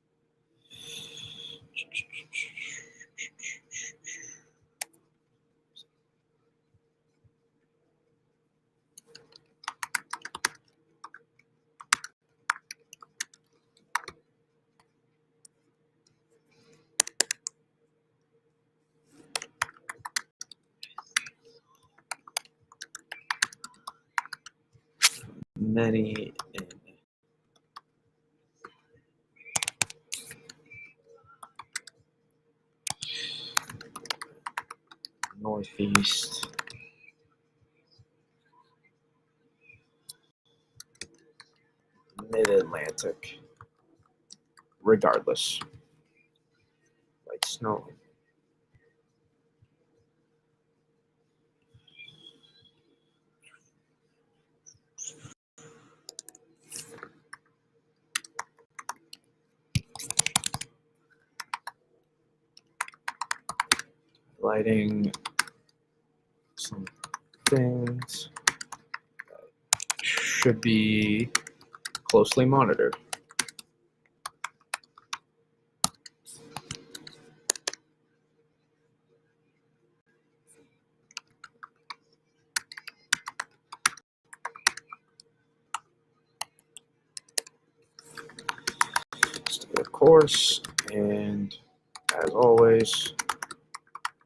Many in northeast mid-Atlantic, regardless, light snow. Lighting some things that should be closely monitored. Stay of course, and as always,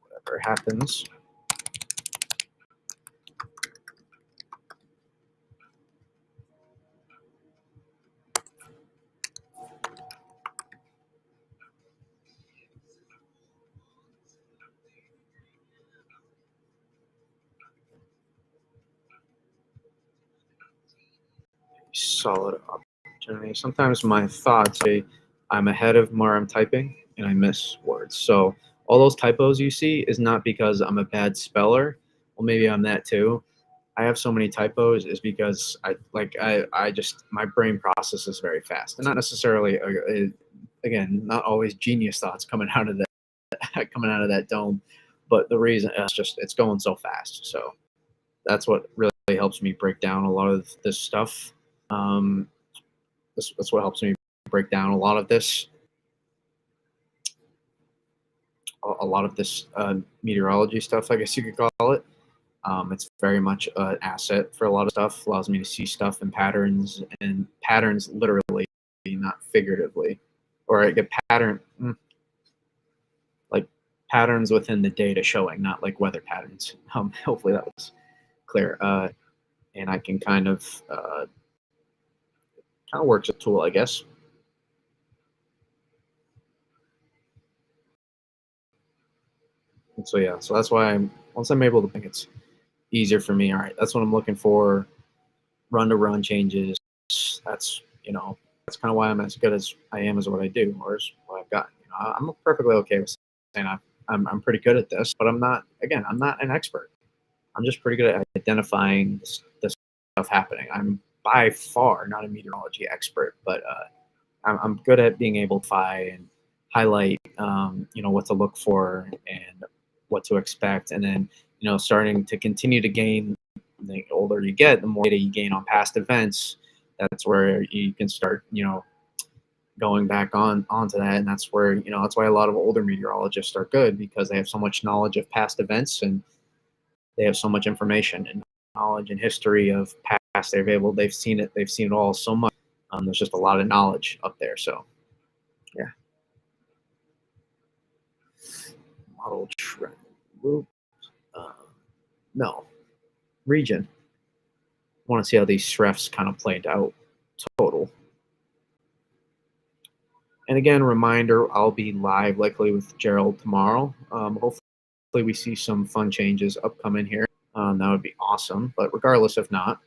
whatever happens, solid opportunity. Sometimes my thoughts say I'm ahead of where I'm typing and I miss words. So all those typos you see is not because I'm a bad speller. Well, maybe I'm that too. I have so many typos is because I just my brain processes very fast, and not necessarily again, not always genius thoughts coming out of that coming out of that dome, but the reason it's just it's going so fast. So that's what really helps me break down a lot of this stuff. Um, that's what helps me break down a lot of this meteorology stuff, I guess you could call it. It's very much an asset for a lot of stuff. Allows me to see stuff and patterns literally, not figuratively, or I get like patterns within the data showing, not like weather patterns. Hopefully that was clear. And I can kind of works a tool, I guess. And so yeah, so that's why once I'm able to think it's easier for me. All right, that's what I'm looking for. Run to run changes. That's that's kind of why I'm as good as I am as what I do, or as what I've got. I'm perfectly okay with saying I'm pretty good at this, but I'm not. Again, I'm not an expert. I'm just pretty good at identifying this stuff happening. I'm by far not a meteorology expert, but I'm good at being able to and highlight, what to look for and what to expect, and then starting to continue to gain. The older you get, the more data you gain on past events. That's where you can start, going back onto that, and that's where that's why a lot of older meteorologists are good because they have so much knowledge of past events and they have so much information and knowledge and history of past. They've seen it all so much. There's just a lot of knowledge up there. So yeah. Model trend. Uh, no. Region. I want to see how these SREFS kind of played out total. And again, reminder, I'll be live likely with Gerald tomorrow. Hopefully we see some fun changes upcoming here. That would be awesome. But regardless, if not,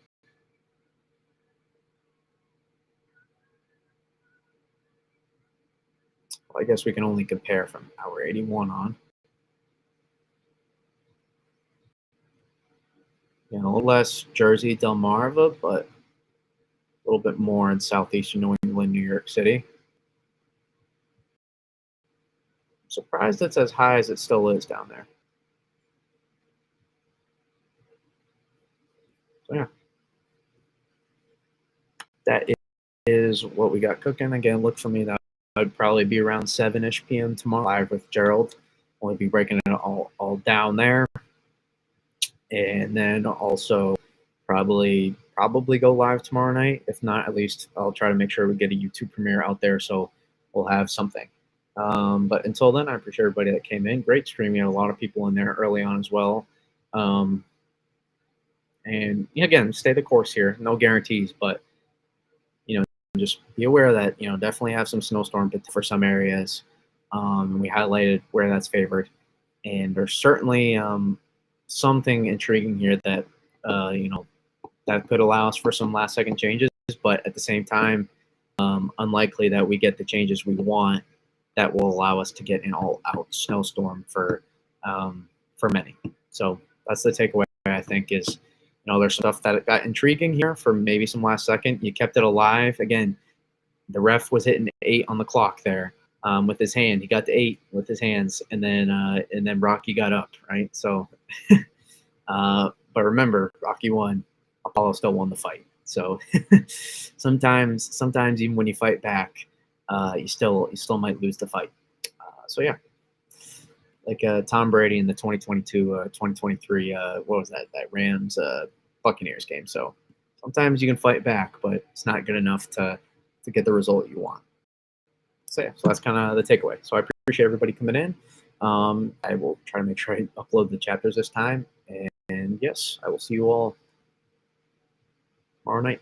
well, I guess we can only compare from hour 81 on. A little less Jersey, Delmarva, but a little bit more in southeastern New England, New York City. I'm surprised it's as high as it still is down there. So yeah, that is what we got cooking. Again, look for me. That would probably be around 7-ish p.m. tomorrow, live with Gerald. I'll be breaking it all down there. And then also probably go live tomorrow night. If not, at least I'll try to make sure we get a YouTube premiere out there so we'll have something. But until then, I appreciate everybody that came in. Great streaming. A lot of people in there early on as well. And again, stay the course here. No guarantees, but just be aware that definitely have some snowstorm for some areas. We highlighted where that's favored, and there's certainly something intriguing here that that could allow us for some last second changes, but at the same time, unlikely that we get the changes we want that will allow us to get an all-out snowstorm for many. So that's the takeaway, I think, is there's stuff that got intriguing here for maybe some last second. You kept it alive. Again, the ref was hitting 8 on the clock there with his hand. He got to 8 with his hands, and then Rocky got up, right? So, but remember, Rocky won. Apollo still won the fight. So sometimes even when you fight back, you still might lose the fight. So yeah, like Tom Brady in the 2023 what was that Rams Buccaneers game. So sometimes you can fight back, but it's not good enough to get the result you want. So yeah, so that's kind of the takeaway. So I appreciate everybody coming in. I will try to make sure I upload the chapters this time, and yes, I will see you all tomorrow night.